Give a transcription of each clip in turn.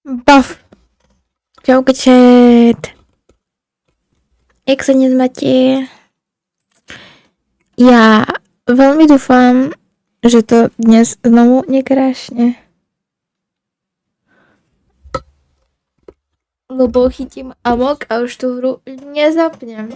Baf. Čauko, chat. Jak sa dnes máte? Ja veľmi dúfam, že to dnes znovu nekrášne. Lebo chytím amok a už tú hru nezapnem.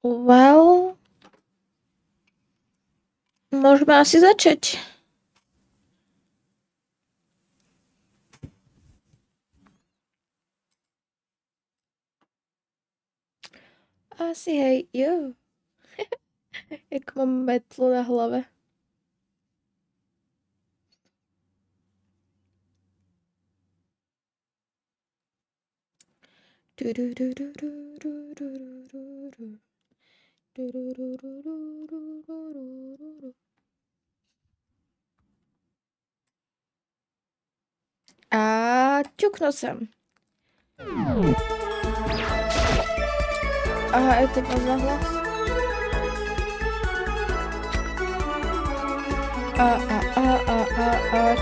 Well, môžeme asi začať. Asi hej, jo. Jak mám metlu na hlave. A ťuknu sem. Aha, je to moc nahlas.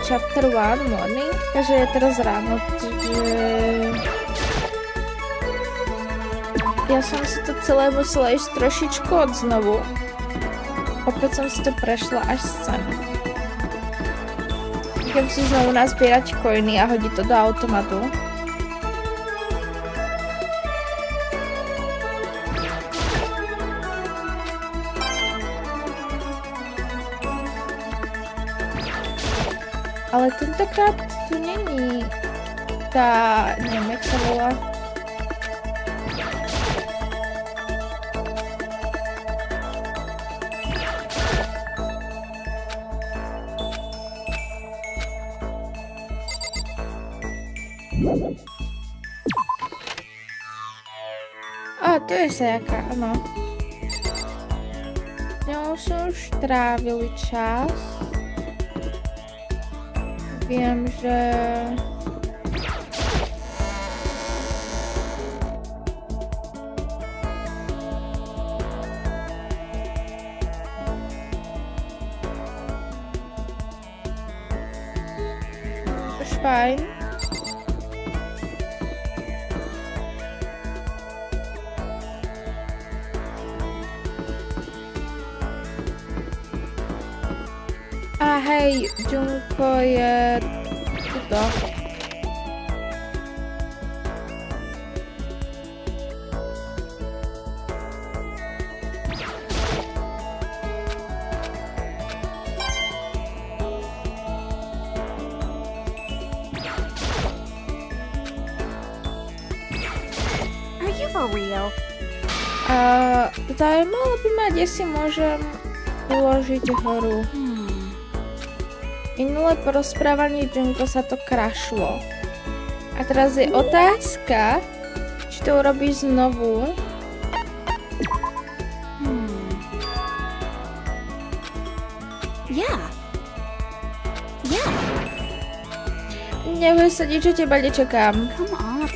Chapter 1 morning, takže je teraz ráno, takže... Ja som si to celé musela ísť trošičku od znovu. Opäť som si to prešla až sem. Idem si znovu nazbierať coiny a hodiť to do automatu. Ale tentokrát tu není tá, neviem, jak sa volá. To je sajaká, áno. S ňou som už trávili čas. Viem, že... Už fajn. Hej, Junko je tuto. Are you for real? Zaujímalo by ma, kde si môžem uložiť hru. Minulé porozprávanie Junko sa to krašlo. A teraz je otázka, či to urobíš znovu. Yeah. Neboj sa, nič od teba nečakám. Come on.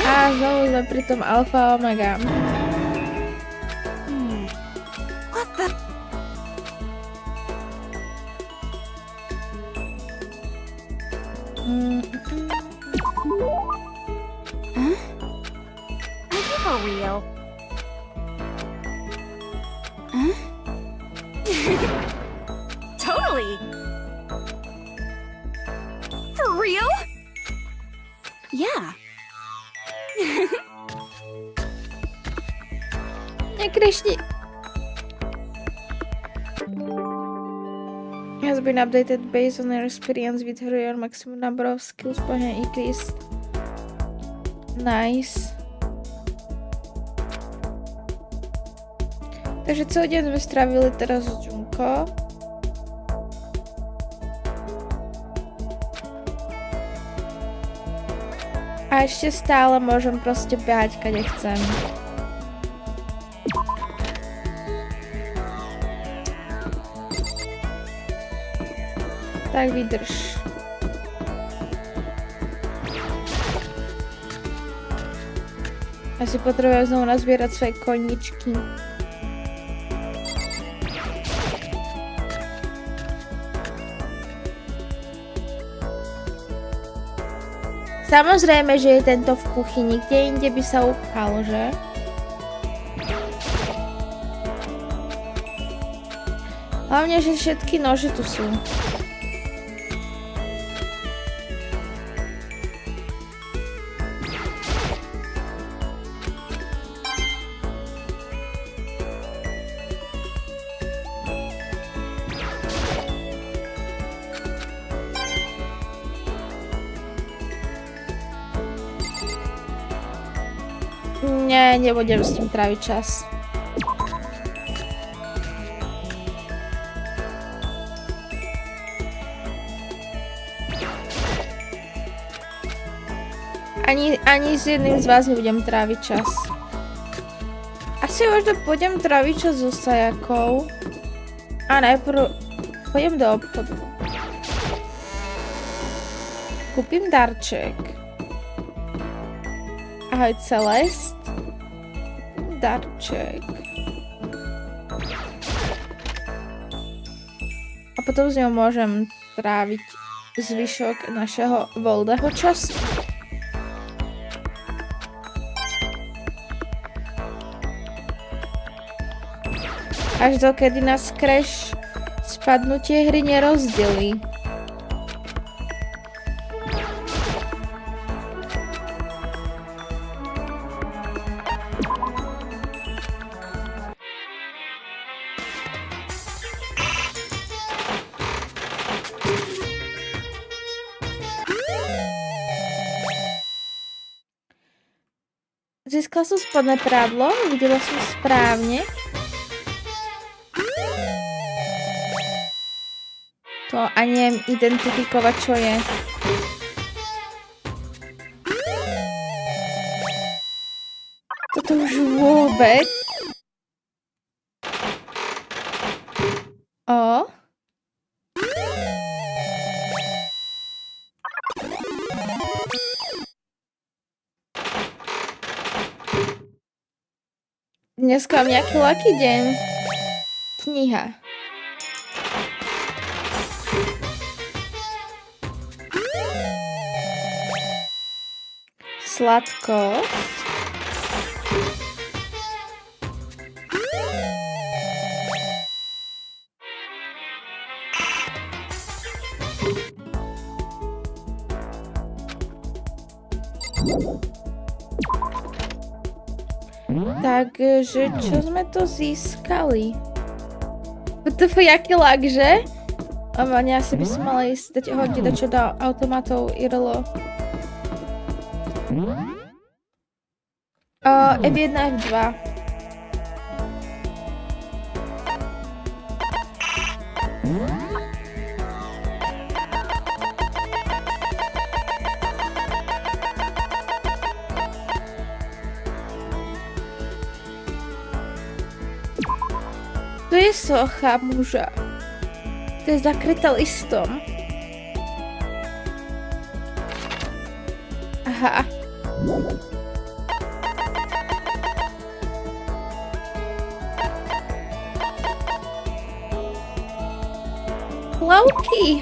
A znovu sme pri tom alfa omega. What the... Huh? Are you for real? Huh? Totally. For real? Yeah. Nekrišni. Has been updated based on your experience with her. Your maximum number of skills points increased. Nice. Takže celý deň sme strávili teraz s Junko. A ešte stále môžem proste behať, kade chcem. Tak vydrž. Asi potrebujem znovu nazbierať svoje koničky. Samozrejme, že je tento v kuchyni, kde inde by sa upchal, že? Hlavne, že všetky nože tu sú. Nie, nebudem s tým tráviť čas. Ani s jedným z vás nebudem tráviť čas. Asi možno pôjdem tráviť čas so Sajakou. A najprv pôjdem do obchodu. Kúpim darček. Ahoj Celest. Darček. A potom z ňou môžem tráviť zvyšok našeho voľného času. Až dokedy nás crash spadnutie hry nerozdelí. Získal som spodné prádlo, videla som správne. To ani neviem identifikovať, čo je. Toto už vôbec. O. Dneska mám nejaký lucky deň. Kniha. Sladko. Takže čo sme to získali? WTF, jaký lag, že? Asi by som mala ísť dať hodiť čo do automatov IRL. F1, F2. To je socha muža. To je zakrytá listom. Aha. Plavky.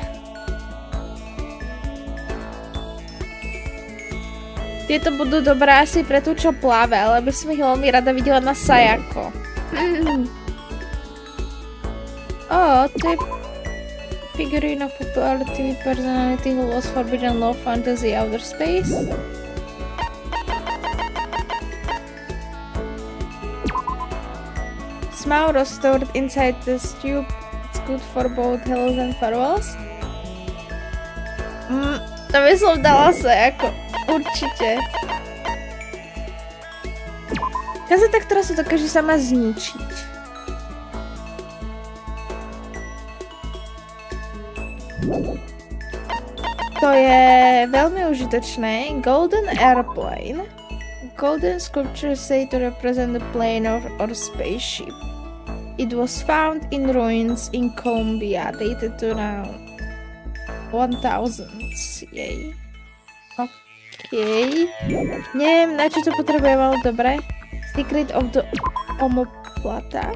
Tieto budú dobré asi pre tú, čo pláve, ale by som ich veľmi rada videla na Sayako. To je figurine of popularity personality who lost forbidden love fantasy outer space. Smile restored inside the tube. It's good for both hellos and farewells. To by som dala Sayako. Určite. Kazeta, ktorá sa dokáže sama zničiť. To je veľmi užitočné. Golden airplane. Golden sculptures say to represent the plane or spaceship. It was found in ruins in Colombia, dated to around 1000s. Jej. Okay. Neviem, na čo to potrebujem, ale dobre. Secret of the omoplata.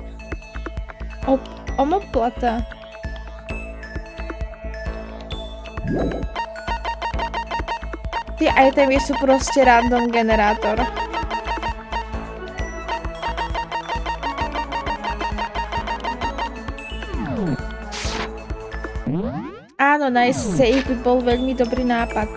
Omoplata. Tie itemy sú proste random generátor. Áno, nice save by bol veľmi dobrý nápad.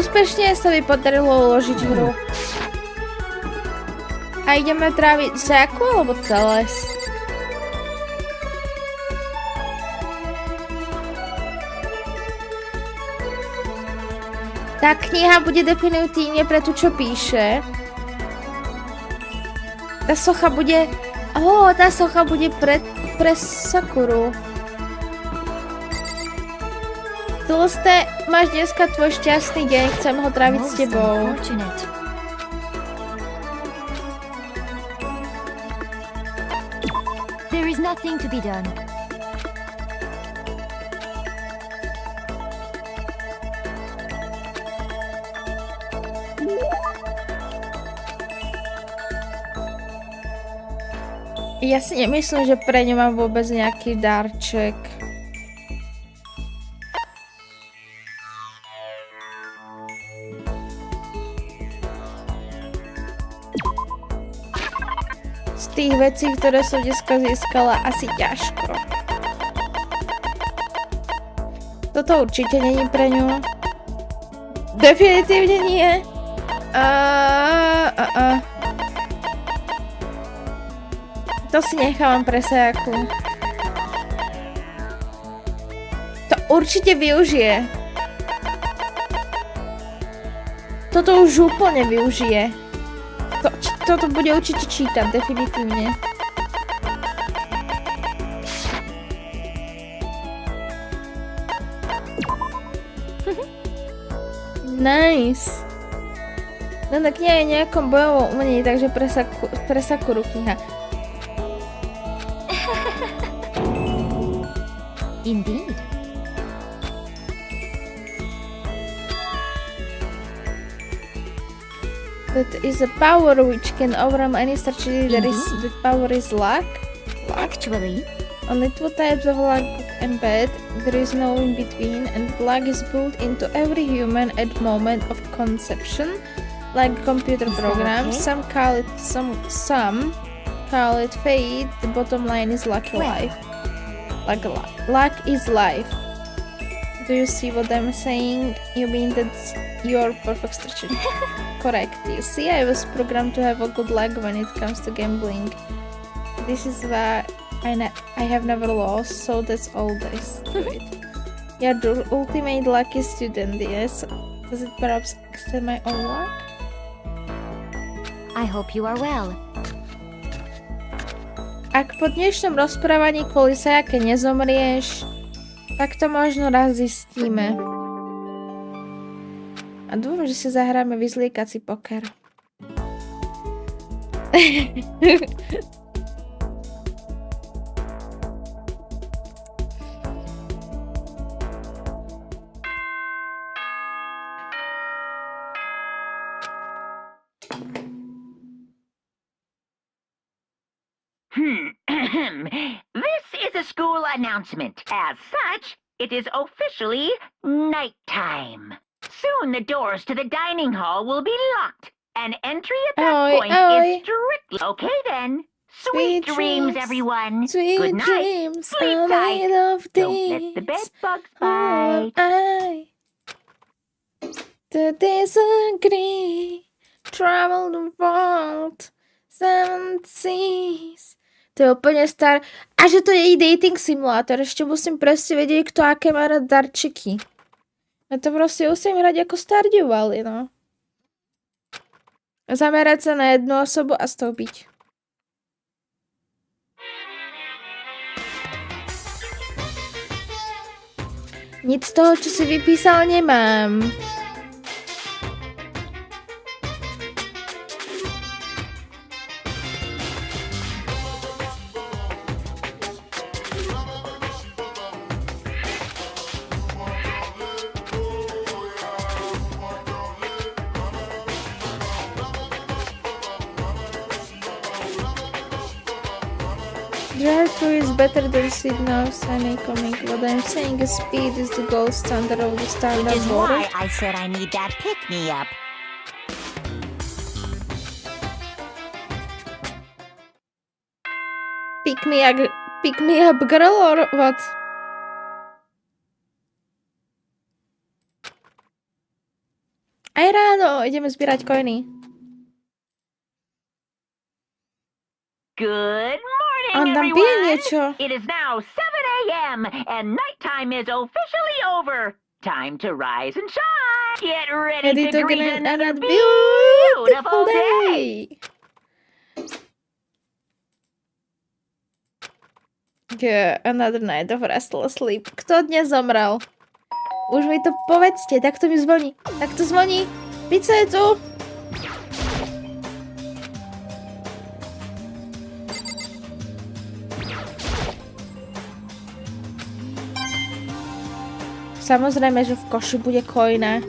Úspešne sa mi podarilo uložiť hru. A ideme tráviť Sayako alebo Teles? Tá kniha bude definitívne pre tú, čo píše. Tá socha bude... tá socha bude pre Sakuru. Celeste, máš dneska tvoj šťastný deň, chcem ho tráviť s tebou. There is nothing to be done. Ja si nemyslím, že pre ňu mám vôbec nejaký darček. Tých vecí, ktoré som dneska získala, asi ťažko. Toto určite není pre ňu. Definitívne nie. To si nechávam pre Sayaku. To určite využije. Toto už úplne využije. Toto bude určite čítať, definitívne. Nice. No tak nie je nejakom bojovom umení, takže pre Sakuru kniha. Indeed. That is a power which can overcome any strategy. That power is luck. Actually, Only two types of luck embed. There is no in between, and luck is built into every human at moment of conception, like a computer program. okay? Some call it fate. The bottom line is lucky life. Like luck is life. Do you see what I'm saying? You mean that you're perfect strategy? Correct. You see, I was programmed to have a good luck when it comes to gambling. This is why I have never lost, so that's all there is to it. You're the ultimate lucky student, yes? Does it perhaps extend my own luck? I hope you are well. Ak po dnešnom rozprávaní kvôli Sayake nezomrieš, Tak to možno raz zistíme. A dúfam, že si zahráme vyzliekací poker. This is a school announcement. As such, it is officially nighttime. Soon the doors to the dining hall will be locked, and entry at that point is strictly... Okay then. Sweet dreams, everyone. Sweet Good night. dreams. Sleep tight. Don't let the bed bugs bite. To disagree. Travel the world. Seven seas. To je úplne star... A že to je dating simulátor. Ešte musím presne vedieť, kto aké má rád darčeky. Ja to proste musím hrať ako Stardew Valley, no. Zamerať sa na jednu osobu a stoupiť. Nic z toho, čo si vypísal, nemám. Drive-through is better than signals and a comic. What I'm saying is speed is the gold standard of the standard Is water. why I said I need that pick-me-up. Pick me up girl or what? Aj ráno, ideme zbierať coiny. Good morning, On tam pije everyone. niečo. It is now 7 a.m. and nighttime is officially over. Time to rise and shine. Get ready to greet another beautiful day. Another night of restless sleep. Kto dnes zomrel? Už mi to povedzte, tak to mi zvoní. Tak to zvoní. Pizza je tu. Samozrejme, že v koši bude coina.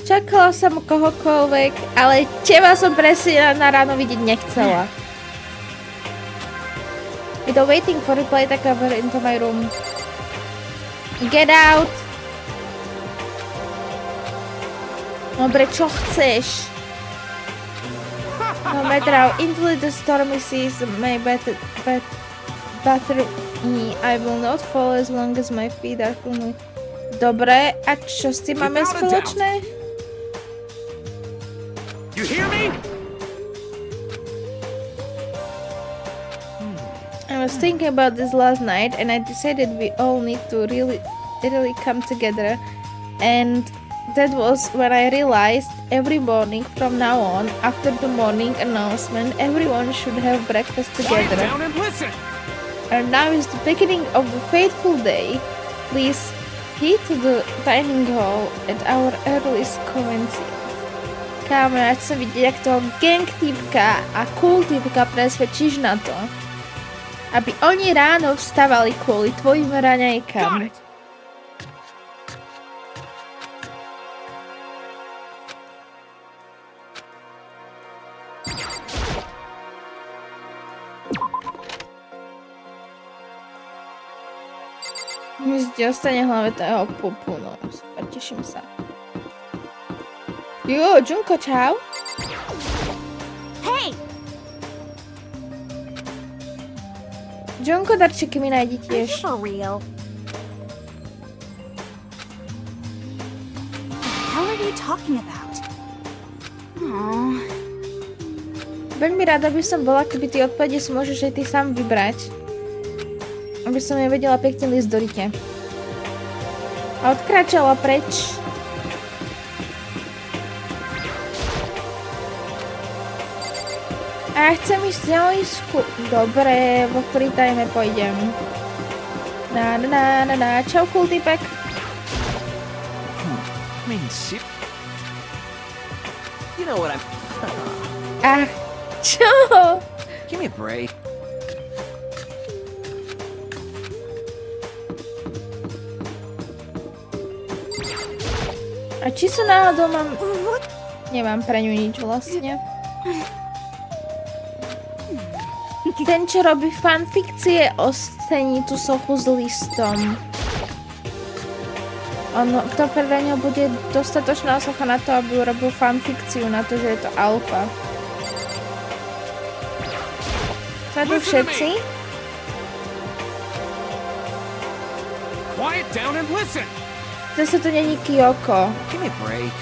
Čakala som kohokoľvek, ale teba som presne na ráno vidieť nechcela. Without waiting for reply, tak over into my room. Get out! Dobre, čo chceš? No matter how into the stormy seas may batter me, I will not fall as long as my feet are firmly. Dobre, a čo s tým máme spoločné? You hear me? I was thinking about this last night and I decided we all need to really come together, and that was when I realized every morning from now on, after the morning announcement, everyone should have breakfast Quiet together. down and listen. And now is the beginning of the fateful day. Please head to the dining hall at our earliest convenience. Kámo, ja chcem vidieť, jak toho gang typka a cool typka presvedčíš na to, aby oni ráno vstávali kvôli tvojim Got raňajkám. it. Mi zde ostane hlavne toho pupu, no super, teším sa. Jo, Junko, čau. Hey! Junko, darčeky mi nájdi Are you tiež. for real? What the hell are you talking about? Aww. Veľmi rada by som bola, keby ty odpovede si môžeš aj ty sám vybrať. Aby som ja vedela pekne lísť do rite. A odkráčala preč. A ja chcem ísť na isku. Dobre, vo free time pôjdem. Čau, cool typek. You know what I'm... Ach, čo? Give me a break. A či sú náhodou mám... Nemám pre ňu nič vlastne. Ten, čo robí fanfikcie, ocení tú sochu s listom. To pre ňo bude dostatočná socha na to, aby urobil fanfikciu na to, že je to alfa. Sme tu všetci? Quiet down and listen. Zase tu není Kyoko. Give me a break.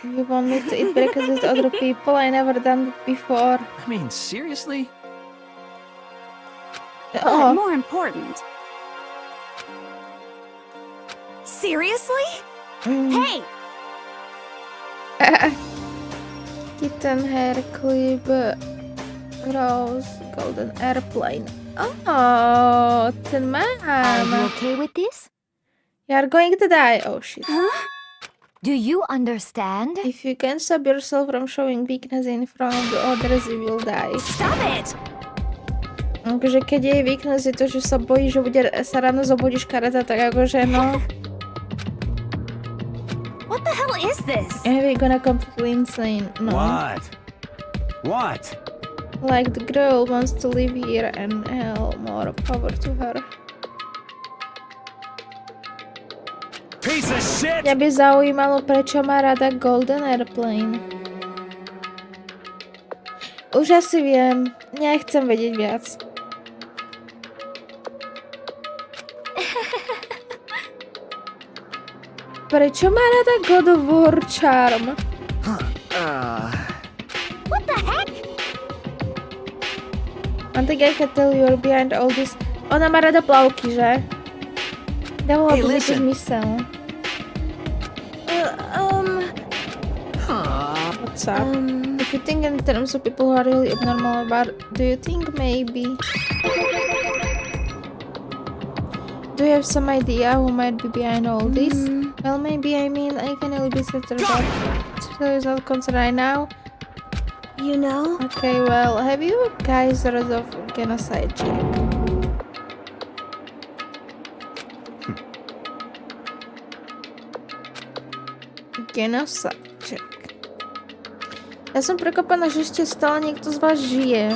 You want me to eat breakfast with other people? I never done that before. I mean, seriously? But Oh, more important. Seriously? Hey! kitten hair clip, rose, golden airplane. Oh, ten Are you man. okay with this? You are going to die. Oh shit. Huh? Do you understand? If you can stop yourself from showing weakness in front of the others, you will die. Stop it! Akože keď jej weakness je to, že sa bojí, že bude sa ráno zobudíš kareta, tak akože no. What the hell is this? Are gonna completely insane? No. What? What? Like the girl wants to live here and hell, more power to her. Piece of shit! Mňa by zaujímalo, prečo má rada Golden Airplane. Už asi viem. Nechcem vedieť viac. Prečo má rada God of War Charm? What the heck? I think I can tell you're behind all this. Ona má rada plavky, že? Dávalo Hey, by mi to listen. zmysel. What's up? If you think in terms of people who are really abnormal about, do you think maybe? Do you have some idea who might be behind all this? Well, maybe, I mean, I can only be settled up. So it's not concerned right now. You know? Okay, well, have you guys heard of genocide check? Genocide check. Ja som prekvapená, že ešte stále niekto z vás žije.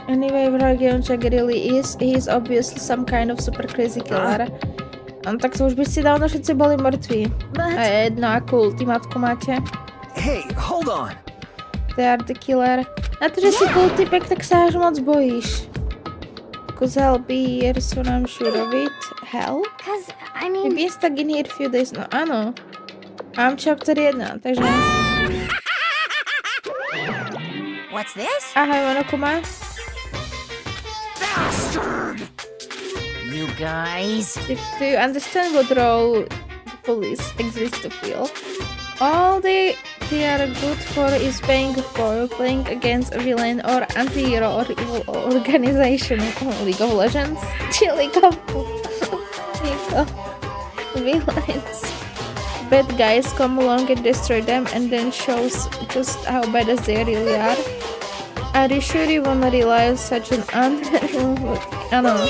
Anyway, Dragon check really is. He is obviously some kind of super crazy killer. Tak to už by ste dávno všetci boli mŕtvi. But A jedno, akú ultimátku máte. Hey, hold on. They are the killer. Na to, že si cool typek, tak sa až moc bojíš. Cause I'll be here soon, I'm sure of it. Hell? cause I We've mean, been stuck in here few days. No, áno. Mám chapter 1, takže... what's this? Ahoj, Monokuma. Bastard! You guys. Do you understand what role the police exists to fill? All they are good for is playing against a villain or anti-hero or evil organization. League of Legends? League of villains. Bad guys come along and destroy them and then shows just how badass they really are. Are you sure you wanna rely on such an unreal... I don't know.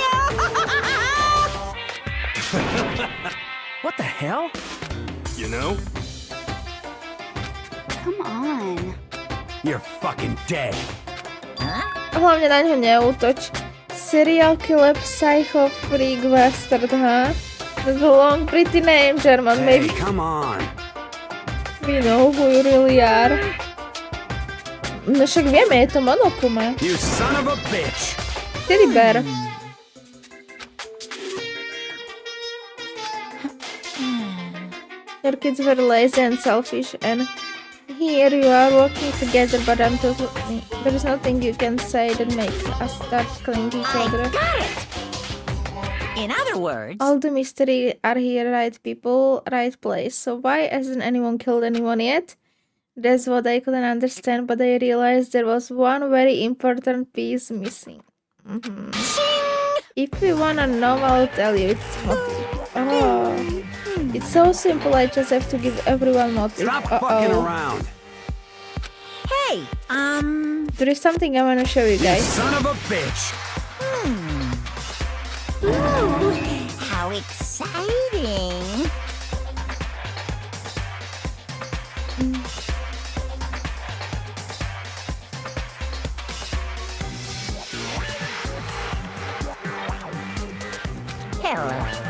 What the hell? You know, Come on. you're fucking dead. Hlavne na ňo neútoč. Serial killer, psycho, freak, bastard, huh? That's a long, pretty name, German. Hey, Maybe come on. we know who you really are. No však vieme, je to Monokuma. You son of a bitch. Teddy bear. Your kids were lazy and selfish, and here you are working together, but there is nothing you can say that makes us start killing each I other. got it! In other words, All the mystery are here, right people, right place. So why hasn't anyone killed anyone yet? That's what I couldn't understand, but I realized there was one very important piece missing. If you wanna know, I'll tell you. It's motive. Oh, it's so simple. I just have to give everyone motive. Stop fucking Uh-oh. around. hey, There is something I wanna show you You guys. son of a bitch. ooh, how exciting! Hello.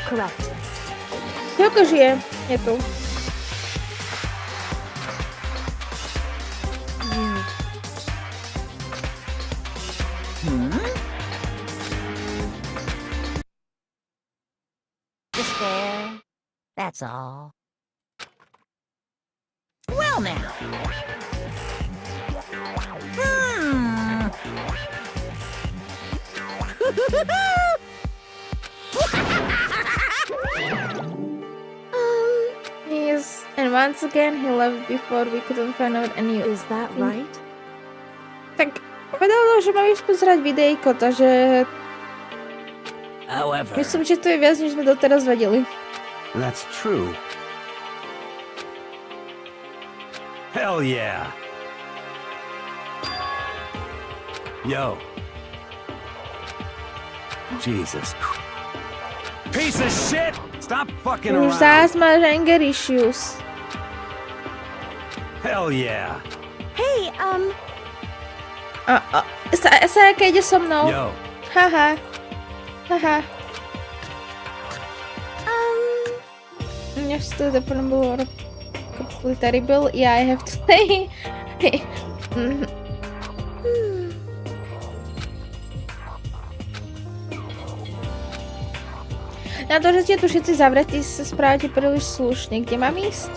Correct. Joko žije. Je tu. Just there. That's all. Well now. Yes. And once again, he left before we couldn't find out any. Is that right? Tak povedalo, že mám ísť pozerať videjko, takže However, myslím, že to je viac, než sme doteraz vedeli. that's true. Hell yeah. Yo. Jesus. Piece of shit! Stop fucking Už around. zás máš anger issues. Hell yeah. Hey, Sajaka ide so mnou. Yo. Haha. Haha. Yes, to the problem bolo completely terrible. Yeah, I have to say. Na to, že ste tu všetci zavretí, sa správate príliš slušne. Kde mám ísť?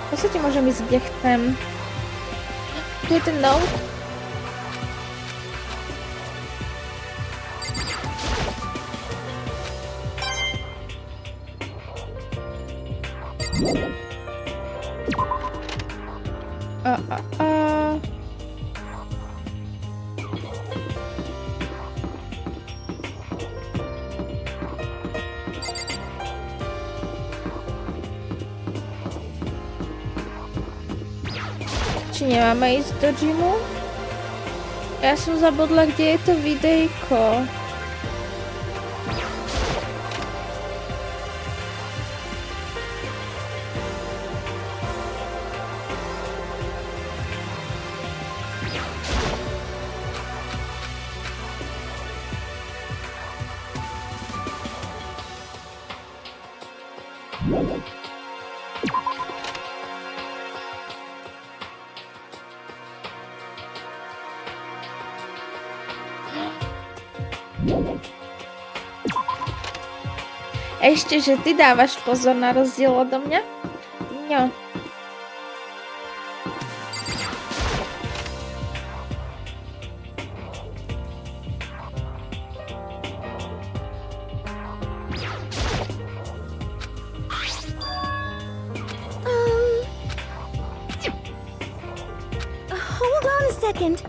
V podstate môžem ísť, kde chcem. Tu je ten note. Či nemáme ísť do gymu? Ja som zabudla, kde je to videjko. Ešte, že ty dávaš pozor na rozdiel odo mňa? No. hold on a second.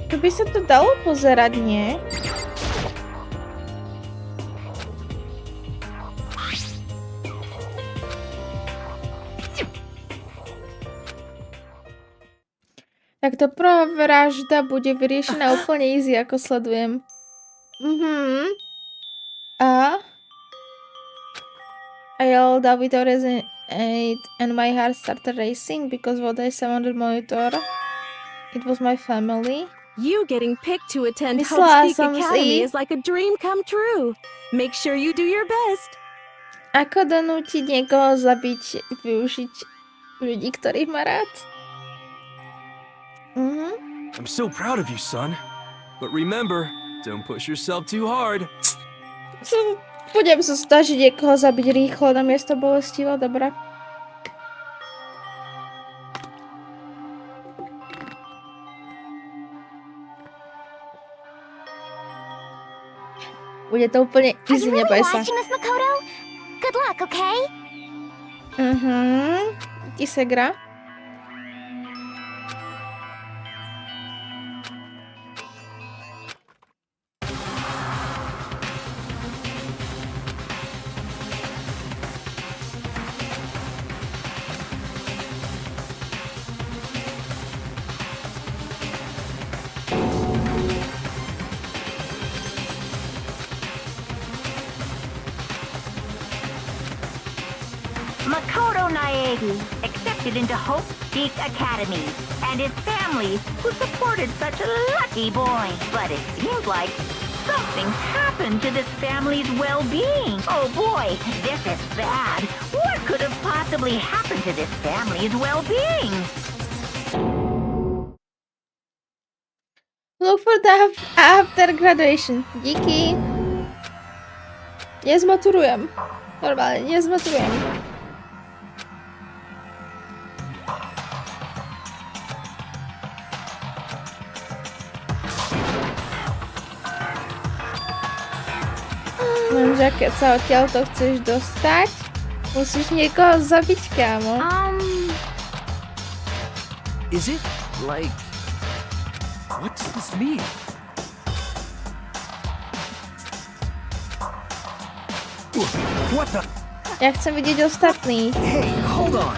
To by sa to dalo pozerať, nie? Tak to prvá vražda bude vyriešená úplne easy, ako sledujem. A I yelled out without hesitate and my heart started racing because what I saw on the monitor, it was my family. You getting picked to attend Myslela Hope's Peak som Academy si, is like a dream come true. Make sure you do your best. ako donútiť niekoho zabiť, využiť ľudí, ktorých má rád. I'm so proud of you, son. But remember, don't push yourself too hard. Budem sa snažiť niekoho zabiť rýchlo namiesto bolestivo, dobre. Bude to úplne Are easy, you really neboj sa. watching this, Makoto? Good luck, okay? Ti sa gra. Makoto Naegi accepted into Hope Peak Academy and his family who supported such a lucky boy. But it seems like something's happened to this family's well-being. Oh boy, this is bad. What could have possibly happened to this family's well-being? Look for the after graduation. Díky. Nezmaturujem. Normálne, nezmaturujem. Lenže keď sa odtiaľto chceš dostať, musíš niekoho zabiť, kámo. Is it like... What does this mean? What the... Ja chcem vidieť ostatných. Hey, hold on.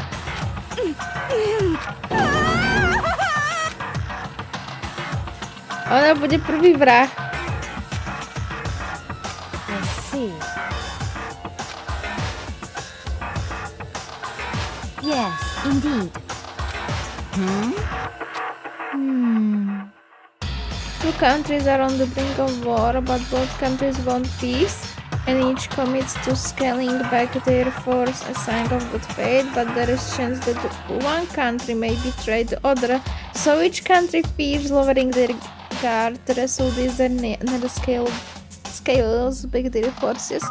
Ona bude prvý vrah. I see. Yes, indeed. Two countries are on the brink of war, but both countries want peace, and each commits to scaling back their force, a sign of good faith, but there is chance that one country may betray the other, so each country fears lowering their guard, the rest will be the scales back their forces,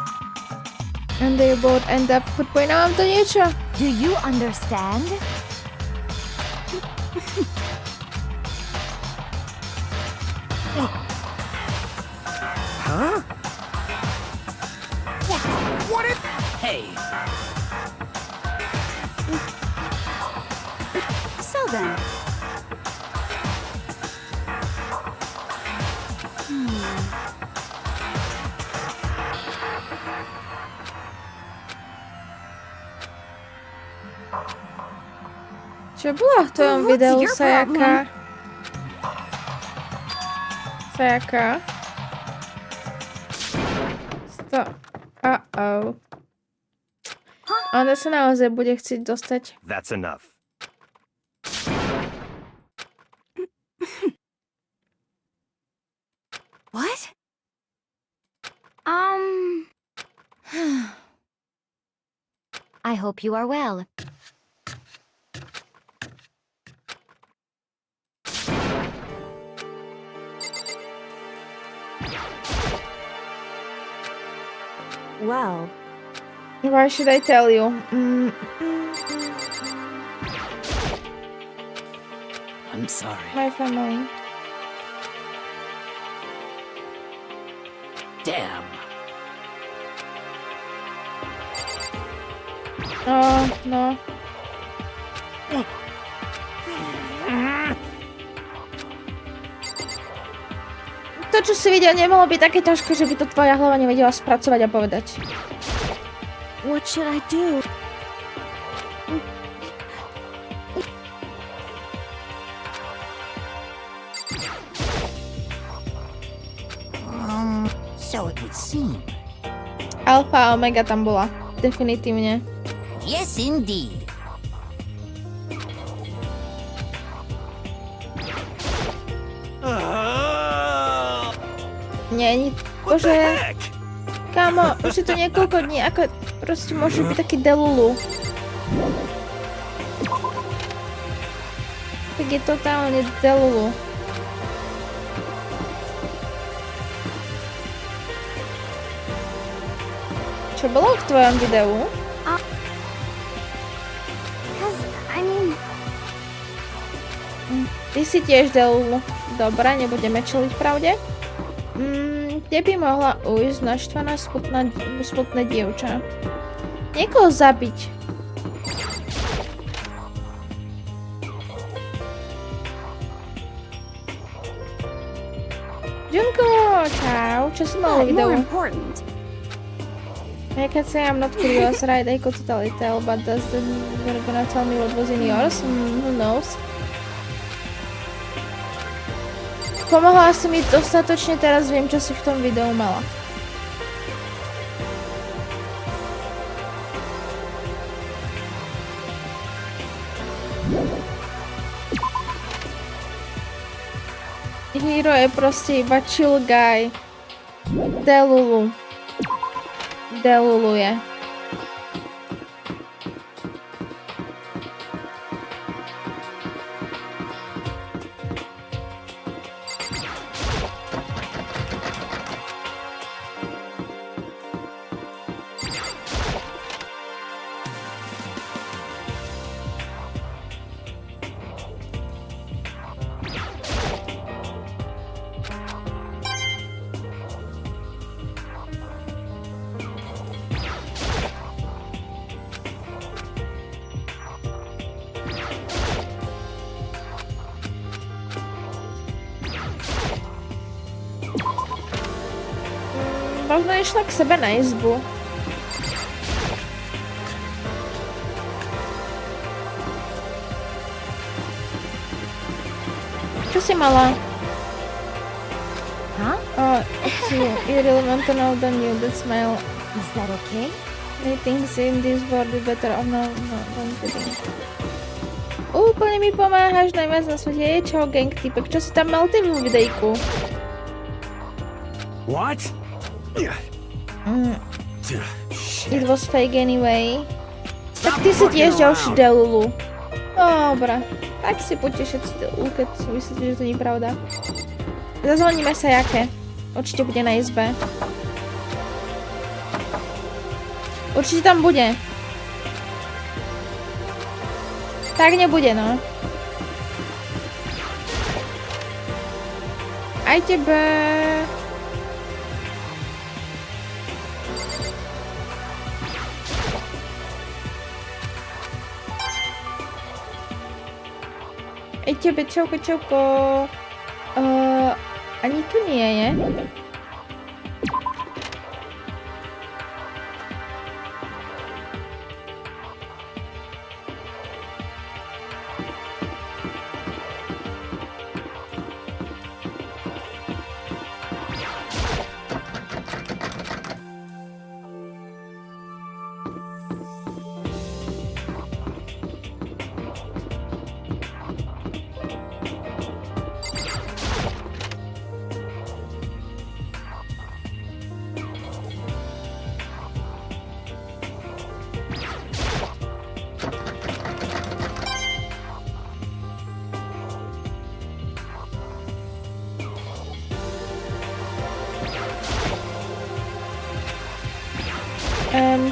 and they both end up... Podpojímám to niečo? Do you understand? Huh? What it... Hey. So then. Čo bola v tvojom What's videu, your Sayaka? Sayaka? Stop. Uh-oh. Ona sa naozaj bude chcieť dostať. That's enough. What? I hope you are well. Well, Why should I tell you? I'm sorry. My family. Damn. Oh, no. To, čo si videl, nemohlo byť také ťažké, že by to tvoja hlava nevedela spracovať a povedať. What should I do? So it would seem. Alfa a Omega tam bola. Definitívne. Yes, indeed. Nie, bože. Kámo, už je to niekoľko dní, ako proste môže byť taký delulu. Tak je totálne delulu. Čo bolo v tvojom videu? Ty si tiež delulu. Dobre, nebudeme čeliť pravde. Kde by mohla ujsť naštvaná smutné dievča? Niekoho zabiť. Junko, čau. Čo si mal v videu? More important. I can say I'm not curious, right? I could totally tell, but does the you're gonna tell me what was in yours? Who knows? Pomohla si mi dostatočne, teraz viem, čo si v tom videu mala. Hero je proste iba chill guy. Delulu. Deluluje. Možno išla k sebe na izbu. Čo si mala? Huh? Oh, you really want to know, don't you? That smile. Is that okay? I think in this world is better. Oh no, don't kidding. Úplne mi pomáhaš najviac na svete. Je čau, gang typek. Čo si tam mal ty v videjku? What? It was fake anyway. Tak ty si tiež ďalší delulu. Dobre. Tak si poďte všetci delulu, keď si myslíte, že to nie je pravda. Zazvoníme sa jaké. Určite bude na izbe. Určite tam bude. Tak nebude, no. Aj tebe. Aj tebe, čauko, čauko. Ani tu nie je.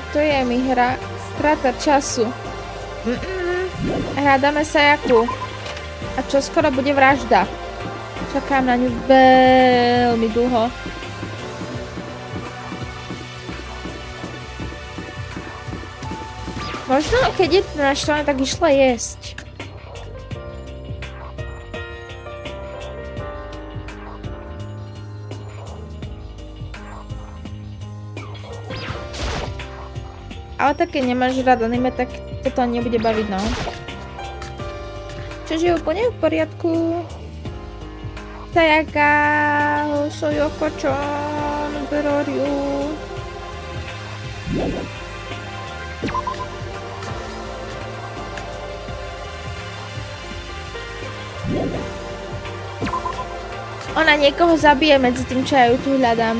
To je mi hra strata času. Hádame sa jakú. A čo skoro bude vražda. Čakám na ňu veľmi dlho. Možno keď je naštvaná, tak išla jesť. Ale také nemáš rád anime, tak toto nebude baviť, no. Čiže je úplne v poriadku. Sayaka, Soyoko-chan, Beroryu. Ona niekoho zabije medzi tým, čo ja ju tu hľadám.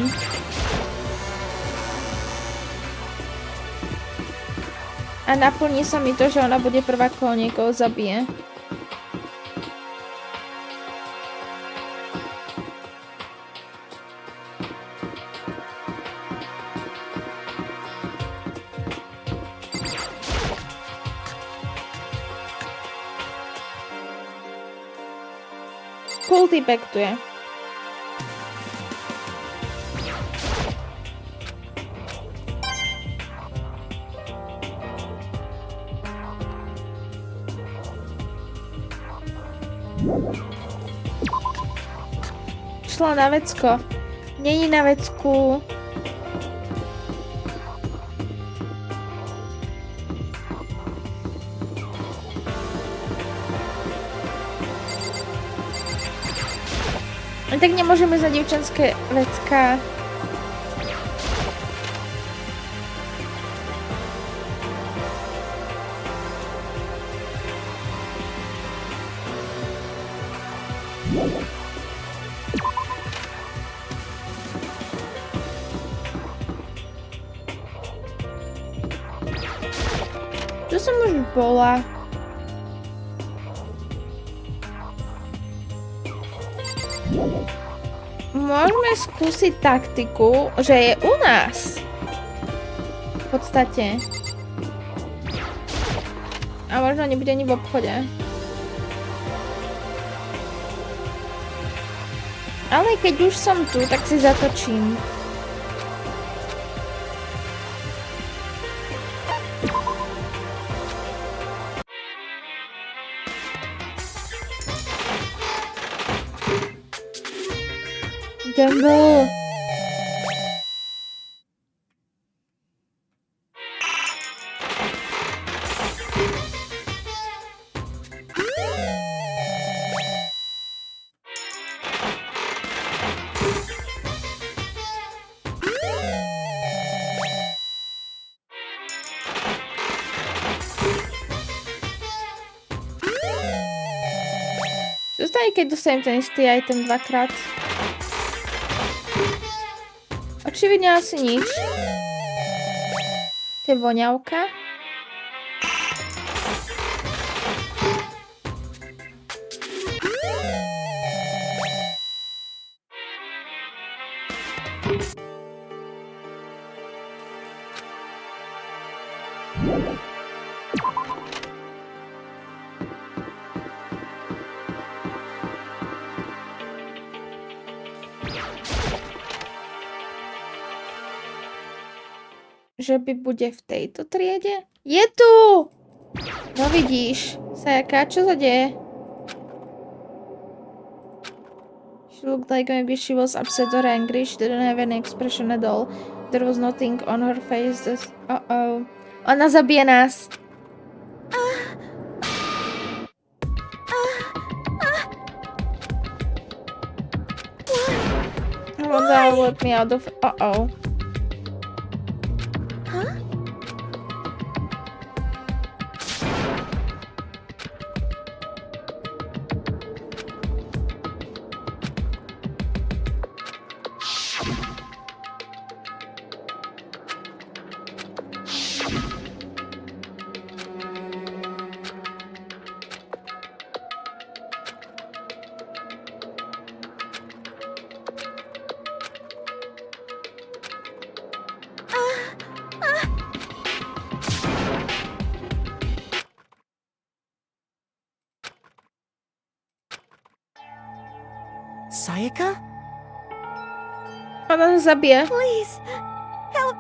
A naplní sa mi to, že ona bude prvá, koho niekoho zabije. Cool typek tu je. Šla na vecko. Není na vecku. Tak nemôžeme za dievčenské vecká. Tu som už bola. Môžeme skúsiť taktiku, že je u nás. V podstate. A možno nebude ani v obchode. Ale keď už som tu, tak si zatočím. Gamble. Čo stane, keď dostanem ten istý item dvakrát? Očividne asi nič. To je voňavka. Že by bude v tejto triede? Je tu! No vidíš, Sayaka, čo sa deje? She looked like maybe she was upset or angry. She didn't have any expression at all. There was nothing on her face. Uh-oh. Ona zabije nás. Oh, that let me out of... Uh-oh. Sayaka? Ona nás zabije. Please, help.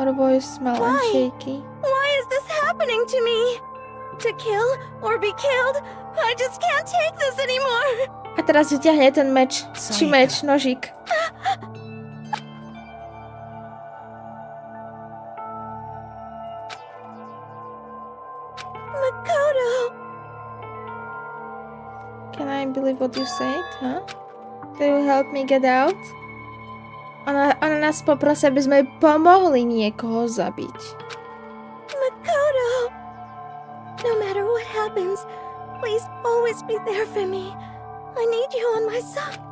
Her voice smell and shaky. Why is this happening to me? To kill or be killed? I just can't take this anymore. A teraz vyťahne ten meč. Či meč, nožík. Can I believe what you said, huh? Can you help me get out? Ona nás poprosí, aby sme jej pomohli niekoho zabiť. Makoto! No matter what happens, please always be there for me. I need you on my side.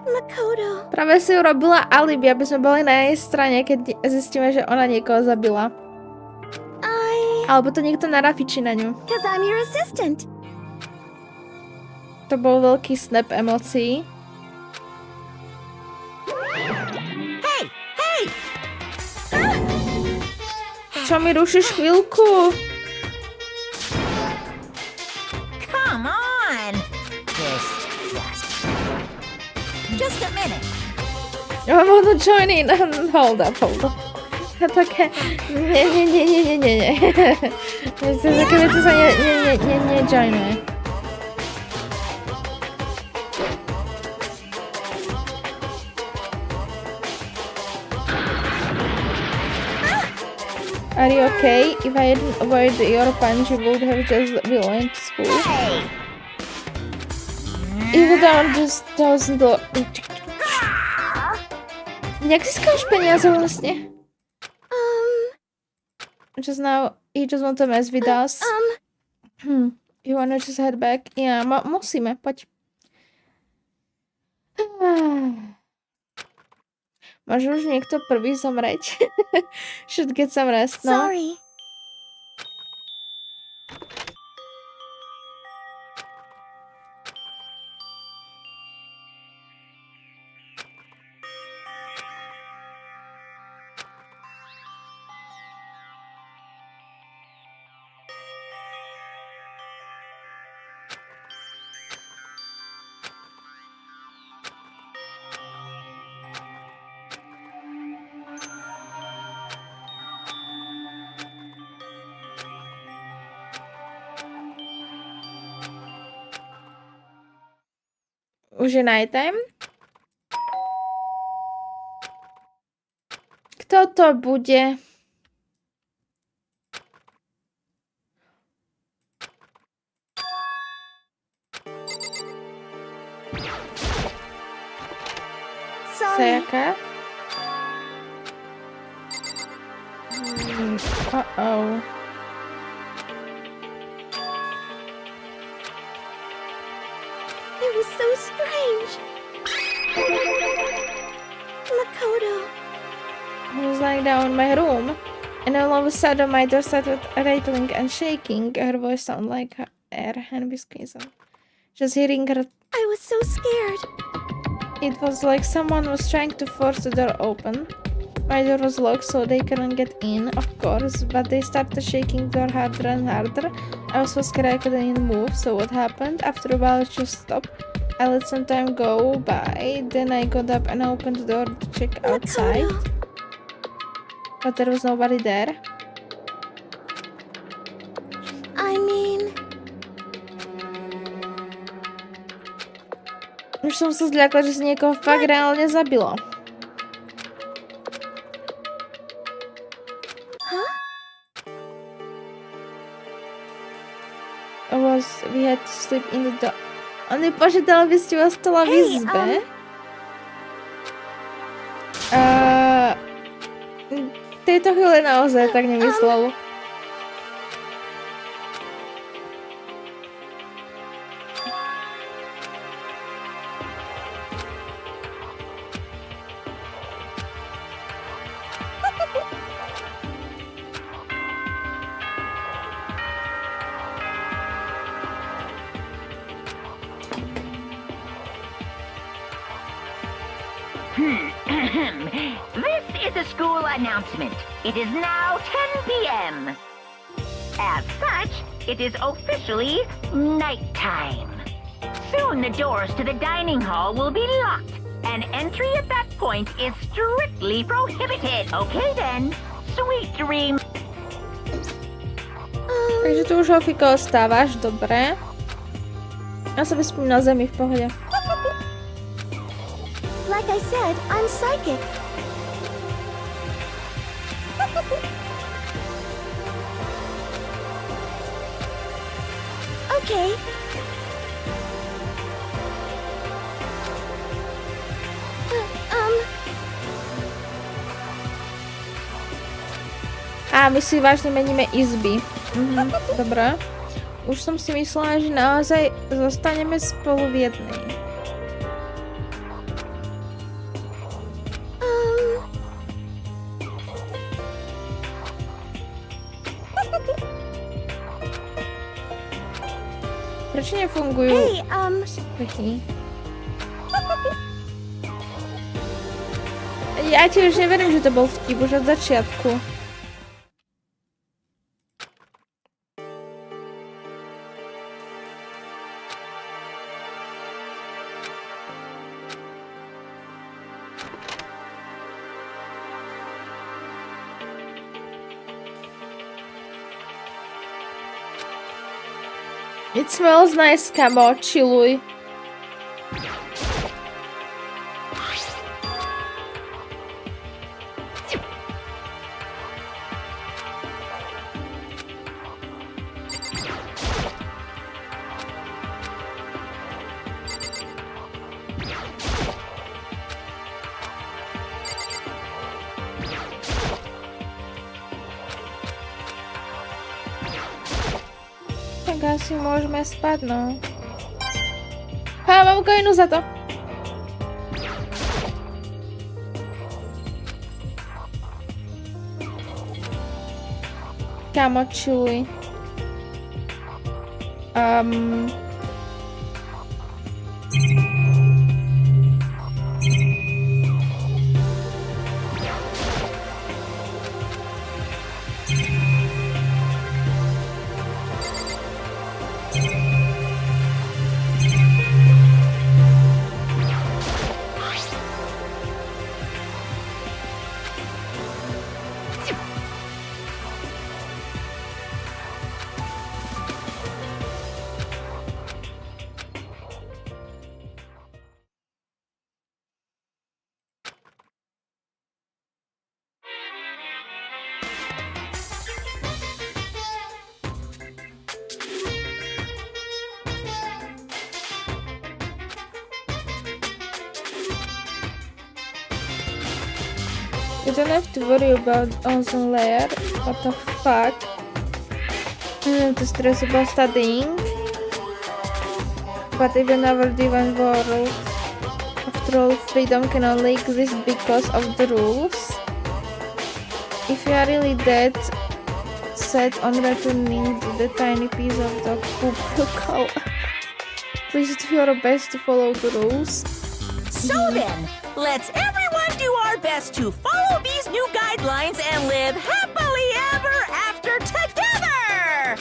Makoto. Práve si urobila alibi, aby sme boli na jej strane, keď zistíme, že ona niekoho zabila. Alebo to niekto narafičí na ňu. Because I'm your assistant. To bol veľký snap emócií. Hey! Hey! Čo mi rušíš chvíľku? Come on! Just a minute. I want to join in. Hold up. Také... Nie. Také veci sa nejoinuje. Are you okay? If I hadn't avoided your punch, you would have just went to school. If you don't just doesn't do... Jak získáš peniaze vlastne? Just now, you just want to mess with us. You wanna just head back? Yeah, musíme, poď. Môže už niekto prvý zomreť? Should get some rest, no? Sorry. Už je nighttime? Kto to bude? Sorry. Sayaka? Uh-oh. It was so strange. Makoto. I was lying down in my room, and all of a sudden my door started rattling and shaking. Her voice sounded like her air and whispers. Just hearing her, I was so scared. it was like someone was trying to force the door open. My door was locked, so they couldn't get in, of course, but they started shaking the door harder and harder. I was so scared I couldn't even move, so what happened? After a while it just stopped. I let some time go by, then I got up and opened the door to check outside. Makoto. But there was nobody there. I mean, Už som sa zľakla, že si niekoho fakt reálne zabilo. huh? We had to sleep in the door. On mi požiadal, aby ste ostala v izbe. V tejto chvíli naozaj tak nemyslel. This is a school announcement. It is now 10 p.m. As such, it is officially nighttime. Soon the doors to the dining hall will be locked, and entry at that point is strictly prohibited. Okay then, sweet dreams. Takže tu už Hofiko ostávaš, dobre. Ja sa vyspím na zemi v pohode. Like I said, I'm psychic. Okay. A my si vážne meníme izby. Dobre. Už som si myslela, že naozaj zostaneme spolu v jednej. Prečo nefungujú sprchy? Ja ti už neverím, že to bol vtip už od začiatku. It smells nice, kamo, chilluj. Tak asi môžeme spať, no. Mám coinu za to. Kamo, chilluj. You don't have to worry about ozone layer. What the fuck? I don't have to stress about studying. But even our divine world, after all, freedom can only exist because of the rules. If you are really that set on returning the tiny piece of dog poop you call, please do your best to follow the rules. So then, let's everyone do our best to follow these new guidelines and live happily ever after together!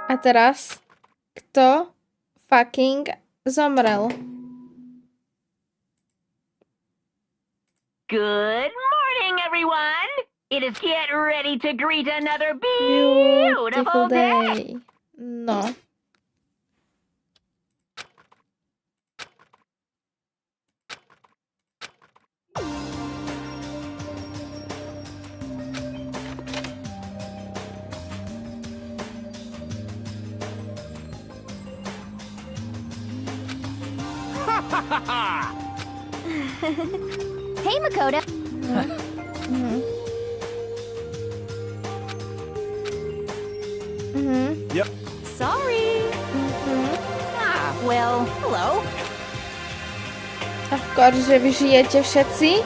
A teraz, kto fucking zomrel? Good morning, everyone! It is get ready to greet another Beautiful beautiful day. day. No. Hey, Makoto. Yep. Sorry. Well, hello. Of course, že vy žijete všetci.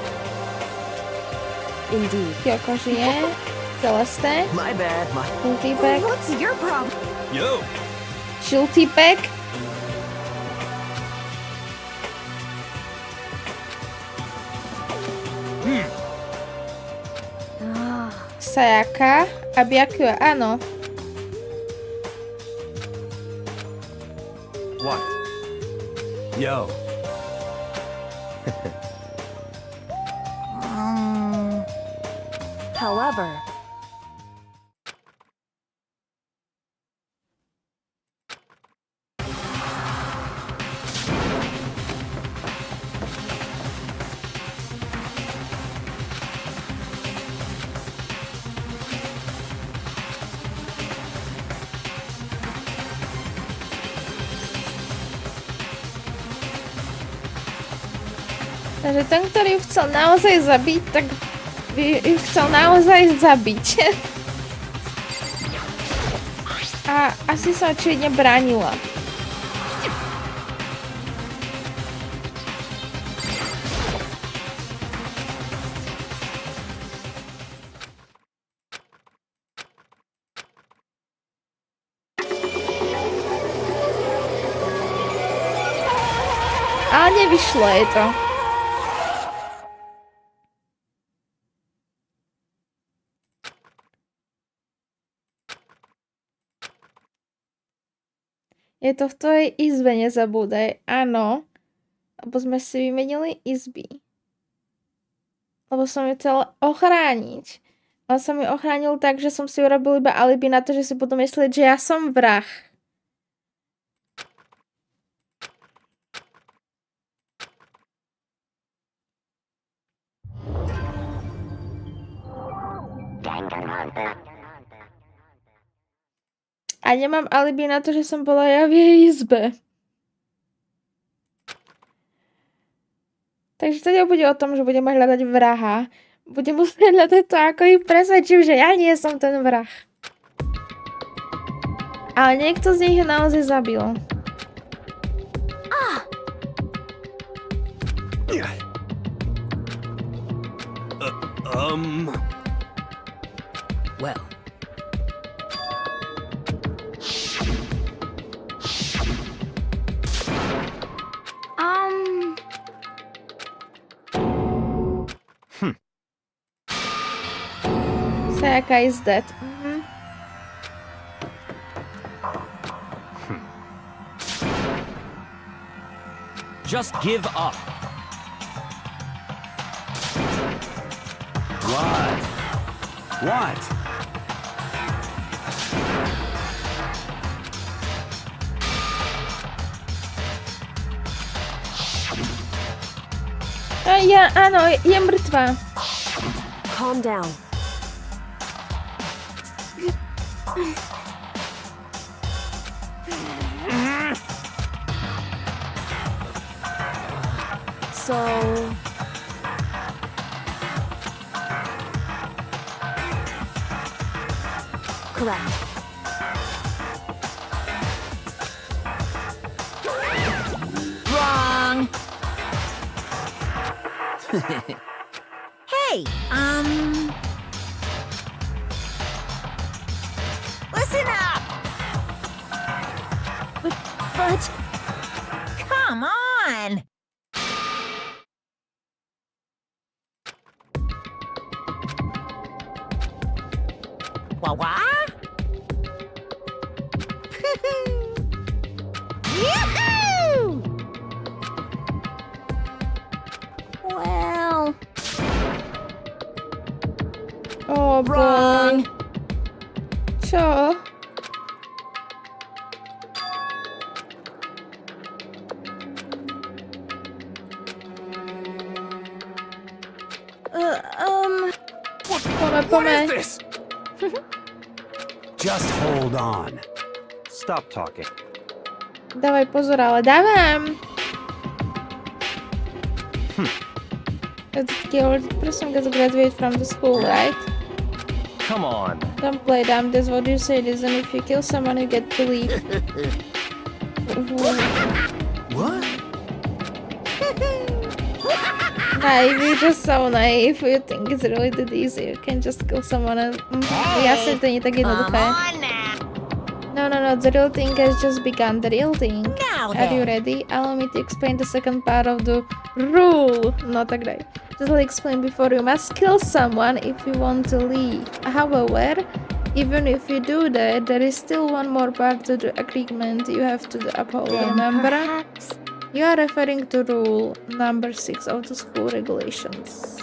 Indeed. Kyoko žije. Celeste. My bad. Cool týpek. What's your problem? Yo! Chill týpek. Sayaka a Byakuya, áno. What? Yo. However, Takže ten, ktorý ju chcel naozaj zabiť, tak by ju chcel naozaj zabiť. A asi sa očividne bránila. Ale nevyšlo je to. Je to v tvojej izbe, nezabúdaj. Áno. Lebo sme si vymenili izby. Lebo som ju chcel ochrániť. On som ju ochránil tak, že som si urobil iba alibi na to, že si budú myslieť, že ja som vrah. A nemám alibi na to, že som bola ja v jej izbe. Takže to nebude o tom, že budeme hľadať vraha. Budem musieť hľadať to, ako ich presvedčím, že ja nie som ten vrah. Ale niekto z nich naozaj zabil. Well. Sayaka is dead. Just give up. What? What? Áno, je mŕtva. Calm down. So... Correct. Wrong. Hey, listen up. But come on. What? Yoo-hoo! Well... Oh boy. Čo? What is this? Just hold on. Stop talking. Dávaj pozor, ale dávam. The old person gets graduate from the school, right? Come on. Don't play dumb. That's what you say, isn't it? If you kill someone, you get to leave. What? Naive, you're just so naive. You think it's really that easy. You can just kill someone and... Jasne, to nie tak jednoduché. No, the real thing has just begun. The real thing. Now Are you ready? Allow me to explain the second part of the rule. No, tak daj. Just let explain before you must kill someone if you want to leave. However, even if you do that, there is still one more part to the agreement you have to uphold. Remember? You are referring to rule number 6 of the school regulations.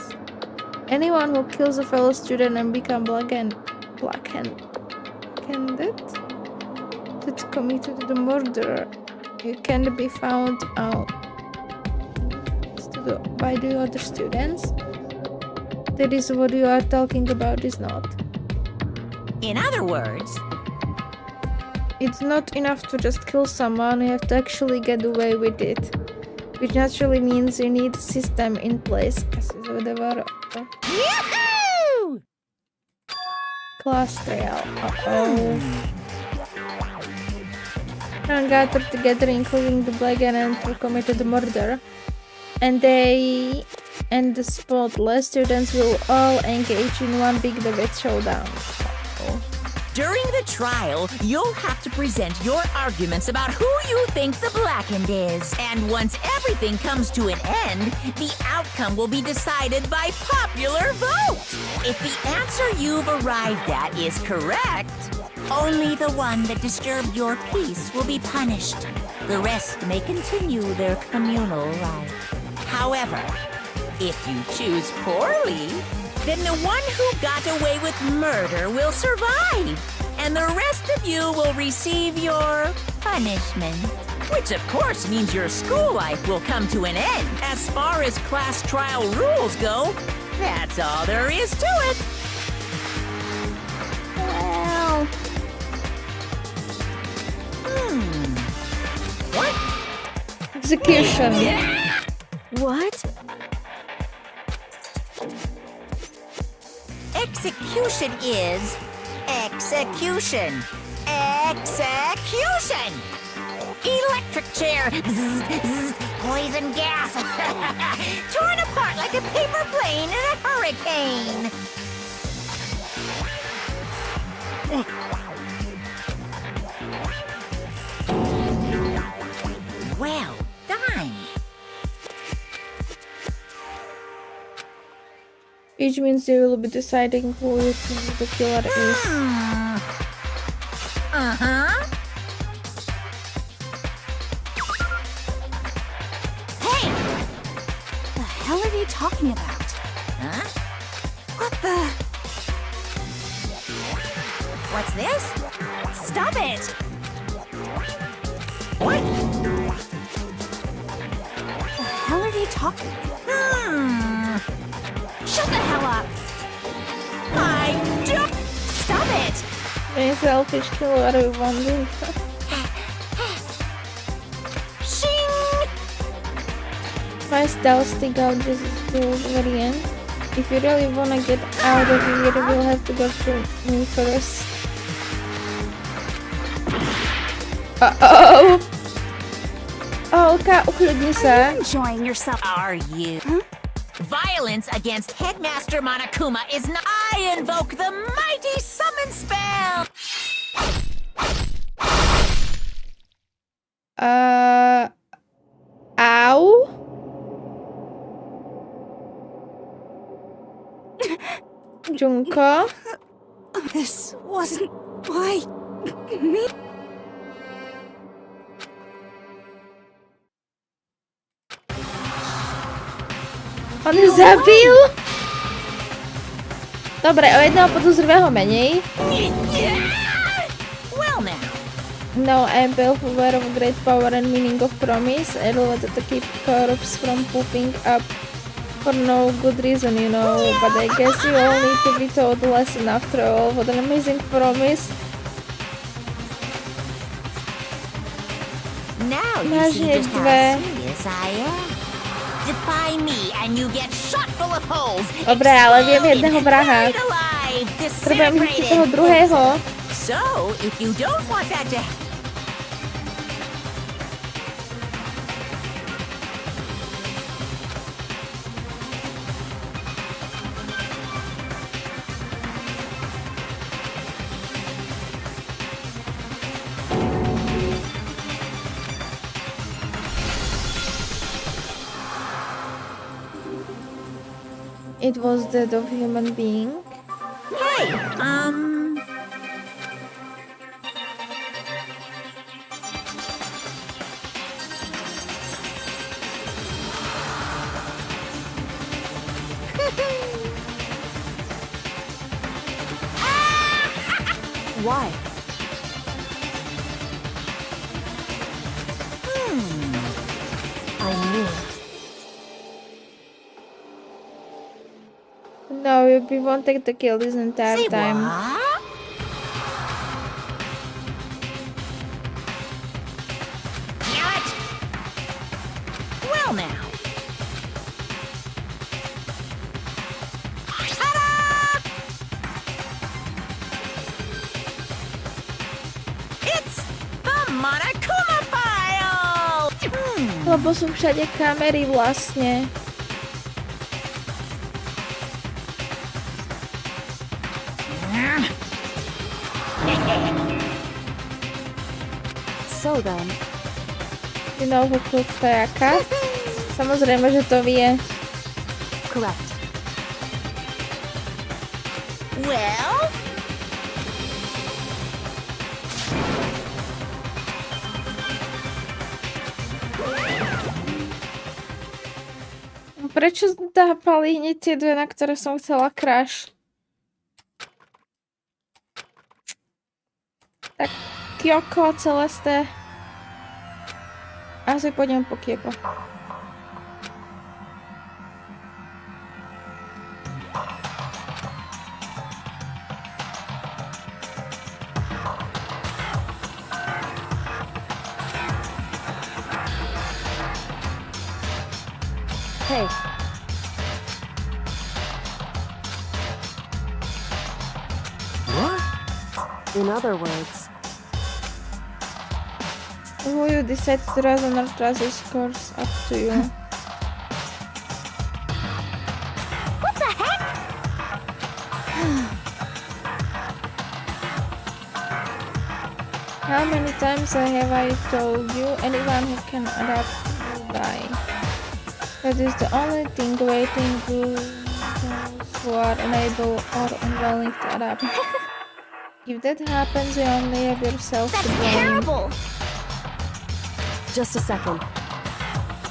Anyone who kills a fellow student and become black-handed that committed the murder, you can be found out by the other students. That is what you are talking about, is not. In other words, It's not enough to just kill someone, you have to actually get away with it. which naturally means you need system in place. Asi zvedavá Yahoo! class trial. Uh-oh. Everyone gathered together, including the Black and who committed the murder. And the spotless students will all engage in one big debate showdown. Uh-oh. During the trial, you'll have to present your arguments about who you think the blackened is. And once everything comes to an end, the outcome will be decided by popular vote. If the answer you've arrived at is correct, only the one that disturbed your peace will be punished. The rest may continue their communal life. However, if you choose poorly, then the one who got away with murder will survive, and the rest of you will receive your punishment. Which of course means your school life will come to an end. As far as class trial rules go, that's all there is to it. Well... What? Execution. What? Execution is execution. Execution! Electric chair. Zzz, zzz, poison gas. Torn apart like a paper plane in a hurricane. Well done. Which means they will be deciding who you think the killer is. Uh-huh. Hey! The hell are they talking about? Huh? What the? What's this? Stop it! What? The hell are they talking about? Shut the hell up! I don't... Stop it! Very selfish killer, I wonder. Shing! My stealth stick out just till the very end. If you really wanna get out of here, you will have to go through me first. Uh-oh! Oh, ukľudni sa. Enjoying yourself? Are you? Violence against Headmaster Monokuma is not... I invoke the mighty summon spell! Ow? Junko? This wasn't why me. On zabil? Dobre, o jedného podozrivého menej. Well now. No, I am both aware of great power and meaning of promise. I will to keep corpse from pooping up for no good reason, you know. But I guess you all need to be taught a lesson after all. What an amazing promise. Now you Máš see just dve. how serious I am. Defy me and you get shot full of holes. Dobre, ale viem jedného vraha. Buried alive, Treba mi disintegrated. toho druhého. So, if you don't want that to... It was death of human being. Hey, Why? I knew it. No, we won't take the kill this entire say time. what? Damn it! Well trial now. Ta-da! It's the Monokuma file! Lebo sú všade kamery vlastne. So then, You know who killed Sayaka? Samozrejme, že to vie. correct. Well, Prečo dápali hneď tie dve, na ktoré som chcela crash? Tak Kyoko, Celeste. Asi pôjdem po Kyoko. Hey, What? in other words, Who you decide to trust or not trust is course up to you. What the heck? How many times have I told you anyone who can adapt will die? That is the only thing waiting to those who are unable or unwilling to adapt. If that happens, you only have yourself to That's blame. terrible! just a second.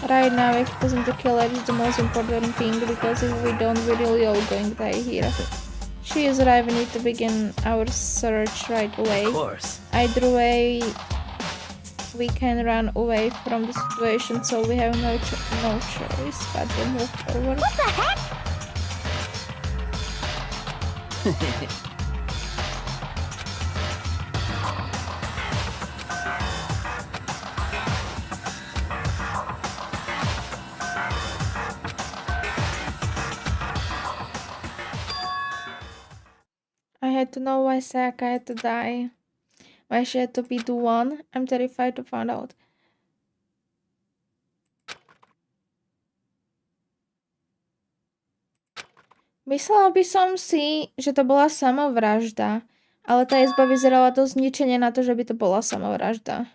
Right now, exposing the killer is the most important thing because if we don't, we're really all going to die here. She is right. We need to begin our search right away. Of course. Either way, we can run away from the situation, so we have no choice but to move forward. What the heck? I had to know why Sayaka had to die. Why she had to be the one. I'm terrified to find out. Myslela by som si, že to bola samovražda, ale tá izba vyzerala dosť zničenie na to, že by to bola samovražda.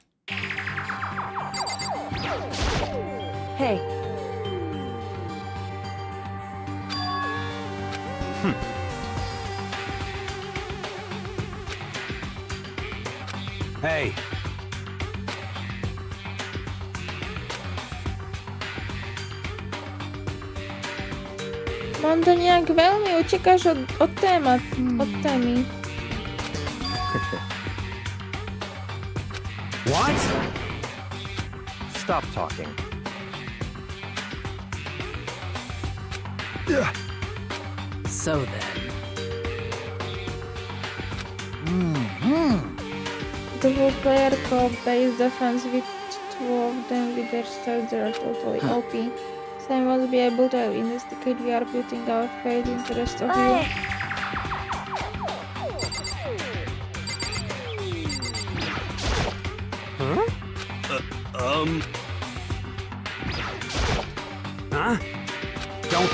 Hey, Hey, Mondo, nejak veľmi utekáš od témat, od témy. what? Stop talking. so then. The whole player co-based defense with two of them with their stars are totally OP. So I must be able to investigate. We are putting our faith in the rest of you. Huh? Don't.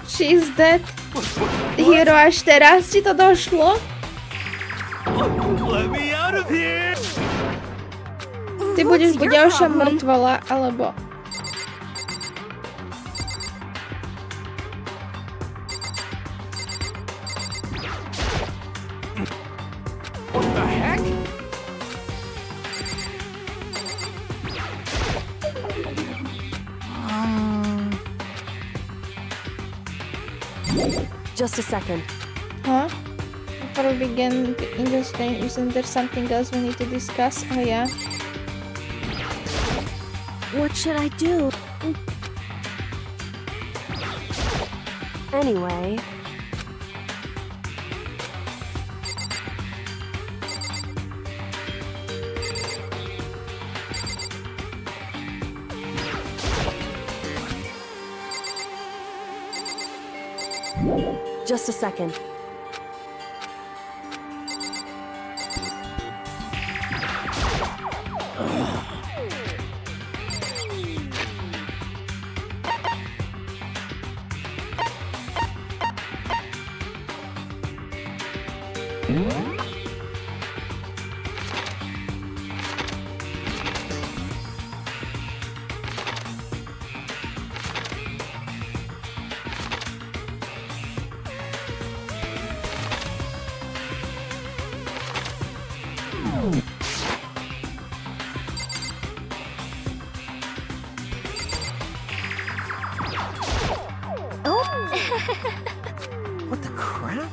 She's dead. Hero, až teraz ti to došlo? Let me out of here! Ty budeš buď ďalšia mŕtvola, alebo... What the heck? just a second. Huh? Before we begin the investigation, isn't there something else we need to discuss? Oh yeah. What should I do? Anyway, just a second. What the crap?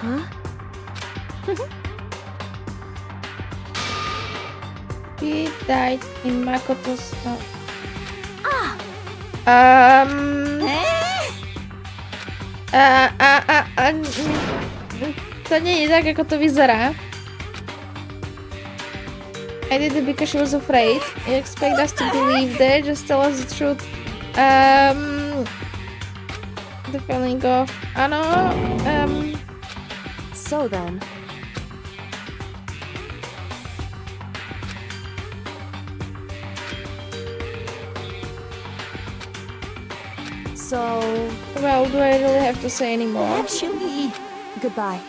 Huh? He died in Makoto's house. To nie je tak, ako to vyzerá. I did it because she was afraid. You expect us to believe that? Just tell us the truth. The feeling of... Ano, So then, well, do I really have to say anymore? Actually, goodbye.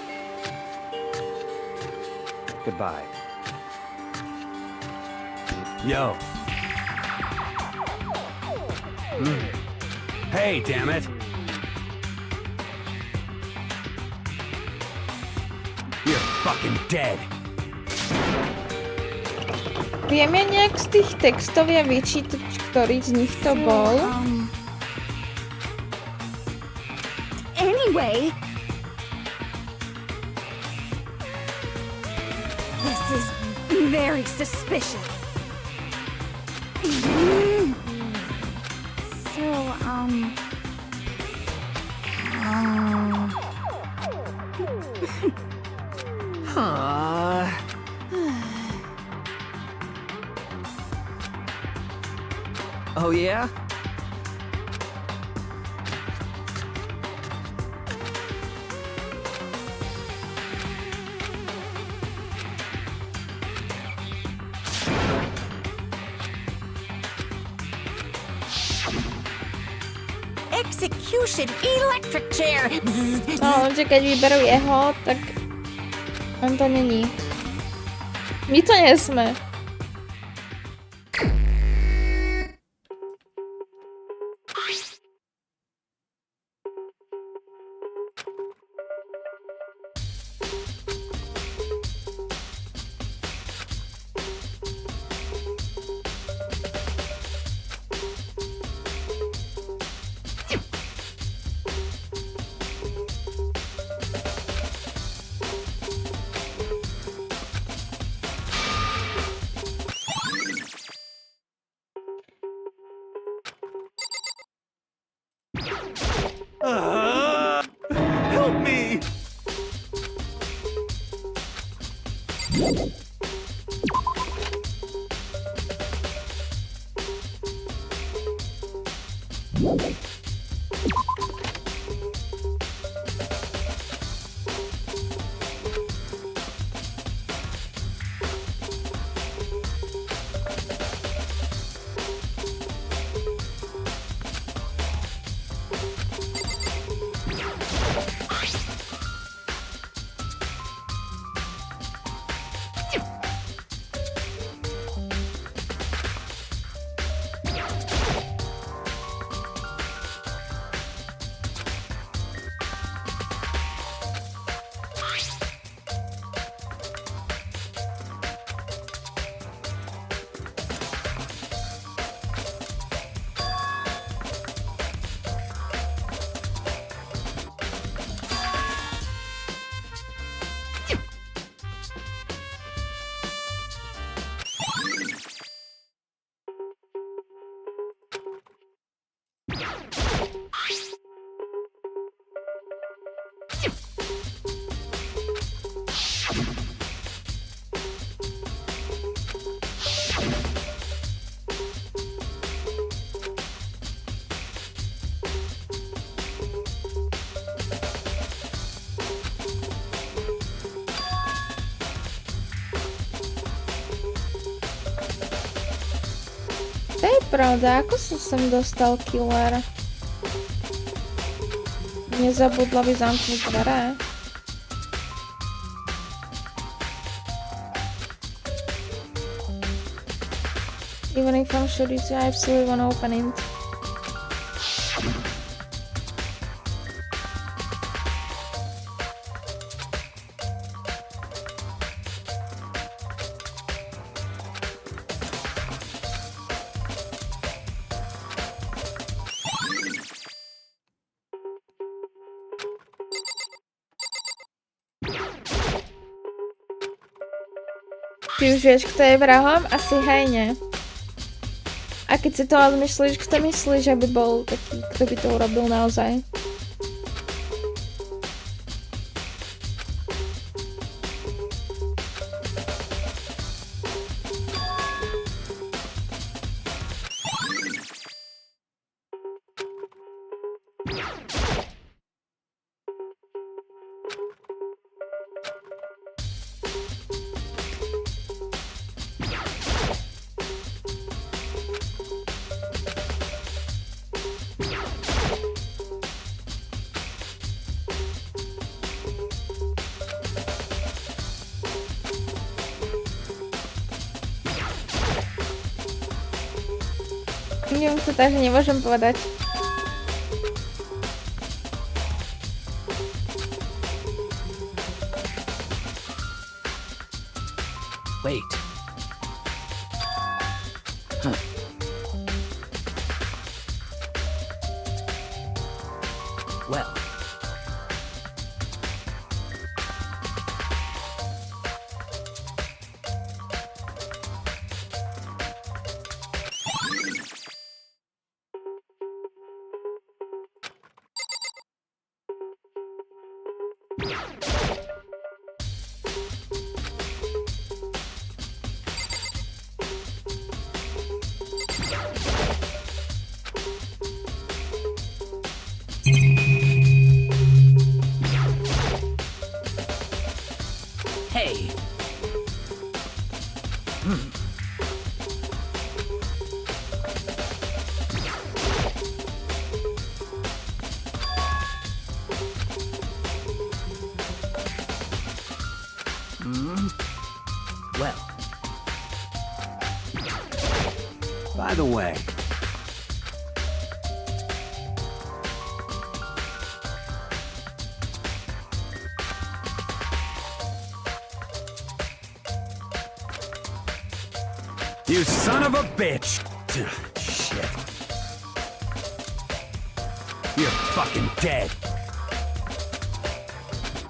Goodbye. Yo. Hey, damn it. You're fucking dead. Vieme nejak z tých textov ja vyčítať, ktorý z nich to bol? anyway. This is very suspicious. So, Oh, yeah? Execution electric chair. No, že keď vyberú jeho, tak on to není. My to nesme. Help me! pravda, ako sa sem dostal killer? Nezabudla by zamknúť dvere. Even if I'm sure it's I absolutely wanna open it. Ty už vieš, kto je vrahom? Asi hejne. A keď si to odmyslíš, kto myslíš, že by bol taký, kto by to urobil naozaj? Neviem to tak, že nemôžem povedať. Wait. Huh. Well. Hey. Well. By the way. You son of a bitch! Shit. You're fucking dead.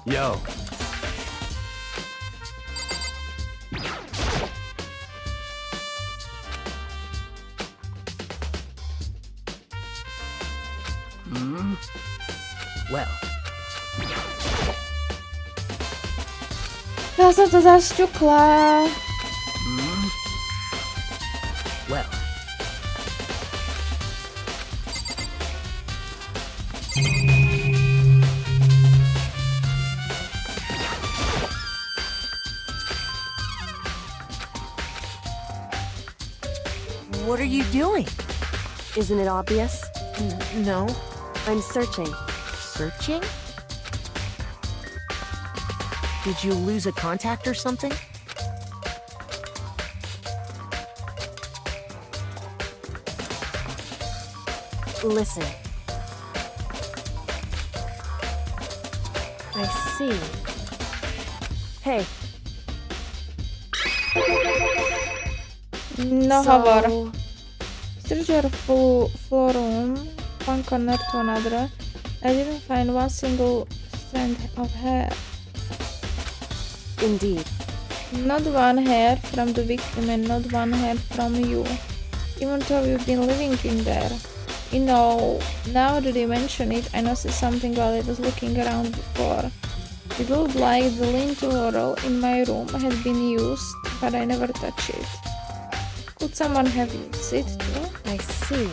Yo. Well. Ja som to zašťukla. Well. What are you doing? Isn't it obvious? No. I'm searching. Searching? Did you lose a contact or something? Listen. I see. Hey. No hovor. Search your floor room, one corner to another. I didn't find one single strand of hair. Indeed. Not one hair from the victim and not one hair from you. Even though you've been living in there. You know, now that you mention it, I noticed something while I was looking around before. It looked like the lean-to wall in my room had been used, but I never touched it. Could someone have used it too? I see.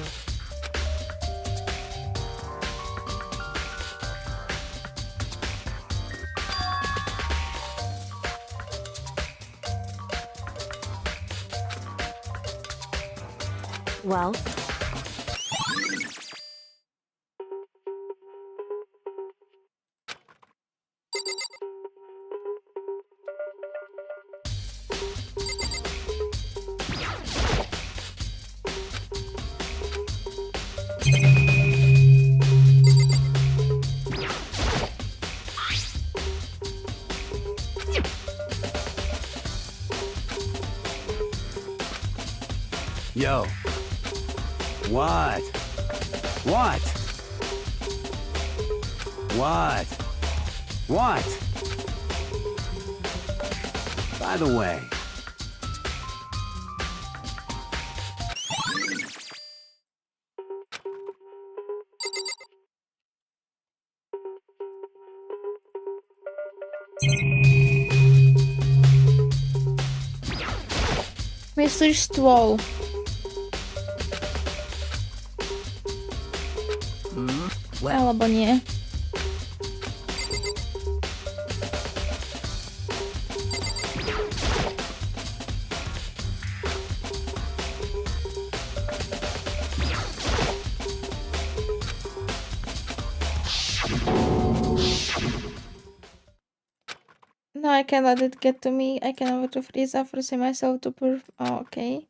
Well, Yo. What? What? What? What? By the way. Myslíš stôl? Alebo nie? No, I can't let it get to me. I can over to freeze up, forcing myself to oh, okay.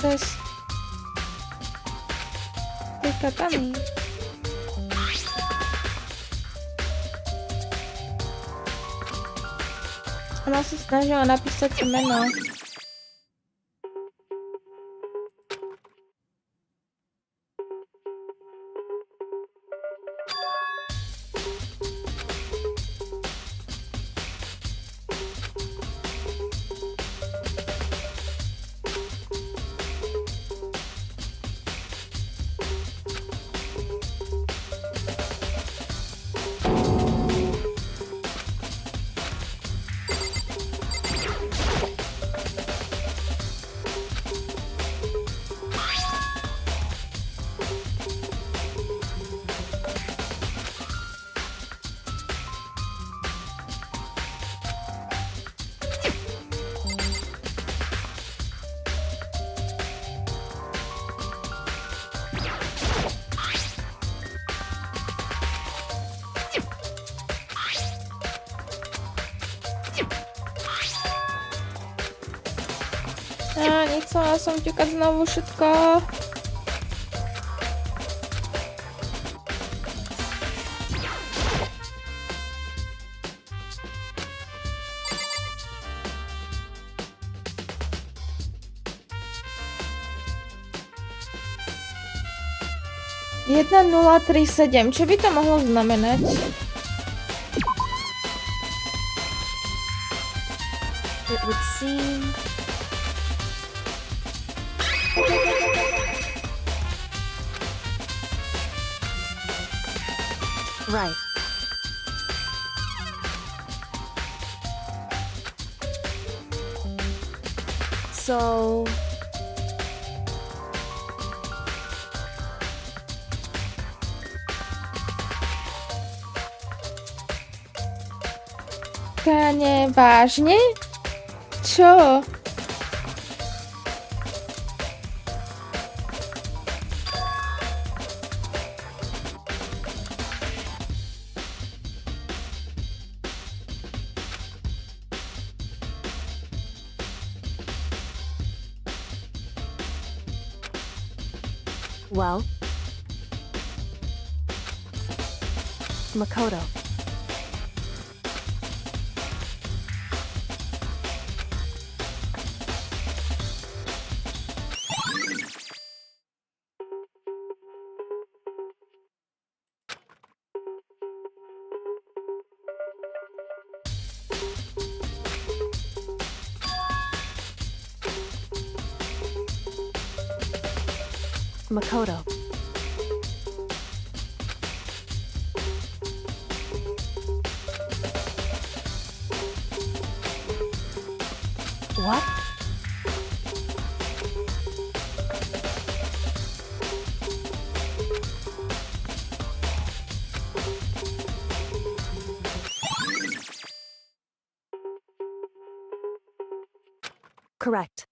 Terus katami. Ona sa snažila napísať to meno. Nechcela som ťukať znovu všetko. Jedna 037, čo by to mohlo znamenať? it would seem... Right. So... Káne, vážne? Čo? Well, Makoto. Makoto. What? Correct.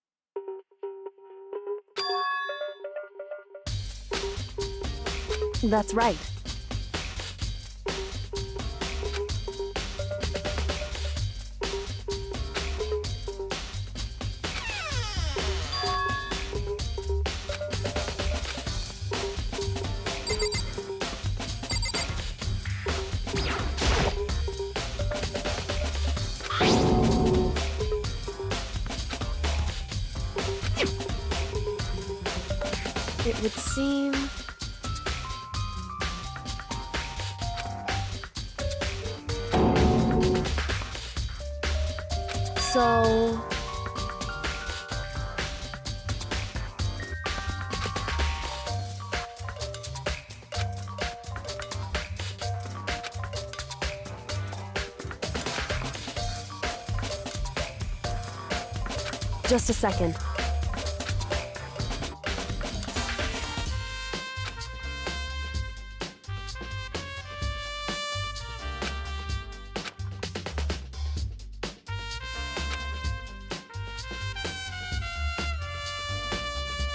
That's right. It would seem... So... Just a second.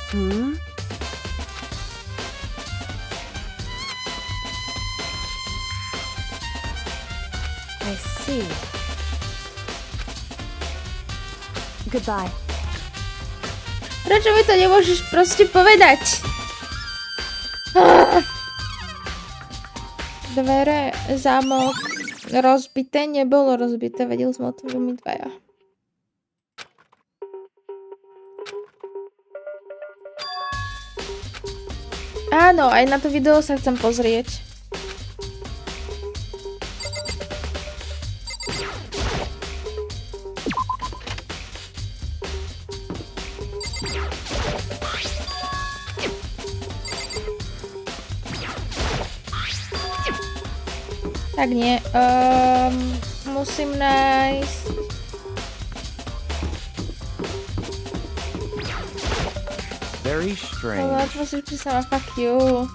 Hmm? I see. Goodbye. Prečo mi to nemôžeš proste povedať? Dvere, zámok, rozbité, nebolo rozbité, vedel sme o tom my dvaja. Áno, aj na to video sa chcem pozrieť. Tak nie, musím nájsť... Very strange. Ale musíš prísť sama, fuck you.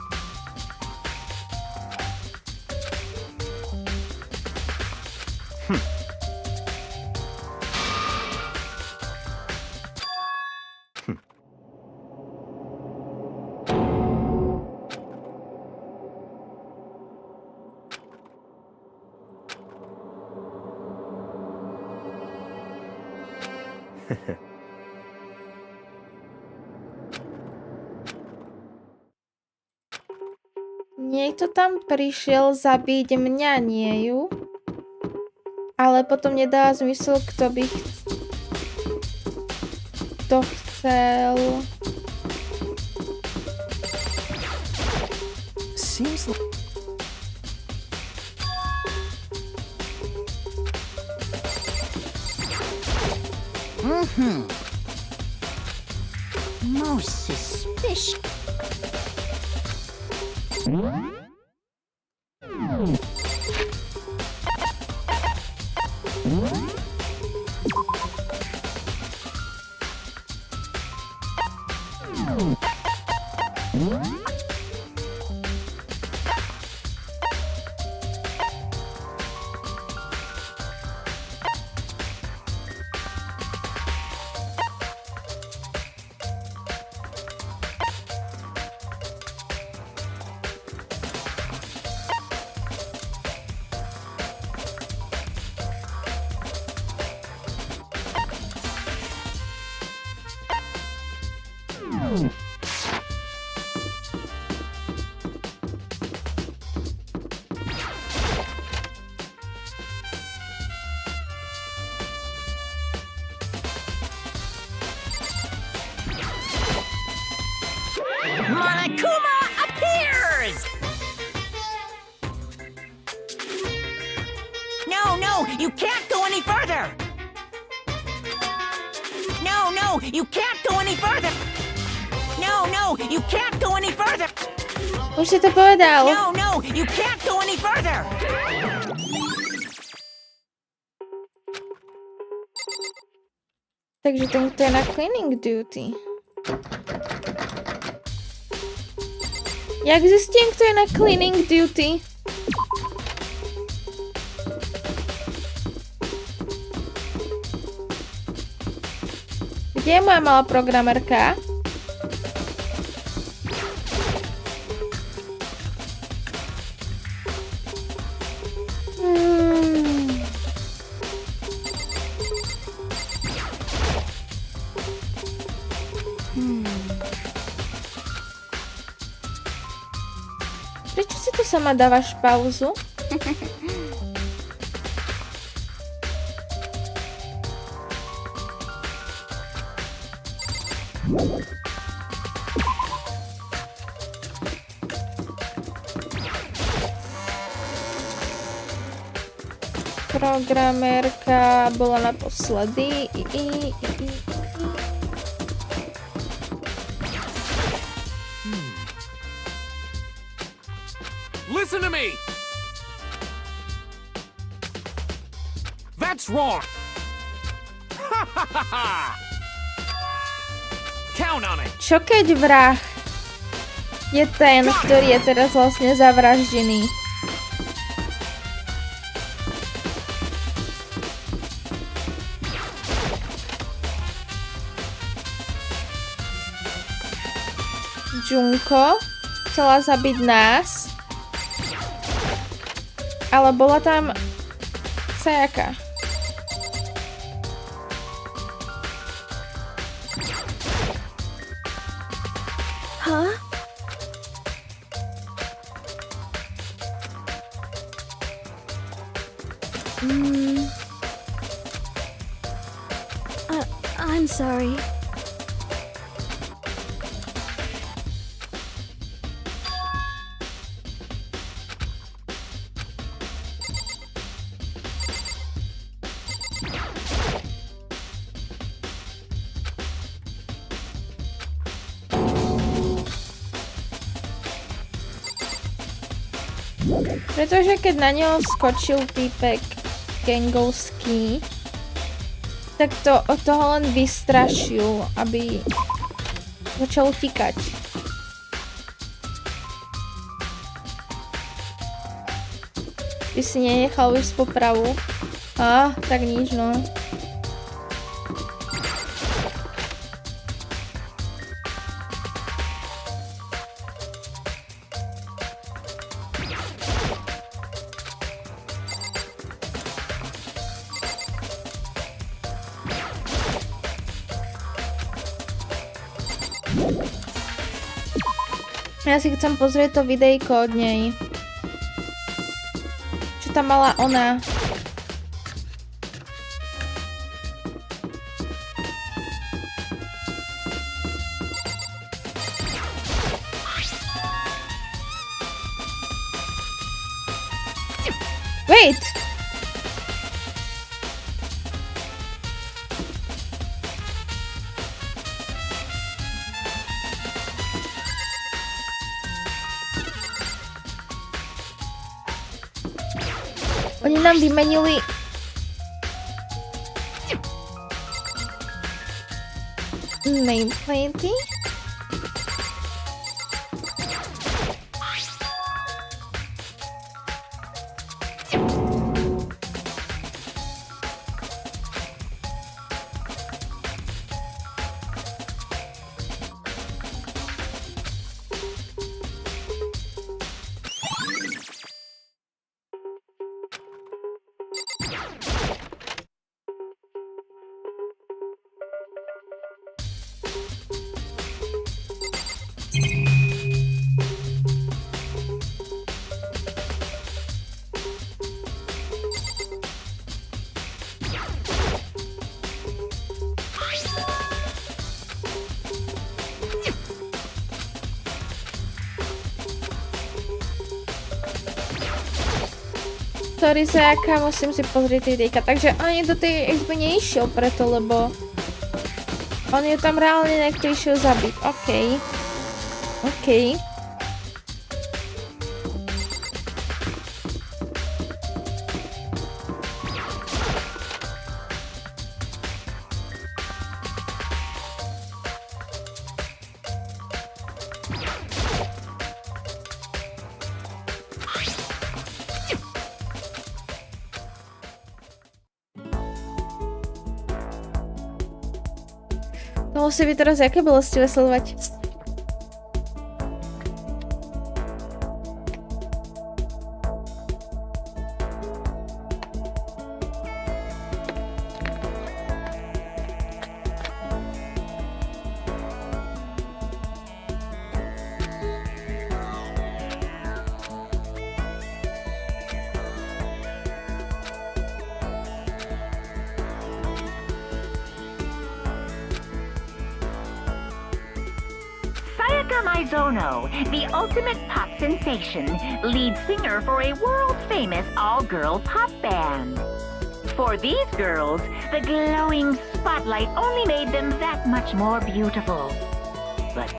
Niekto tam prišiel zabiť mňa, nie ju. Ale potom nedá zmysel, kto by to chcel. Seems like... Most suspicious. Monokuma appears! No, you can't go any further! No, you can't go any further! No, you can't go any further! Už si to povedal. No, you can't go any further! Takže ten, kto je na cleaning duty. Jak zistím, kto je na cleaning duty? Kde je moja malá programerka? Prečo si tu sama dávaš pauzu? Programérka bola naposledy. Listen to me! That's wrong! Ha ha ha ha! Count on it! Čo keď vrah je ten, ktorý je teraz vlastne zavraždený? Junko chcela zabiť nás, ale bola tam Sayaka. Huh? I'm sorry. Pretože keď na neho skočil týpek gangovský, tak to od toho len vystrašil, aby začal utíkať. By si nenechal ísť popravu. Tak nič, no. Ja si chcem pozrieť to videjko od nej. Čo tam mala ona? Wait! Oni nám vymenili nameplatey. story Zajaka, musím si pozrieť videjka. Takže ani do tej izby neišiel preto, lebo on ju tam reálne niekto išiel zabiť. Okej. Okej. To musí byť teraz jaké bolestivé sledovať. Mizono, the ultimate pop sensation, lead singer for a world-famous all-girl pop band. For these girls, the glowing spotlight only made them that much more beautiful. But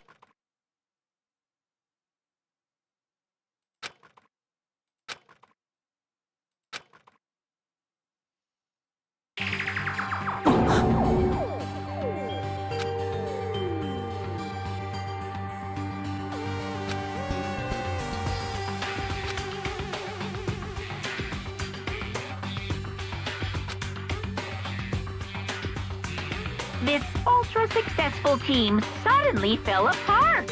this ultra-successful team suddenly fell apart.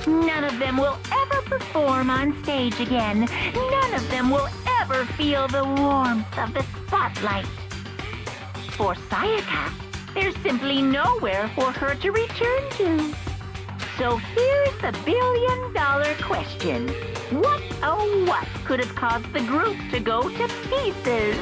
None of them will ever perform on stage again. None of them will ever feel the warmth of the spotlight. For Sayaka, there's simply nowhere for her to return to. So here's the billion-dollar question. What, oh what, could have caused the group to go to pieces?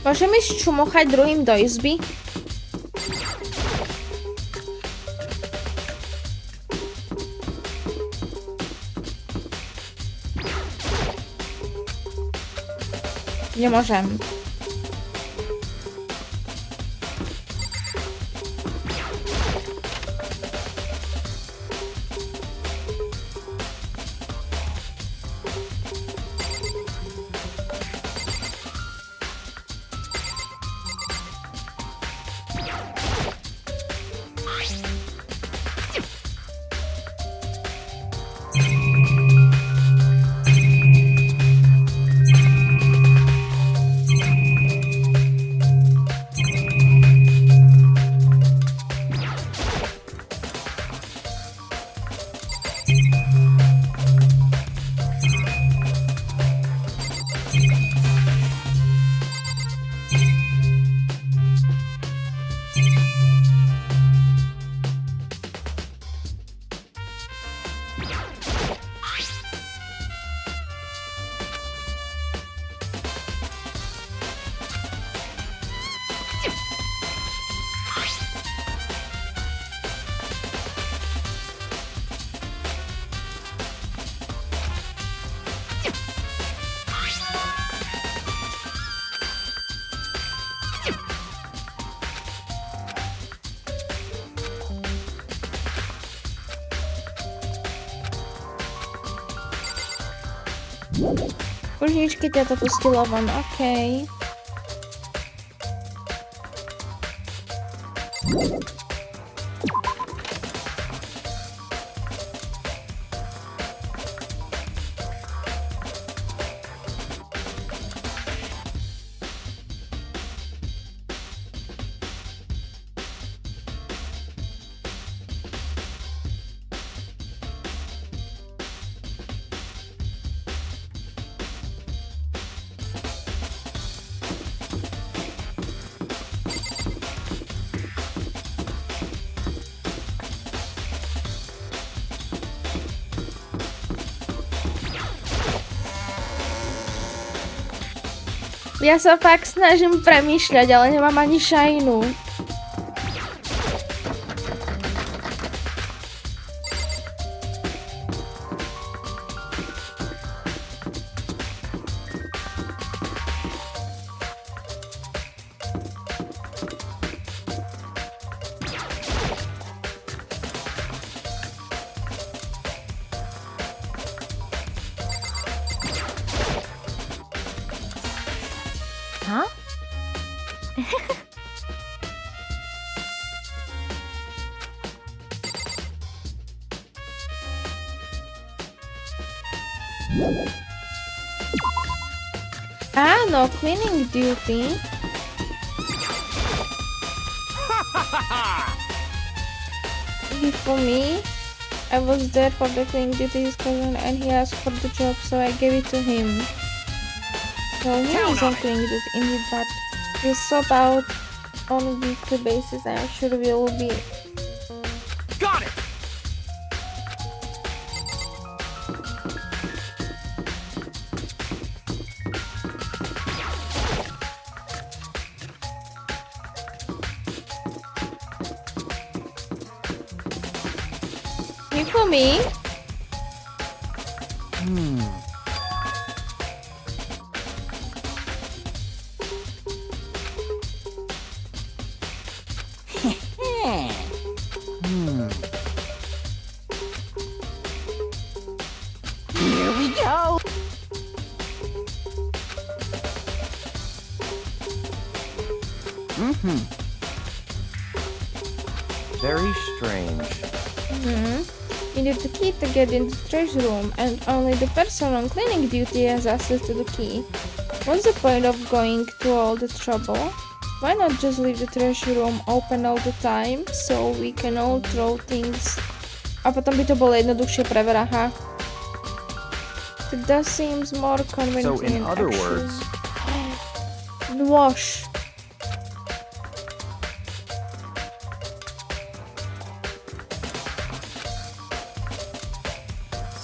Môžem ísť čumochať druhým do izby? Nemôžem. Kužničky ťa to pustilo von, okej. Ja sa fakt snažím premýšľať, ale nemám ani šajnu. Huh? No cleaning duty. For me, I was there for the cleaning duty his cousin and he asked for the job, so I gave it to him. So he is on cleaning duty indeed, but we swap out on a weekly basis. I'm sure we will be. Got it! For me. Here we go. Very strange. You need the key to get in the trash room, and only the person on cleaning duty has access to the key. What's the point of going to all the trouble? Why not just leave the trash room open all the time, so we can all throw things? A potom by to bolo jednoduchšie pre vraha. It does seems more convenient. So in other actually. words, Wash.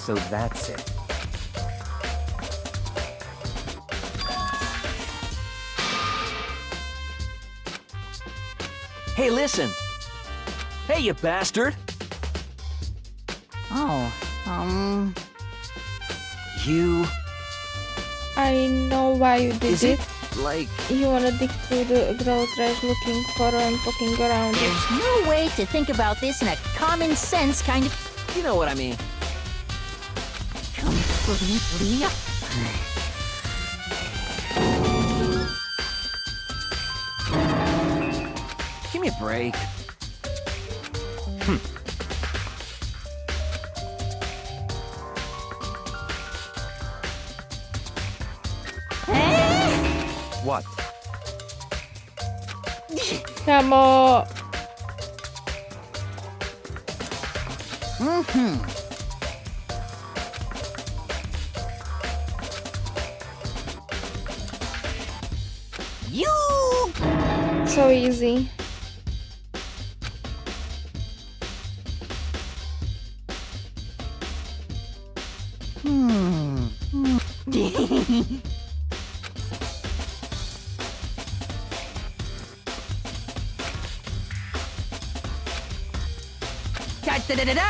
so that's it. Hey, listen! Hey, you bastard! Oh, You... I know why you did Is it like... You wanna dig through the girl trash looking for her and poking around it. there's no way to think about this in a common sense kind of You know what I mean. completely. Give me a break. What? Kamo, You. so easy. Da-da-da-da-da!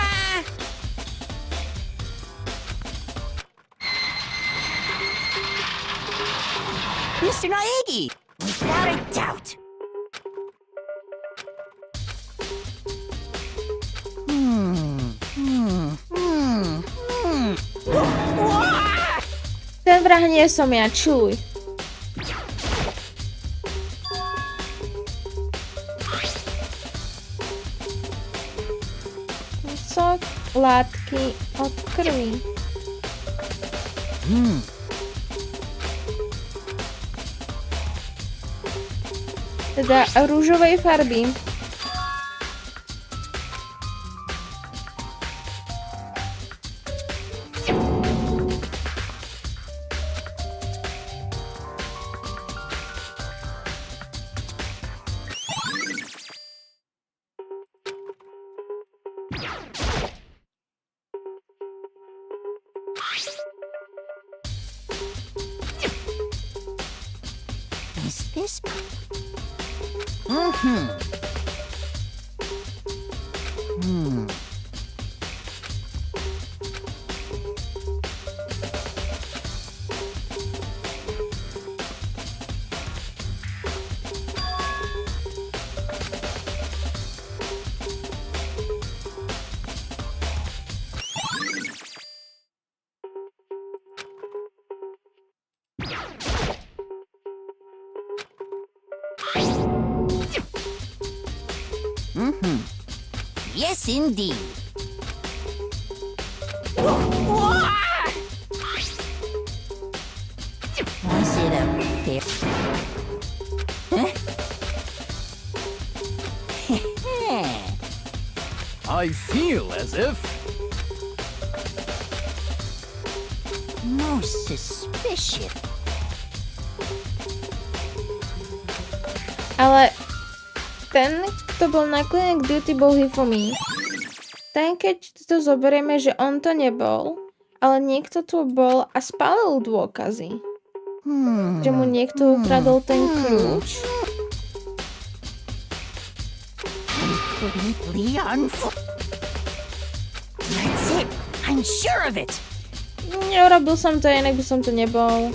Mr. Naegi, without a doubt. Ten vrah nie som ja, čuj. Kúsok látky od krvi. Teda rúžovej farby. Is this... Yes, indeed. Was it a fair... I feel as if... Most suspicious. Ale ten, kto bol naklonený k duty, bol Hifumi. Ten, keď to zoberieme, že on to nebol, ale niekto tu bol a spálil dôkazy. Že mu niekto ukradol ten kľúč. That's it. I'm sure of it. Neurobil som to, inak by som to nebol.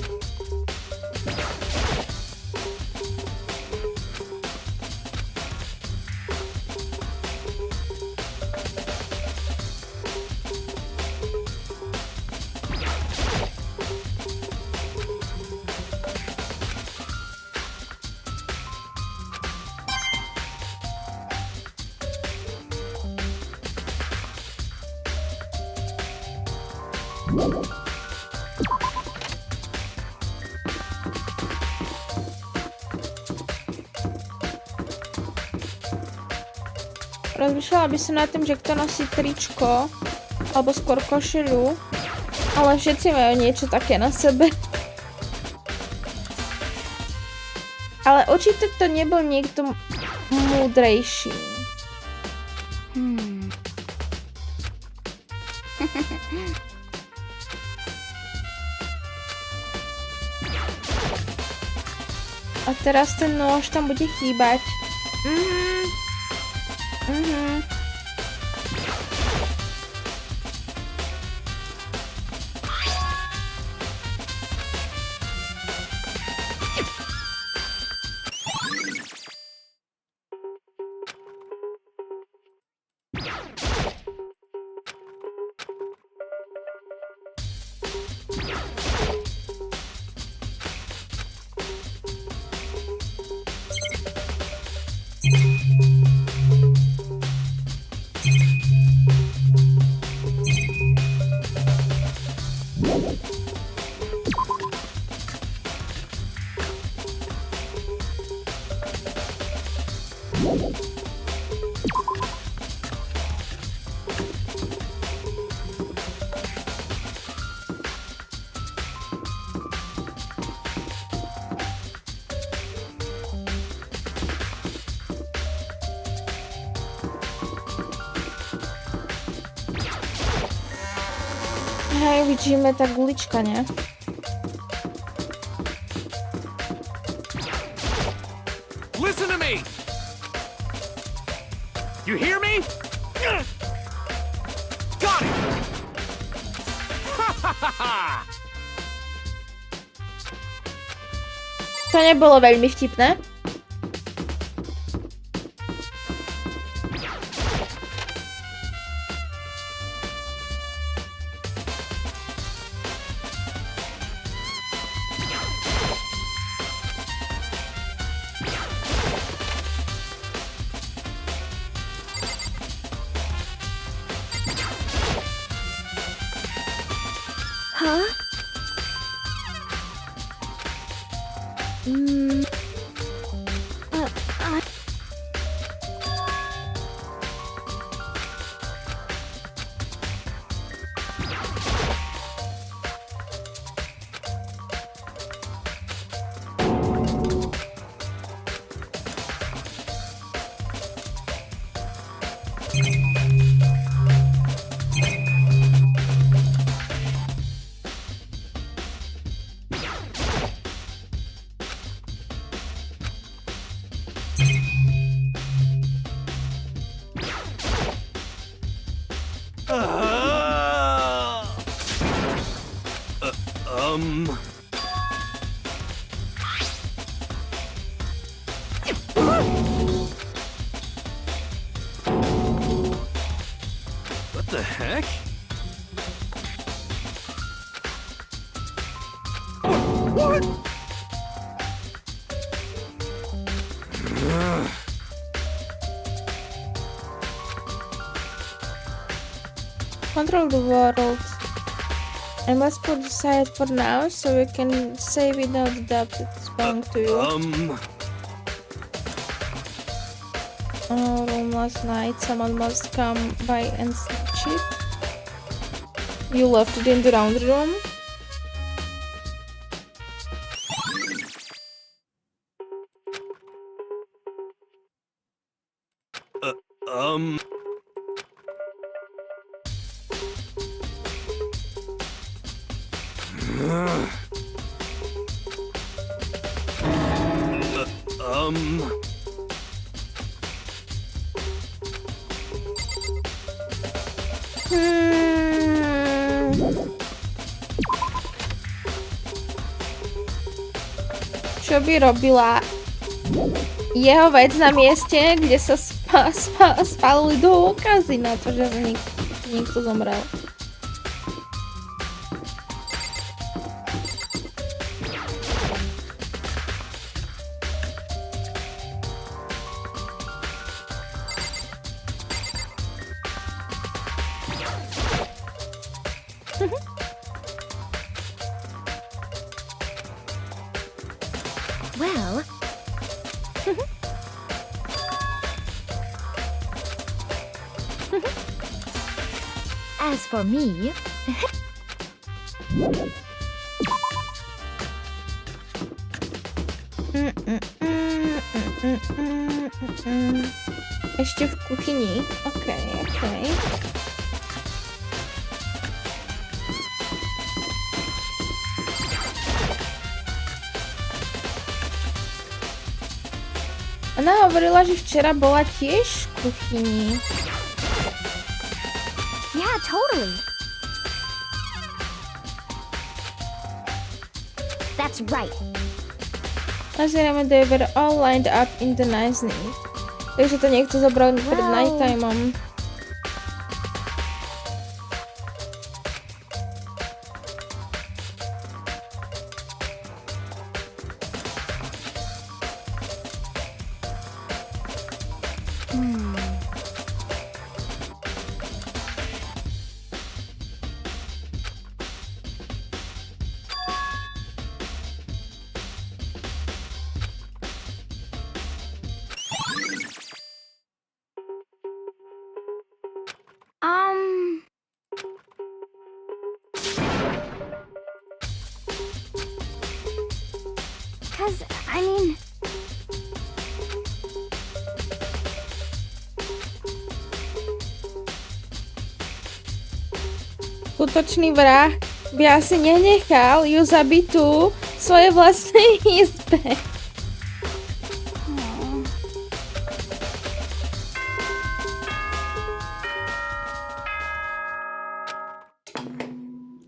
Rozmýšľala by som nad tým, že kto nosí tričko, alebo skôr košeľu, ale všetci majú niečo také na sebe. Ale určite to nebol niekto múdrejší. A teraz ten nôž tam bude chýbať. Hej, vidíme tá gulička, nie? Listen to me! You hear me? Got it! To nebolo veľmi vtipné. Huh? Control the world. I must put aside for now so we can say without doubt it's belong to you. Room last night. Someone must come by and snatch it. You left it in the round room. Čo by robila jeho vec na mieste, kde sa spálili dôkazy na to, že niekto zomrel. Well... As for me... Ešte v kuchyni. Okej. Ona hovorila, že včera bola tiež v kuchyni. Yeah, totally. That's right. Nazerame, they were all lined up in the nice knee. Takže to niekto zobral pred nighttimeom. Cause, I mean... Skutočný vrah by asi nenechal ju zabitú v svojej vlastnej izbe.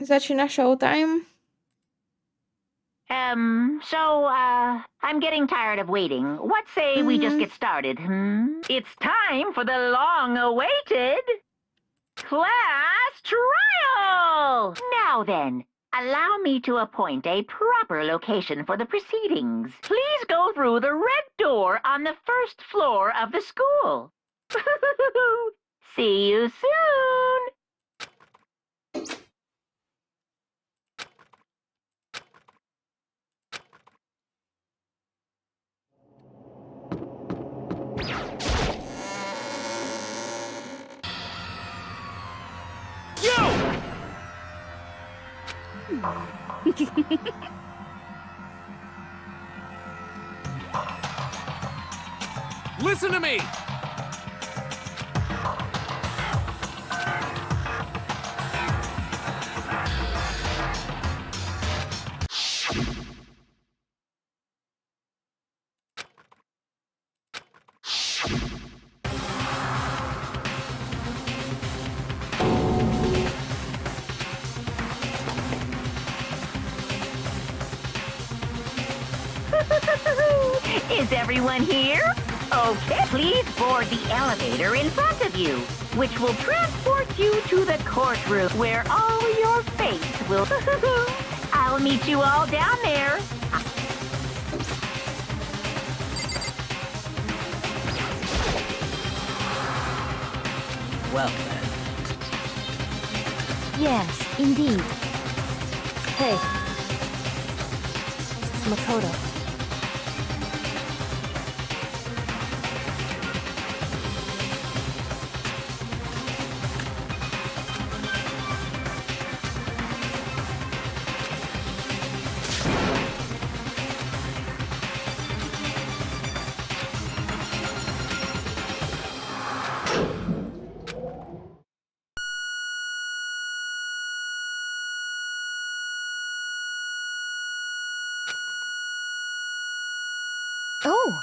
Začína showtime. I'm getting tired of waiting. What say we just get started, It's time for the long-awaited class trial! Now then, allow me to appoint a proper location for the proceedings. Please go through the red door on the first floor of the school. See you soon! Listen to me! Is everyone here? Okay, please board the elevator in front of you, which will transport you to the courtroom where all your fates will... I'll meet you all down there. Well then. Yes, indeed. Hey. Makoto. Oh.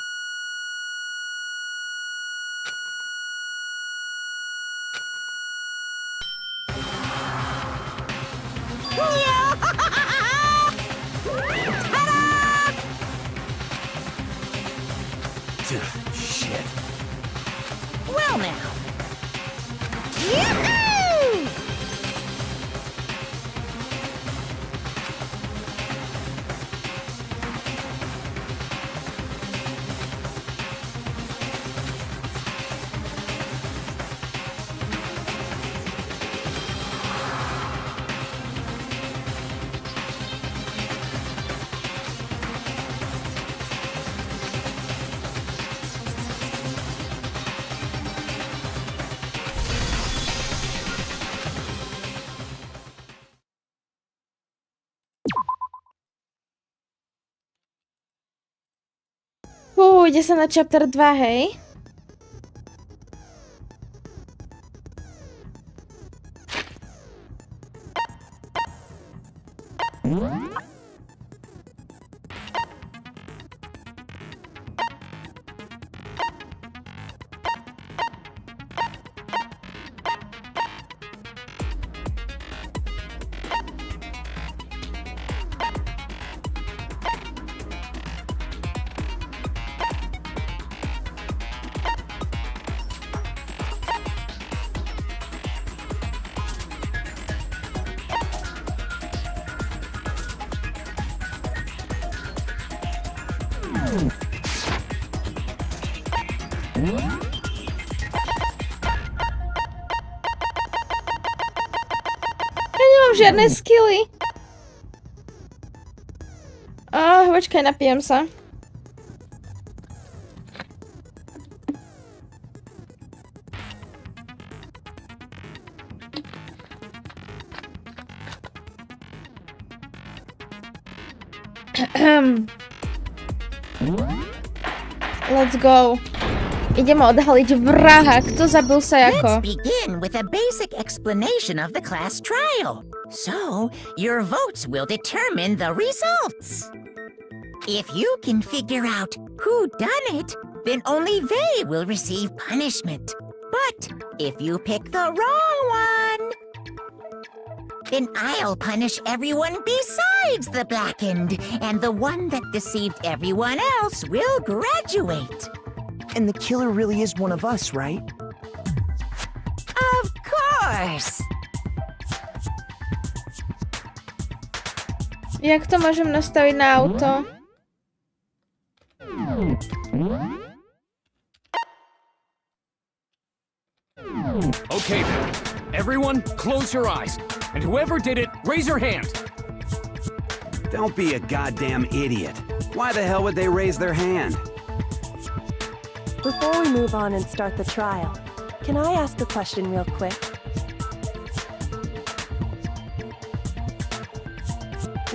Shit. Well now. Ide sa na chapter 2, hej? Ja nemám žiadne skilly. Počkaj, napijem sa. Let's go. Ideme odhaliť vraha. Kto zabil Sayako? Let's begin with a basic explanation of the class trial. So, your votes will determine the results. If you can figure out who done it, then only they will receive punishment. But if you pick the wrong one, then I'll punish everyone besides the blackened, and the one that deceived everyone else will graduate. And the killer really is one of us, right? Of course! Jak to môžem nastaviť na auto? Okay then. Everyone, close your eyes. And whoever did it, raise your hand. Don't be a goddamn idiot. Why the hell would they raise their hand? Before we move on and start the trial, can I ask a question real quick?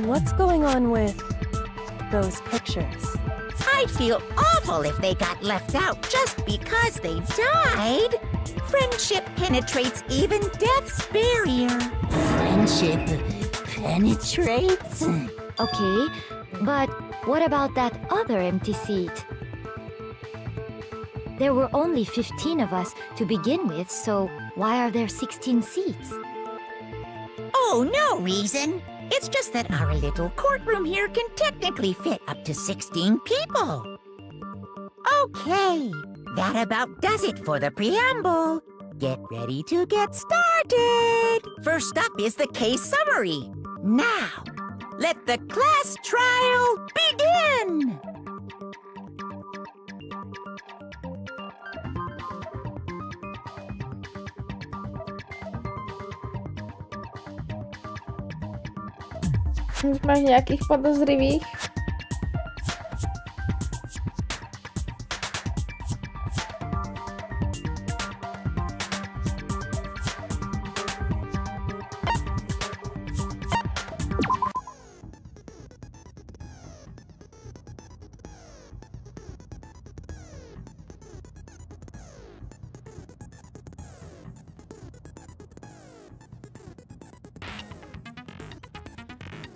What's going on with those pictures? I'd feel awful if they got left out just because they died. Friendship penetrates even death's barrier. Friendship penetrates? Okay, but what about that other empty seat? There were only 15 of us to begin with, so why are there 16 seats? Oh, no reason. It's just that our little courtroom here can technically fit up to 16 people. Okay, that about does it for the preamble. Get ready to get started. First up is the case summary. Now, let the class trial begin. Máš nejakých podozrivých?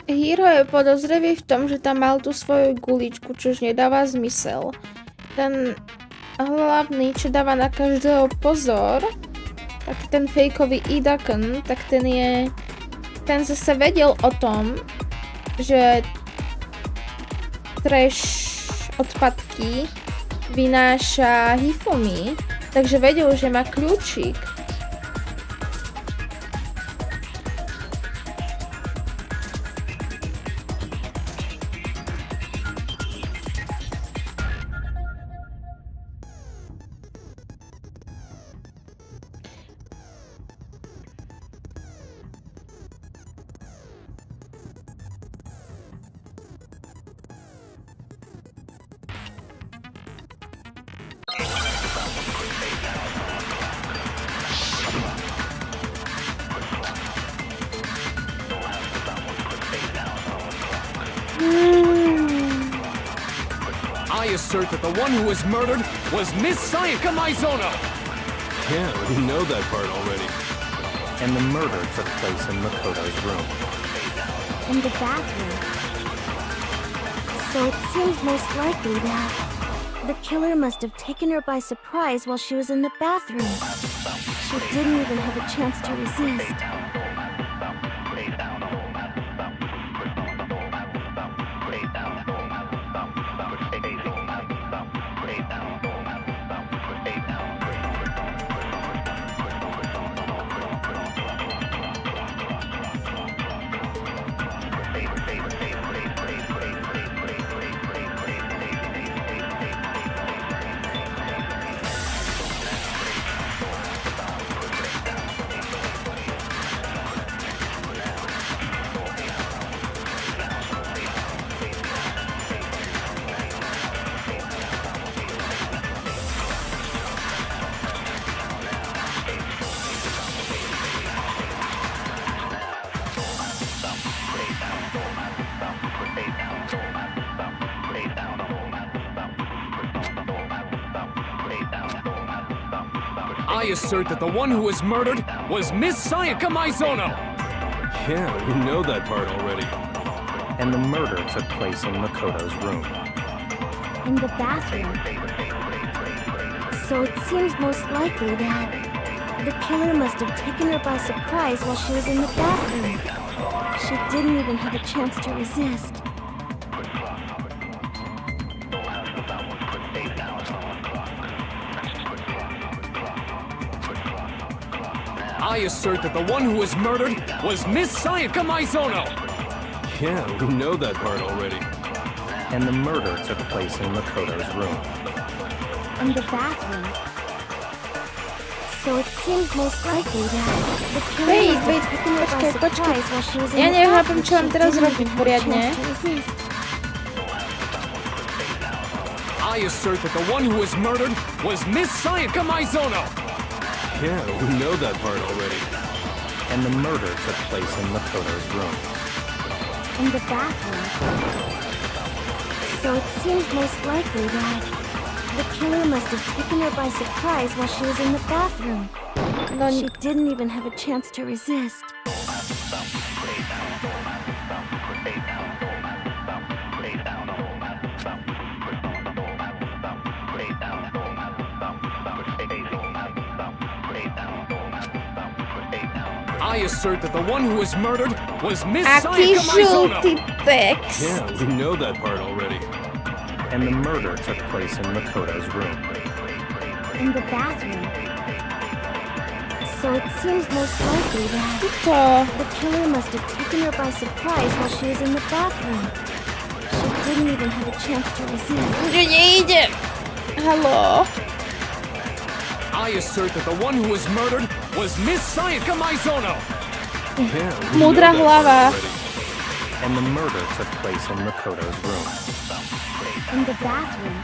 Hero je podozrivý v tom, že tam mal tú svoju guličku, čož nedáva zmysel. Ten hlavný, čo dáva na každého pozor, taký ten fejkový Idaken, tak ten zase vedel o tom, že trash odpadky vynáša Hifumi, takže vedel, že má kľúčik. I assert that the one who was murdered was Miss Sayaka Maizono! Yeah, we know that part already. And the murder took place in Makoto's room. In the bathroom. So it seems most likely that the killer must have taken her by surprise while she was in the bathroom. She didn't even have a chance to resist. I assert that the one who was murdered was Miss Sayaka Maizono! Yeah, we know that part already. And the murder took place in Makoto's room. In the bathroom. So it seems most likely that the killer must have taken her by surprise while she was in the bathroom. She didn't even have a chance to resist. I assert that the one who was murdered was Miss Sayaka Maizono! Yeah, we know that part already. And the murder took place in Makoto's room. In the bathroom. So it seems most likely that the killer must have taken her by surprise while she was in the bathroom. nechápem, čo mám teraz robiť poriadne. I assert that the one who was murdered was Miss Sayaka Maizono! Yeah, we know that part already. And the murder took place in Makoto's room. In the bathroom. So it seems most likely that the killer must have taken her by surprise while she was in the bathroom. She didn't even have a chance to resist. I assert that the one who was murdered was Miss Aký Sayaka Maizono! žltý text. Yeah, we know that part already. And the murder took place in Makoto's room. In the bathroom. So it seems most likely that the killer must have taken her by surprise while she was in the bathroom. She didn't even have a chance to resist. Že nejde. Haló. I assert that the one who was murdered was Miss Sayaka Maizono! Yeah, we Múdra know that hlava. part already. And the murder took place in Makoto's room. In the bathroom.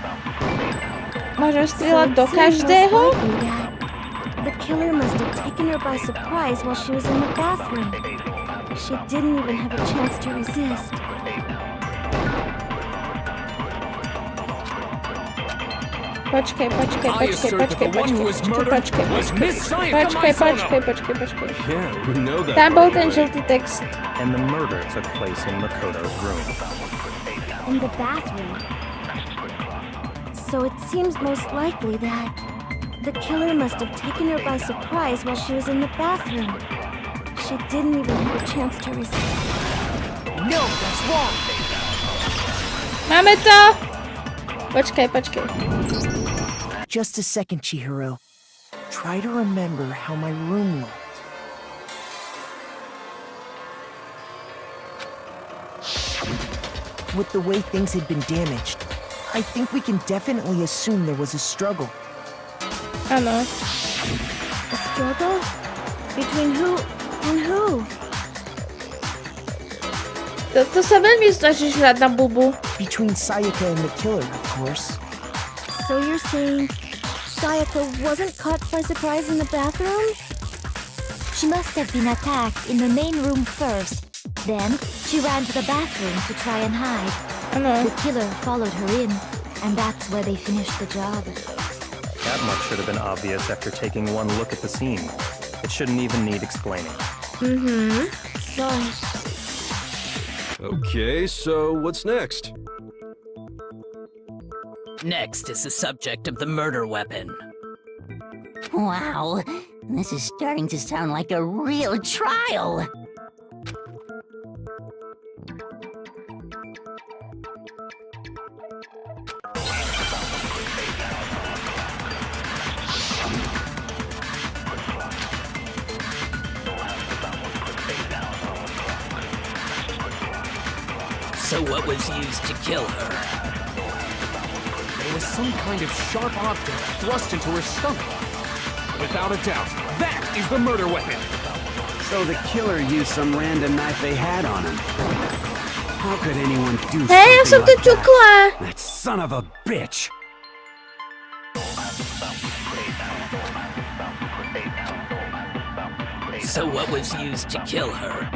Môžem strieľať do každého? The killer must have taken her by surprise while she was in the bathroom. She didn't even have a chance to resist. Počkej. Yeah, we know that. Tam bol right ten away. žltý text. And the murder took place in Makoto's room. In the bathroom. So it seems most likely that the killer must have taken her by surprise while she was in the bathroom. She didn't even have a chance to resist. No, that's wrong. Máme to! Počkaj. Just a second, Chihiro. Try to remember how my room looked. With the way things had been damaged, I think we can definitely assume there was a struggle. Áno. A struggle? Between who and who? To sa veľmi snažíš hrať na bubu. Between Sayaka and the killer, of course. So you're saying Sayaka wasn't caught by surprise in the bathroom? She must have been attacked in the main room first. Then she ran to the bathroom to try and hide. Áno. The killer followed her in, and that's where they finished the job. That much should have been obvious after taking one look at the scene. It shouldn't even need explaining. Sorry. Okay, so what's next? Next is the subject of the murder weapon. Wow, this is starting to sound like a real trial. So what was used to kill her? There was some kind of sharp object thrust into her stomach. Without a doubt, that is the murder weapon. So the killer used some random knife they had on him. How could anyone do Hej, ja som something to like čukla! that? That son of a bitch! So what was used to kill her?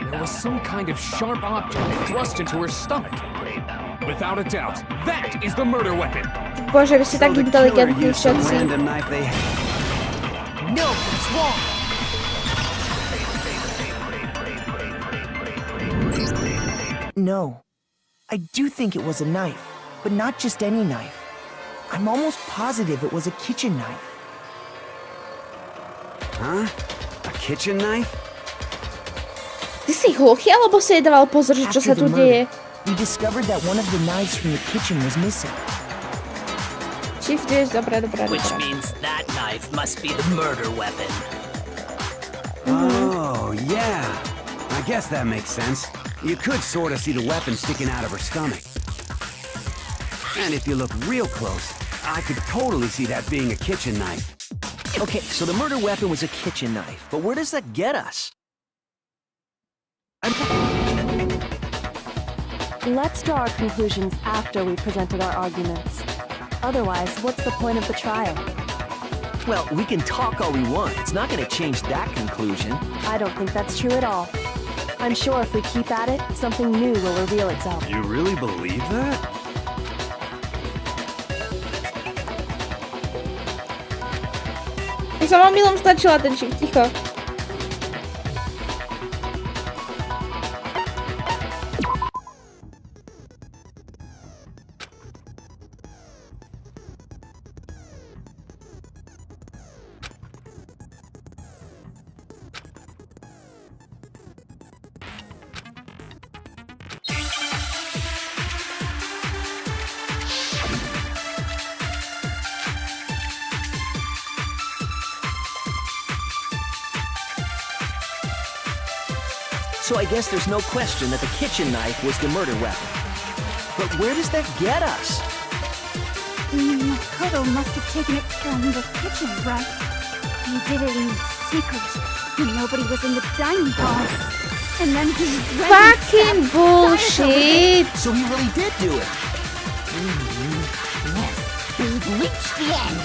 There was some kind of sharp object thrust into her stomach. Without a doubt, that is the murder weapon. Bože, vy ste tak So the killer inteligentní used some všetci. random knife they had. No, that's wrong. No. I do think it was a knife, but not just any knife. I'm almost positive it was a kitchen knife. Huh? A kitchen knife? Ty si hluchý, alebo si jej dával pozor, že čo After sa tu the deje? murder, we discovered that one of the knives from the kitchen was missing. Shift vieš, dobré. Which means that knife must be the murder weapon. Oh, yeah. I guess that makes sense. You could sort of see the weapon sticking out of her stomach. And if you look real close, I could totally see that being a kitchen knife. Okay, so the murder weapon was a kitchen knife, but where does that get us? Let's draw our conclusions after we presented our arguments. Otherwise, what's the point of the trial? Well, we can talk all we want. It's not going to change that conclusion. I don't think that's true at all. I'm sure if we keep at it, something new will reveal itself. You really believe that? Ja som omylom stačila ten shift, ticho. So I guess there's no question that the kitchen knife was the murder weapon. But where does that get us? Makoto must have taken it from the kitchen, right? He did it in secret, when nobody was in the dining hall. And then he went and Fucking stabbed bullshit! So he really did do it. Yes, we've reached the end.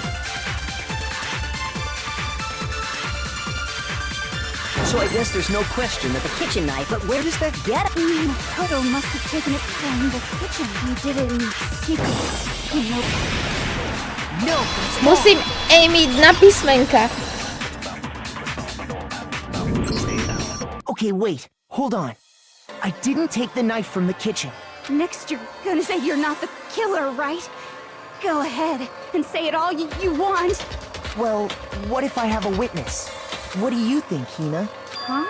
So I guess there's no question that the kitchen knife, but where does that get? Makoto must have taken it from the kitchen. He did it in secret. No. Musím aimiť na písmenka. Okay, wait. Hold on. I didn't take the knife from the kitchen. Next, you're gonna say you're not the killer, right? Go ahead and say it all you want. Well, what if I have a witness? What do you think, Hina? Huh?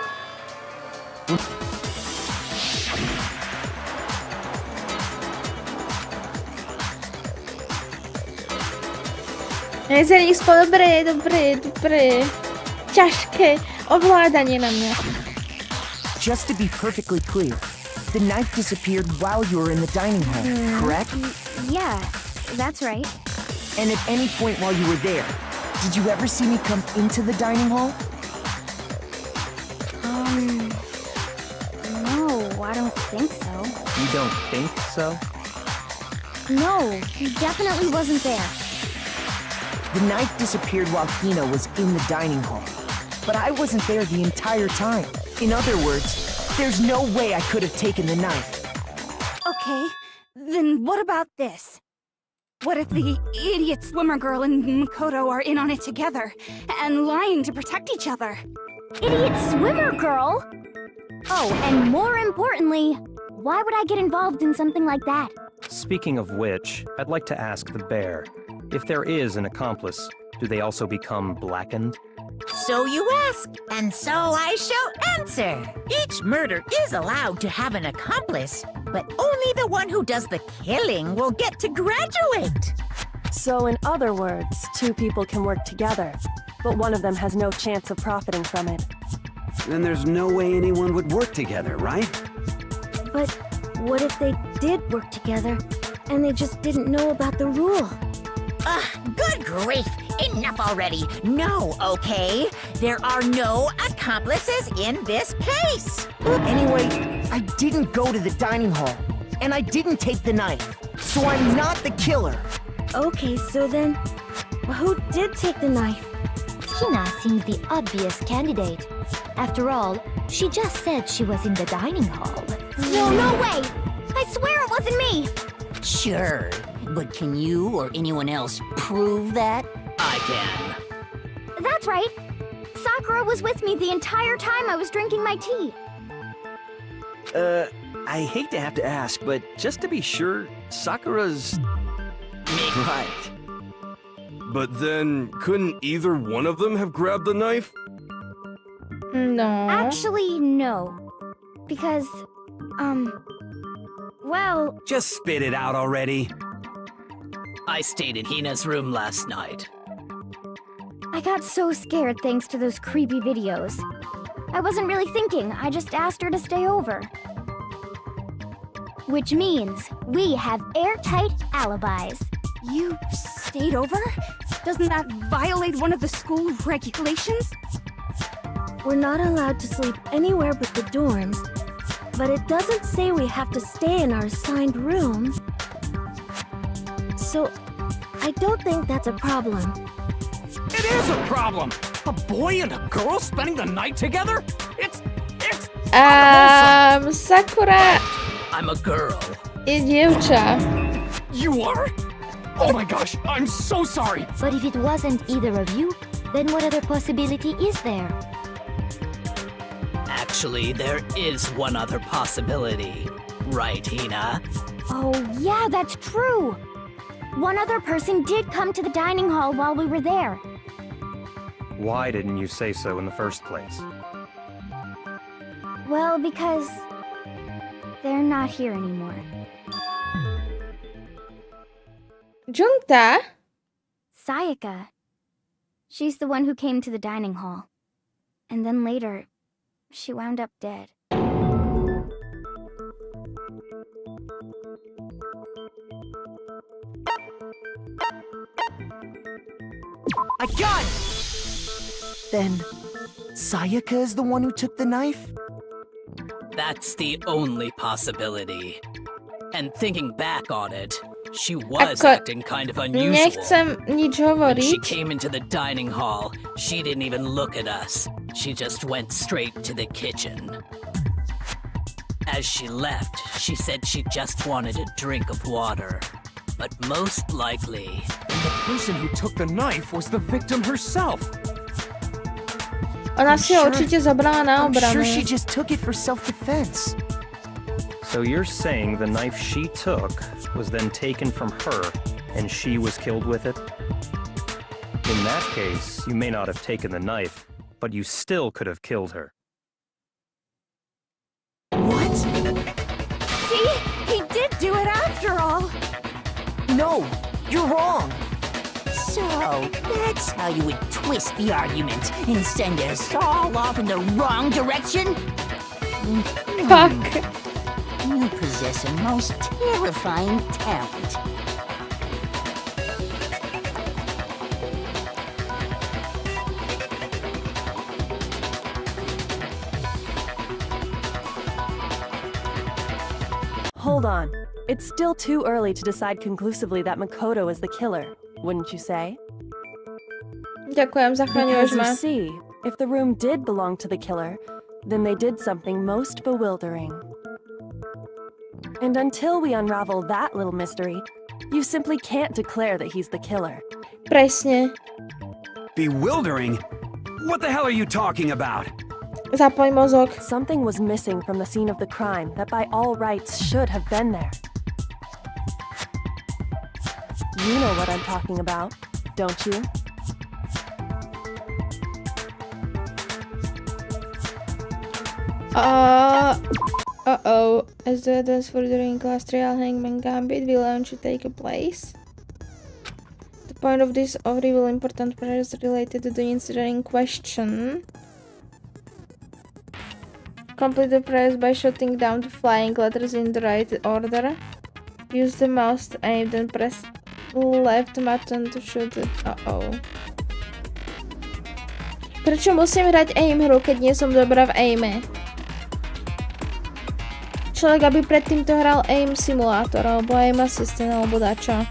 Dobre. Ťažké ovládanie na mňa. Just to be perfectly clear, the knife disappeared while you were in the dining hall, correct? Yeah, that's right. And at any point while you were there, did you ever see me come into the dining hall? No, I don't think so. You don't think so? No, he definitely wasn't there. The knife disappeared while Hina was in the dining hall. But I wasn't there the entire time. In other words, there's no way I could have taken the knife. Okay, then what about this? What if the idiot swimmer girl and Makoto are in on it together and lying to protect each other? Idiot swimmer girl? Oh, and more importantly, why would I get involved in something like that? Speaking of which, I'd like to ask the bear, if there is an accomplice, do they also become blackened? So you ask, and so I shall answer. Each murder is allowed to have an accomplice, but only the one who does the killing will get to graduate. So in other words, two people can work together, but one of them has no chance of profiting from it. Then there's no way anyone would work together, right? But what if they did work together and they just didn't know about the rule? Good grief! Enough already! No, okay? There are no accomplices in this case! Anyway, I didn't go to the dining hall, and I didn't take the knife, so I'm not the killer. Okay, so then, who did take the knife? Hina seems the obvious candidate. After all, she just said she was in the dining hall. No way! I swear it wasn't me! Sure, but can you or anyone else prove that? I can. That's right. Sakura was with me the entire time I was drinking my tea. I hate to have to ask, but just to be sure, Sakura's... right. But then, couldn't either one of them have grabbed the knife? No. Actually, no. Because, well... Just spit it out already. I stayed in Hina's room last night. I got so scared thanks to those creepy videos. I wasn't really thinking, I just asked her to stay over. Which means we have airtight alibis. You stayed over? Doesn't that violate one of the school regulations? We're not allowed to sleep anywhere but the dorms, but it doesn't say we have to stay in our assigned rooms. So, I don't think that's a problem. It is a problem! A boy and a girl spending the night together? It's Sakura I'm a girl. je dievča. You are? Oh my gosh, I'm so sorry! But if it wasn't either of you, then what other possibility is there? Actually, there is one other possibility. Right, Hina? Oh, yeah, that's true! One other person did come to the dining hall while we were there. Why didn't you say so in the first place? Well, because they're not here anymore. Junta? Sayaka. She's the one who came to the dining hall. And then later, she wound up dead. I got it! Then, Sayaka is the one who took the knife? That's the only possibility. And thinking back on it, she was acting kind of unusual. Nechcem nič When hovoriť. she came into the dining hall, she didn't even look at us. She just went straight to the kitchen. As she left, she said she just wanted a drink of water. But most likely, The person who took the knife was the victim herself. Ona si ho určite zobrala na I'm obranu. sure she just took it for self-defense. So you're saying the knife she took was then taken from her, and she was killed with it? In that case, you may not have taken the knife, but you still could have killed her. What? See? He did do it after all. No, you're wrong. So, that's how you would twist the argument and send us all off in the wrong direction? Fuck. You possess a most terrifying talent. Hold on. It's still too early to decide conclusively that Makoto is the killer, wouldn't you say? Ďakujem, zachraňuješ Because you ma. see, if the room did belong to the killer, then they did something most bewildering. And until we unravel that little mystery, you simply can't declare that he's the killer. Presne. Bewildering? What the hell are you talking about? Zapoj mozog. Something was missing from the scene of the crime that by all rights should have been there. You know what I'm talking about, don't you? Uh-oh. As the evidence for during class trial Hangman Gambit will launch to take a place. The point of this reveal important process related to the incident in question. Complete the process by shutting down the flying letters in the right order. Use the mouse to aim, then press left button to shoot it. Uh-oh. Prečo musím hrať aim hru, keď nie som dobrá v aime? Človek, aby predtým to hral aim simulátor, alebo aim assistant, alebo dačo.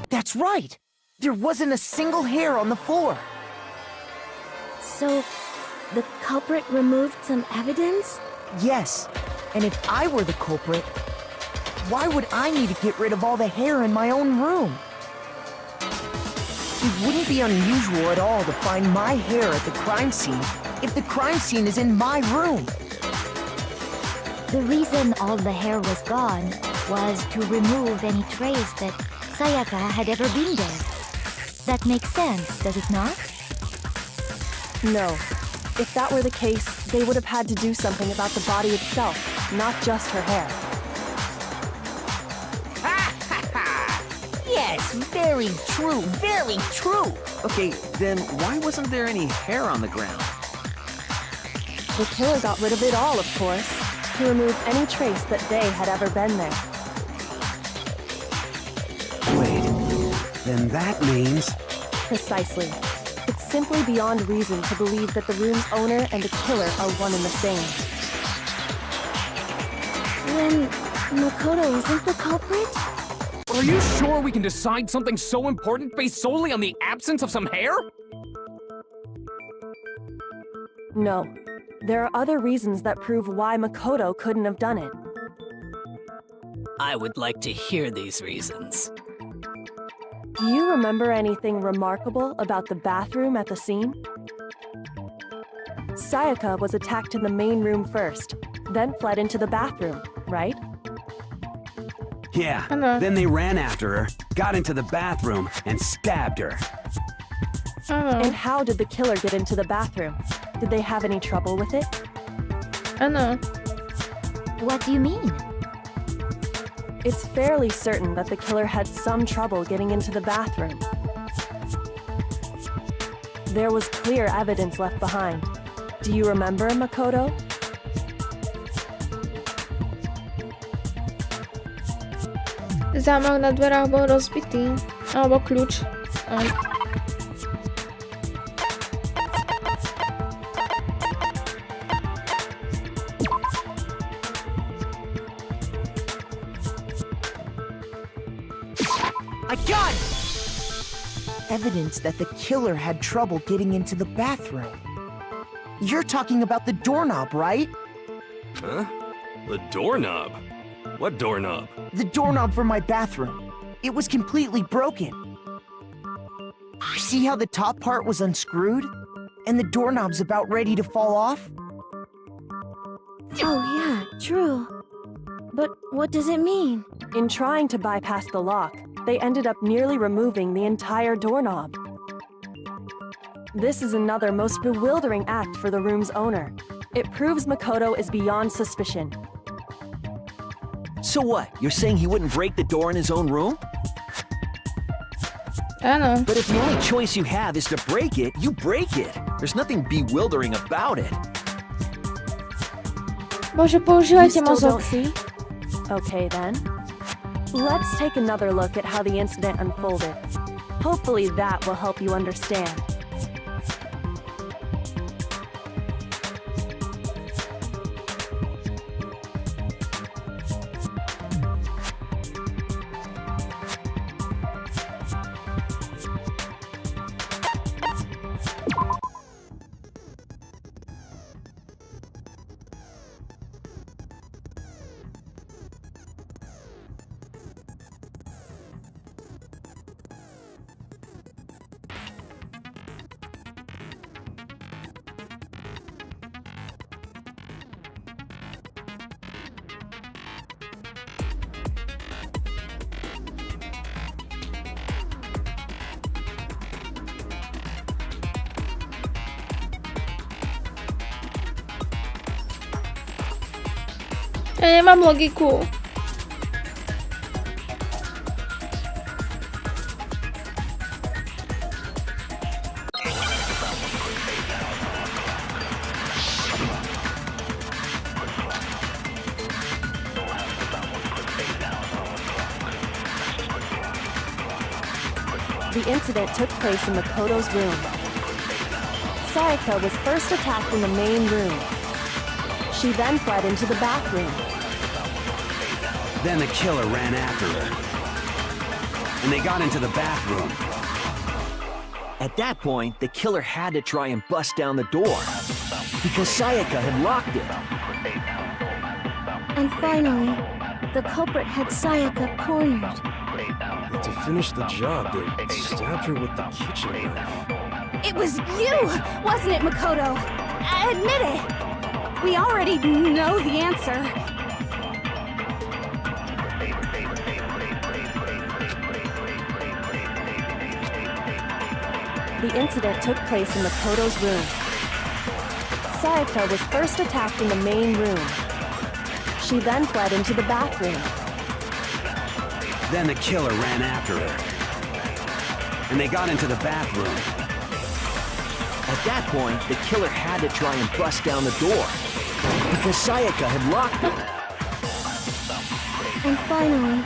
That's right! There wasn't a single hair on the floor! So, the culprit removed some evidence? Yes, and if I were the culprit, why would I need to get rid of all the hair in my own room? It wouldn't be unusual at all to find my hair at the crime scene if the crime scene is in my room. The reason all the hair was gone was to remove any trace that Sayaka had ever been there. That makes sense, does it not? No. If that were the case, they would have had to do something about the body itself, not just her hair. Yes, very true, very true. Okay, then why wasn't there any hair on the ground? The killer got rid of it all, of course, to remove any trace that they had ever been there. Wait, then that means... Precisely. It's simply beyond reason to believe that the room's owner and the killer are one and the same. Then Makoto isn't the culprit? Are you sure we can decide something so important based solely on the absence of some hair? No. There are other reasons that prove why Makoto couldn't have done it. I would like to hear these reasons. Do you remember anything remarkable about the bathroom at the scene? Sayaka was attacked in the main room first, then fled into the bathroom, right? Yeah, then they ran after her, got into the bathroom and stabbed her. And how did the killer get into the bathroom? Did they have any trouble with it? Ano? What do you mean? It's fairly certain that the killer had some trouble getting into the bathroom. There was clear evidence left behind. Do you remember, Makoto? Zámok na dverách bol rozbitý. Alebo kľúč. Aj. I got it! Evidence that the killer had trouble getting into the bathroom. You're talking about the doorknob, right? Huh? The doorknob? What doorknob? The doorknob for my bathroom. It was completely broken. See how the top part was unscrewed? And the doorknob's about ready to fall off? Oh yeah, true. But what does it mean? In trying to bypass the lock, they ended up nearly removing the entire doorknob. This is another most bewildering act for the room's owner. It proves Makoto is beyond suspicion. So what? You're saying he wouldn't break the door in his own room? Áno. But if the only choice you have is to break it, you break it. There's nothing bewildering about it. Bože, You používajte still mozog. don't see? Okay then. Let's take another look at how the incident unfolded. Hopefully that will help you understand. Ja nemám logiku. The incident took place in Makoto's room. Sayaka was first attacked in the main room. She then fled into the bathroom. Then the killer ran after her. And they got into the bathroom. At that point, the killer had to try and bust down the door. Because Sayaka had locked it. And finally, the culprit had Sayaka cornered. But to finish the job, they stabbed her with the kitchen knife. It was you, wasn't it, Makoto? Admit it. We already know the answer. The incident took place in Makoto's room. Sayaka was first attacked in the main room. She then fled into the bathroom. Then the killer ran after her. And they got into the bathroom. At that point, the killer had to try and bust down the door. Because Sayaka had locked it. And finally,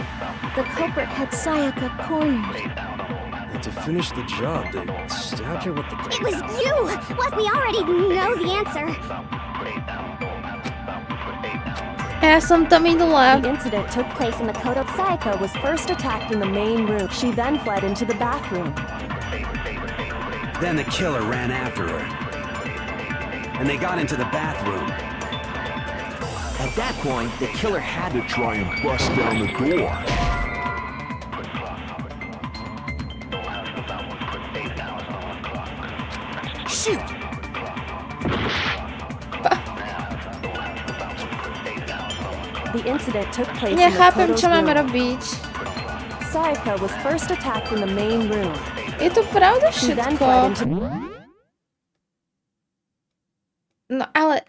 the culprit had Sayaka cornered. But to finish the job, they stabbed her with the It was you! We already know the answer. Ja som tam minula. The incident took place in Makoto. Sayaka was first attacked in the main room. She then fled into the bathroom. Then the killer ran after her. And they got into the bathroom. At that point, the killer had to try and bust down the door. Shoot! The incident took place in Nechápem, Makoto's čo máme room. robiť. Sayaka was first attacked in the main room. Je to pravda She then všetko. fled into... No ale...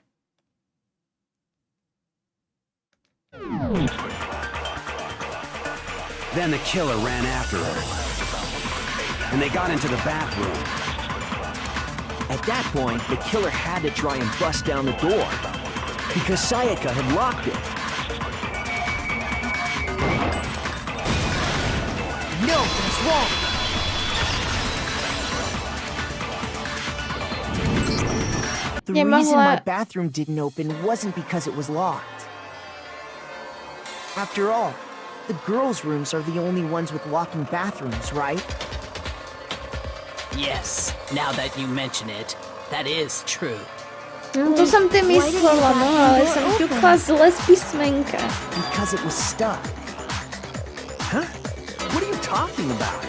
Then the killer ran after her. And they got into the bathroom. At that point, the killer had to try and bust down the door because Sayaka had locked it. No, that's wrong. The reason my bathroom didn't open wasn't because it was locked. After all, the girls' rooms are the only ones with locking bathrooms, right? Yes, now that you mention it, that is true. To som ty myslela, no, ale som ťukla zle z písmenka. Because it was stuck. Huh? What are you talking about?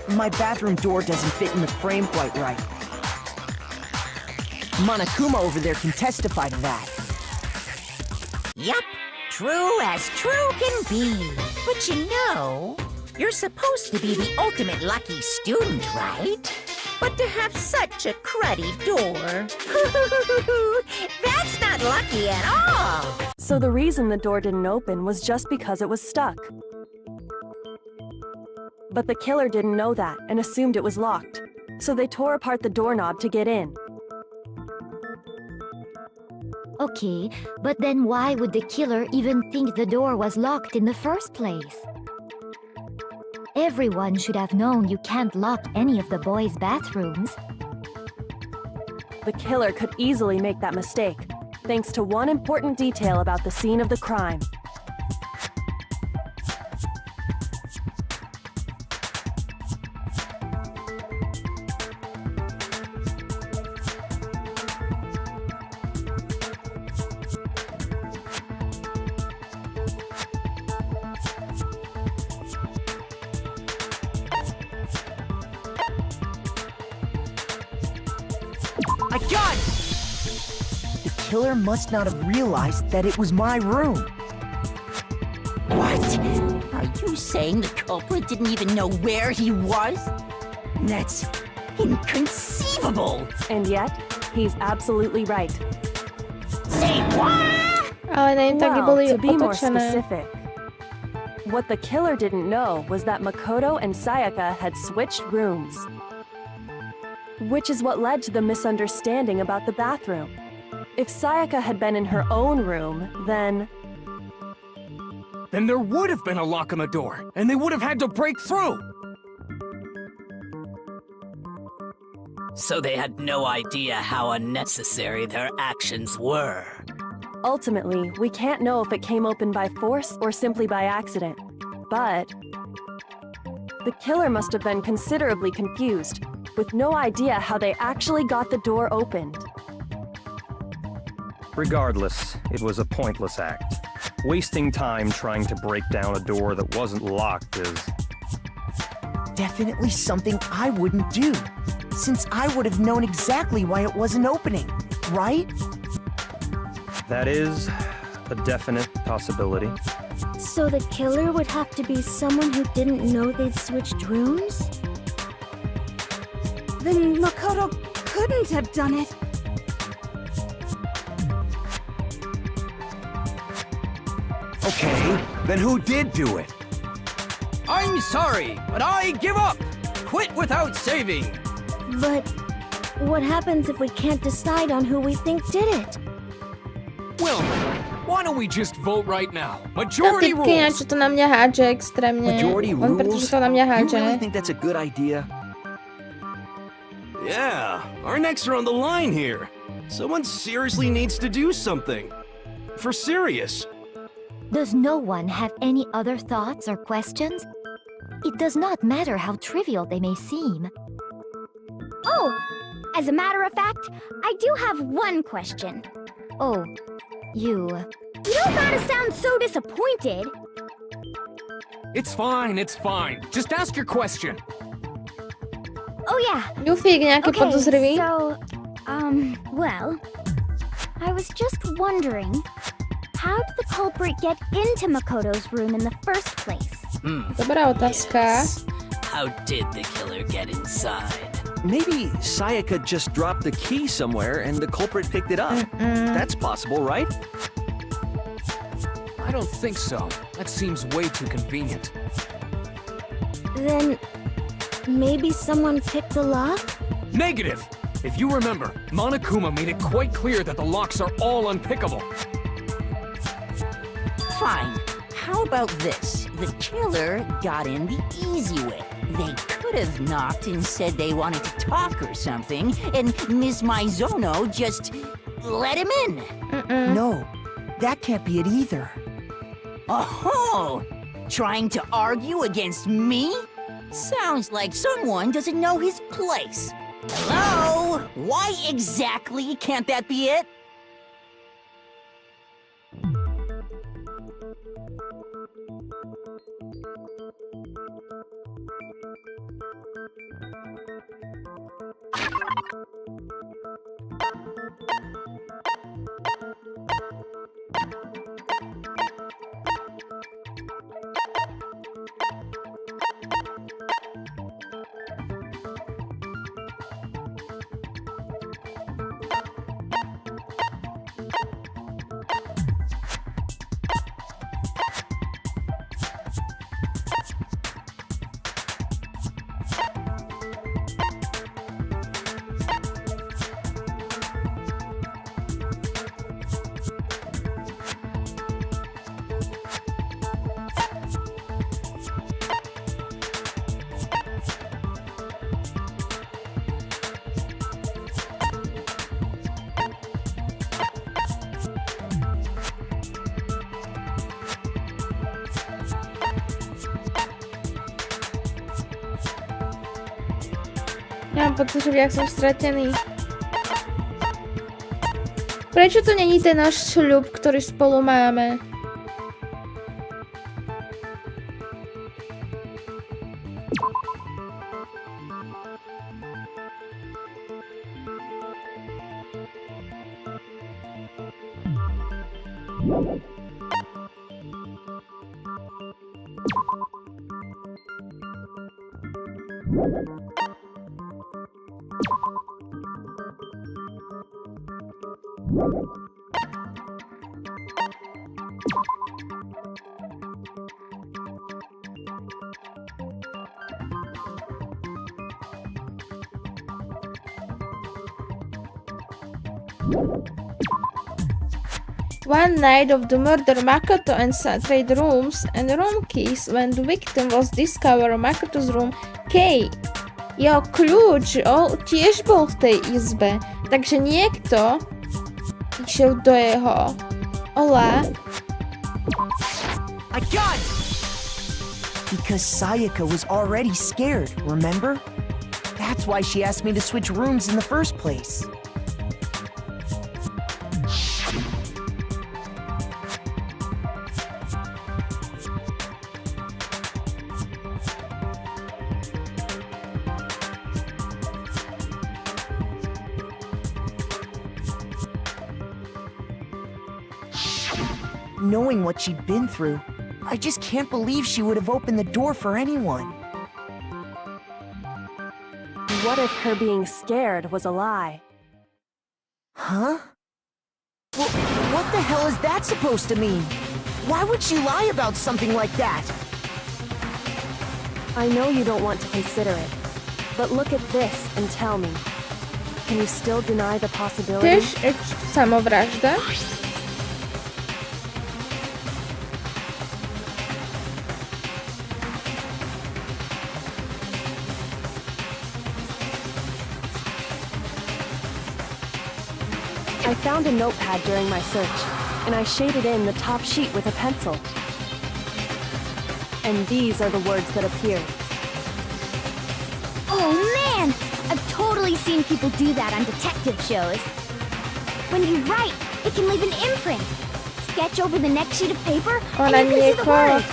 My bathroom door doesn't fit in the frame quite right. Monokuma over there can testify to that. Yup, true as true can be. But you know, you're supposed to be the ultimate lucky student, right? But to have such a cruddy door, that's not lucky at all. So the reason the door didn't open was just because it was stuck. But the killer didn't know that and assumed it was locked. So they tore apart the doorknob to get in. Okay, but then why would the killer even think the door was locked in the first place? Everyone should have known you can't lock any of the boys' bathrooms. The killer could easily make that mistake, thanks to one important detail about the scene of the crime. I got it! The killer must not have realized that it was my room. What? Are you saying the culprit didn't even know where he was? That's inconceivable! And yet, he's absolutely right. Say what? Ale neviem, tak Well, boli to be more otočené. specific, what the killer didn't know was that Makoto and Sayaka had switched rooms. Which is what led to the misunderstanding about the bathroom. If Sayaka had been in her own room, then there would have been a lock on the door, and they would have had to break through! So they had no idea how unnecessary their actions were. ultimately, we can't know if it came open by force or simply by accident. But the killer must have been considerably confused, with no idea how they actually got the door opened. Regardless, it was a pointless act. Wasting time trying to break down a door that wasn't locked is... definitely something I wouldn't do, since I would have known exactly why it wasn't opening, right? That is a definite possibility. So the killer would have to be someone who didn't know they'd switched rooms? Then Makoto couldn't have done it. Okay, then who did do it? I'm sorry, but I give up! Quit without saving! But what happens if we can't decide on who we think did it? Well, why don't we just vote right now? Tá Majority typkyňa, rules! čo to na mňa hádže extrémne. Majority Len pretože rules? to na mňa You hádže. really think that's a good idea? Yeah, our necks are on the line here. Someone seriously needs to do something. For serious. Does no one have any other thoughts or questions? It does not matter how trivial they may seem. Oh, as a matter of fact, I do have one question. Oh, you... You don't gotta sound so disappointed. It's fine, it's fine. Just ask your question. Oh yeah. Ďufík, nejaký Okay, podozrivý? so, well, I was just wondering, how did the culprit get into Makoto's room in the first place? Dobrá otázka. How did the killer get inside? Maybe Sayaka just dropped the key somewhere and the culprit picked it up. That's possible, right? I don't think so. That seems way too convenient. Then maybe someone picked the lock? Negative! If you remember, Monokuma made it quite clear that the locks are all unpickable. Fine. How about this? The killer got in the easy way. They could have knocked and said they wanted to talk or something, and Miss Maizono just let him in. No, that can't be it either. Oh, trying to argue against me? Sounds like someone doesn't know his place. Hello? Why exactly can't that be it? Ja mám pocit, že viac som stratený. Prečo to není ten náš sľub, ktorý spolu máme? One night of the murder, Makoto and Sa trade rooms and room keys. When the victim was discovered, Makoto's room key. Jeho kľúč tiež bol v tej izbe. Takže niekto išiel do jeho I got it! Because Sayaka was already scared, remember? That's why she asked me to switch rooms in the first place. Knowing what she'd been through, I just can't believe she would have opened the door for anyone. What if her being scared was a lie? Huh? Well, what the hell is that supposed to mean? Why would she lie about something like that? I know you don't want to consider it, but look at this and tell me. Can you still deny the possibility? Tiež samovražda. I found a notepad during my search, and I shaded in the top sheet with a pencil. And these are the words that appeared. Oh man! I've totally seen people do that on detective shows. When you write, it can leave an imprint. Sketch over the next sheet of paper, and you can see the words.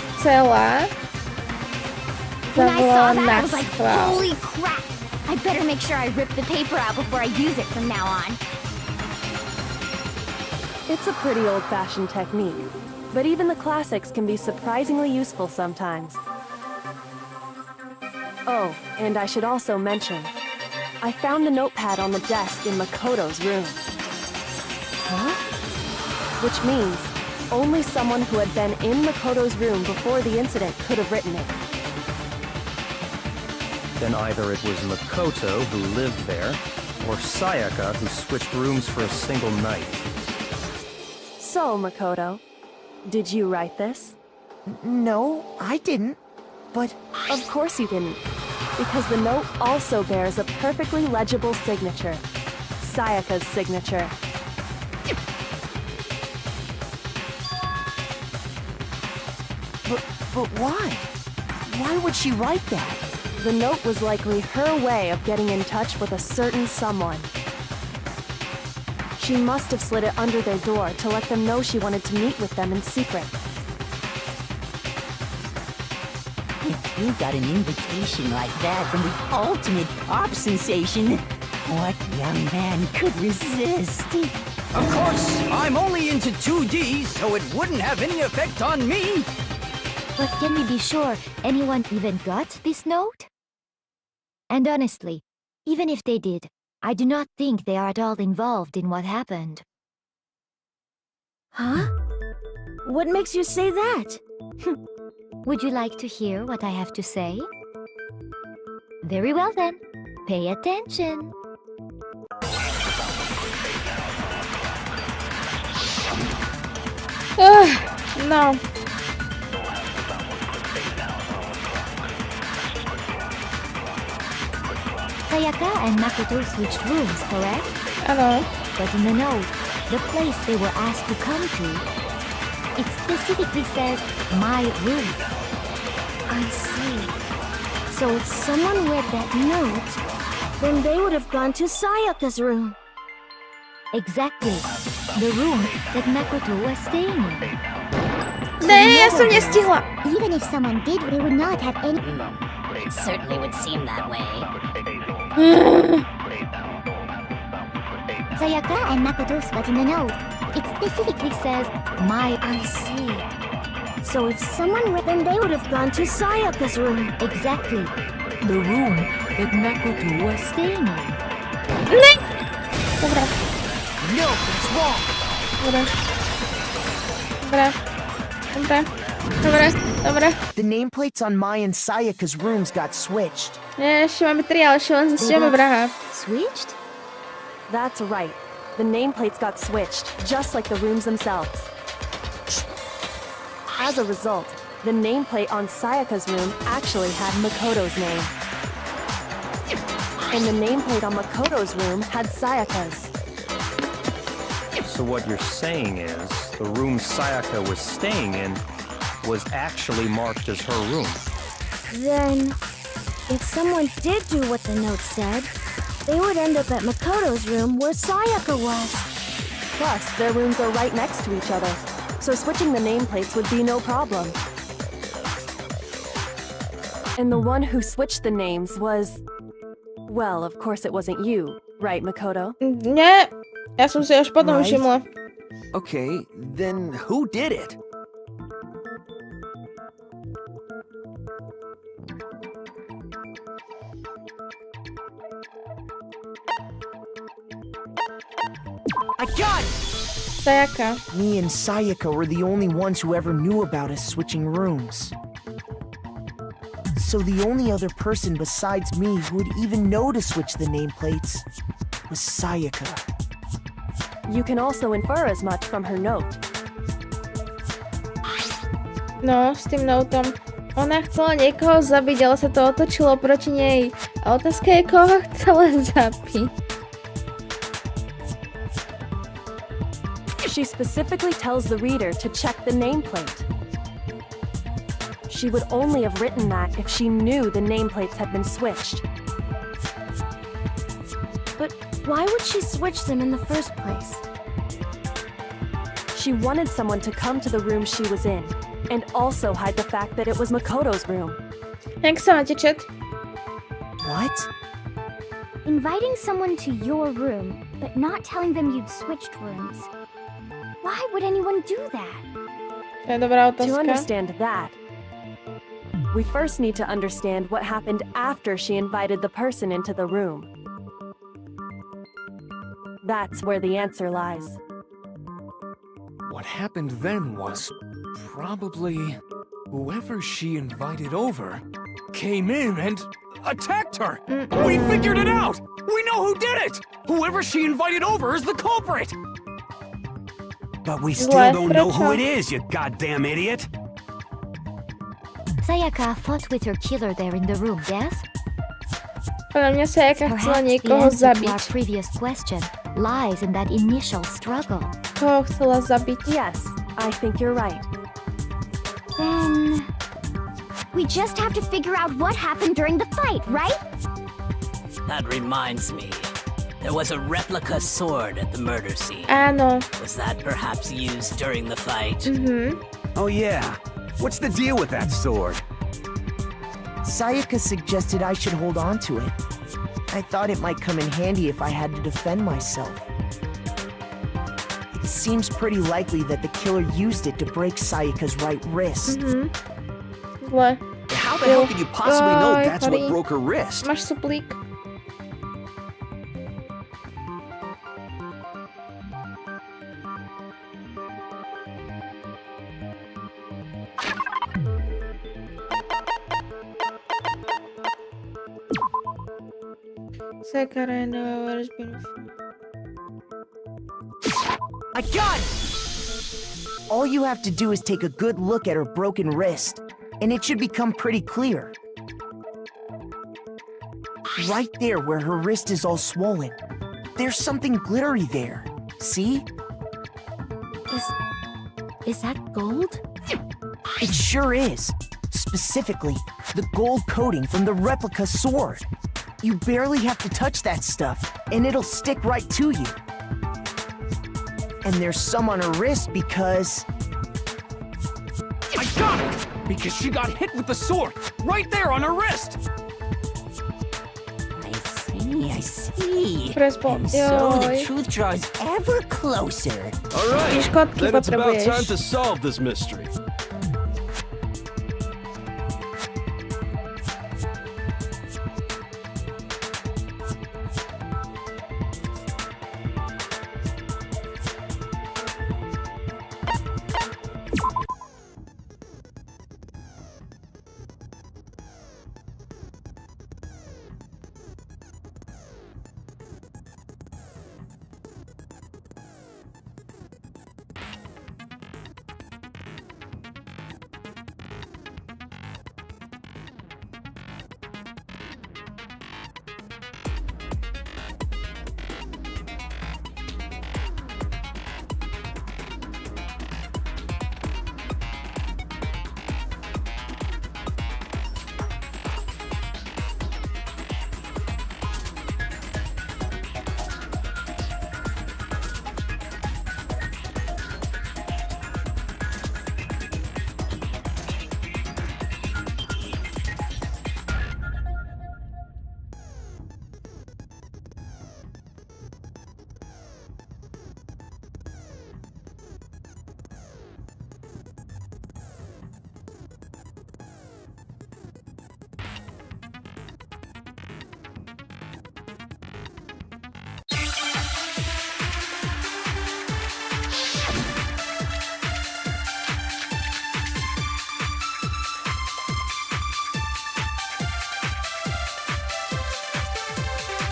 When I saw that, I was like, holy crap! I better make sure I rip the paper out before I use it from now on. It's a pretty old-fashioned technique, but even the classics can be surprisingly useful sometimes. Oh, and I should also mention, I found the notepad on the desk in Makoto's room. Huh? Which means only someone who had been in Makoto's room before the incident could have written it. Then either it was Makoto who lived there, or Sayaka who switched rooms for a single night. So, Makoto, did you write this? No, I didn't. But of course you didn't, because the note also bears a perfectly legible signature. Sayaka's signature. But why? Why would she write that? The note was likely her way of getting in touch with a certain someone. She must have slid it under their door to let them know she wanted to meet with them in secret. If you got an invitation like that from the ultimate pop sensation, what young man could resist? Of course, I'm only into 2D, so it wouldn't have any effect on me. But can we be sure anyone even got this note? And honestly, even if they did, I do not think they are at all involved in what happened. Huh? What makes you say that? Would you like to hear what I have to say? Very well then, pay attention. No. Sayaka and Makoto switched rooms, correct? Ano? But in the note, the place they were asked to come to, it specifically says, my room. I see. So if someone read that note, then they would have gone to Sayaka's room. Exactly. The room that Makoto was staying in. Ne, ja som nestihla. Even if someone did, they would not have any... It certainly would seem that way. Sayaka and Makoto's but in the note, it specifically says, my... I see. So if someone read, then they would have gone to Sayaka's room. Exactly. The room that Makoto was staying in. Ne! Dobra. No, it's wrong. Dobra. Dobra. Dobra. Dobra. Dobra. The nameplates on Mai and Sayaka's rooms got switched. Nie, ešte máme 3, ale ešte len zisťujeme vraha. Switched? That's right. The nameplates got switched, just like the rooms themselves. As a result, the nameplate on Sayaka's room actually had Makoto's name. And the nameplate on Makoto's room had Sayaka's. So what you're saying is, the room Sayaka was staying in was actually marked as her room. Then, if someone did do what the note said, they would end up at Makoto's room where Sayaka was. Plus, their rooms are right next to each other, so switching the nameplates would be no problem. And the one who switched the names was... Well, of course it wasn't you, right, Makoto? Nie, ja som si až potom všimla. Okay, then who did it? I got it! Sayaka. Me and Sayaka were the only ones who ever knew about us switching rooms. So the only other person besides me who would even know to switch the nameplates was Sayaka. You can also infer as much from her note. No, s tým notom. Ona chcela niekoho zabiť, ale sa to otočilo proti nej. A otázka je, koho chcela zabiť. She specifically tells the reader to check the nameplate. She would only have written that if she knew the nameplates had been switched. But why would she switch them in the first place? She wanted someone to come to the room she was in, and also hide the fact that it was Makoto's room. Jak sa máte, chat? What? Inviting someone to your room, but not telling them you'd switched rooms. Why would anyone do that? To je dobrá To otázka. understand that, We first need to understand what happened after she invited the person into the room. That's where the answer lies. What happened then was probably whoever she invited over came in and attacked her. We figured it out. We know who did it. Whoever she invited over is the culprit. But we still don't know who it is, you goddamn idiot! Sayaka fought with her killer there in the room, yes? Podľa mňa Sayaka chcela Perhaps the niekoho answer to our zabiť. previous question lies in that initial struggle. Koho chcela zabiť? Yes, I think you're right. Then... we just have to figure out what happened during the fight, right? That reminds me. There was a replica sword at the murder scene. Áno. Was that perhaps used during the fight? Oh yeah. What's the deal with that sword? Sayaka suggested I should hold on to it. I thought it might come in handy if I had to defend myself. It seems pretty likely that the killer used it to break Sayaka's right wrist. Zle. How the hell could you possibly know Oj, that's what sorry. broke her wrist? Máš suplík? I got it! All you have to do is take a good look at her broken wrist, and it should become pretty clear. Right there where her wrist is all swollen, there's something glittery there. See? Is that gold? It sure is. Specifically, the gold coating from the replica sword. You barely have to touch that stuff, and it'll stick right to you. And there's some on her wrist because... I got it! Because she got hit with the sword, right there on her wrist! I see. Prespo. And so the Joj. truth draws ever closer. All right, Piškotky then it's about potrebuješ. time to solve this mystery.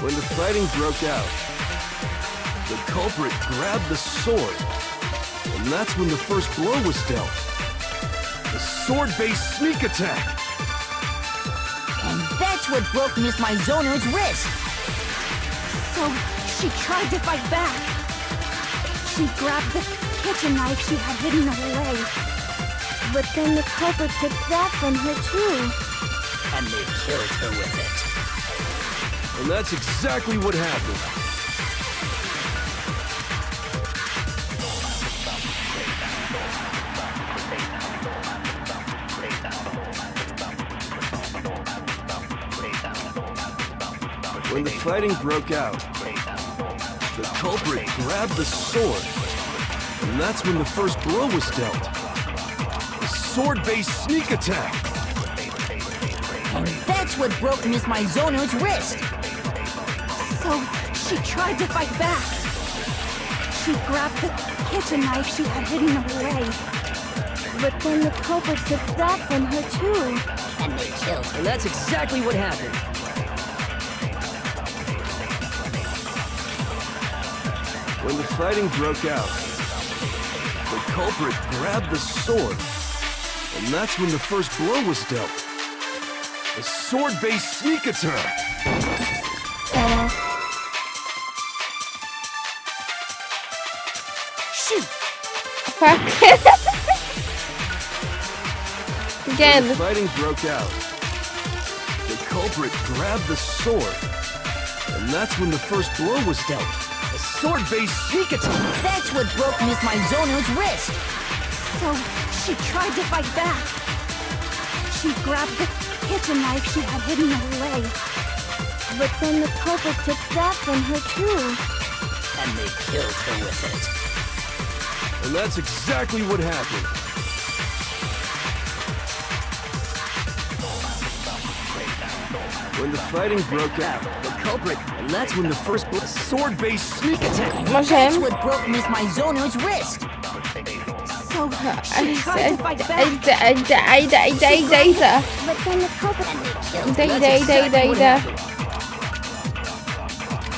When the fighting broke out, the culprit grabbed the sword, and that's when the first blow was dealt. The sword-based sneak attack. And that's what broke Miss Mizono's wrist. So she tried to fight back. She grabbed the kitchen knife she had hidden away. But then the culprit took that from her too. And they killed her with it. And that's exactly what happened. When the fighting broke out, the culprit grabbed the sword, and that's when the first blow was dealt. The sword-based sneak attack. And that's what broke Miss Maizono's wrist. So she tried to fight back. She grabbed the kitchen knife she had hidden away. But then the culprit took that from her too. And they killed her. And that's exactly what happened. When the fighting broke out, the culprit grabbed the sword, and that's when the first blow was dealt. The sword-based sneak attack. Shoot! Fuck. Again. When the fighting broke out, the culprit grabbed the sword, and that's when the first blow was dealt. A sword-based sneak attack. That's what broke Miss Maizono's wrist. So she tried to fight back. She grabbed the kitchen knife she had hidden away. But then the culprit took that from her too. And they killed her with it. And that's exactly what happened. When the fighting broke out, the culprit, and that's when the first sword-based sneak attack. That's what broke Miss Maizono's wrist. So she tried to fight back. But then the culprit...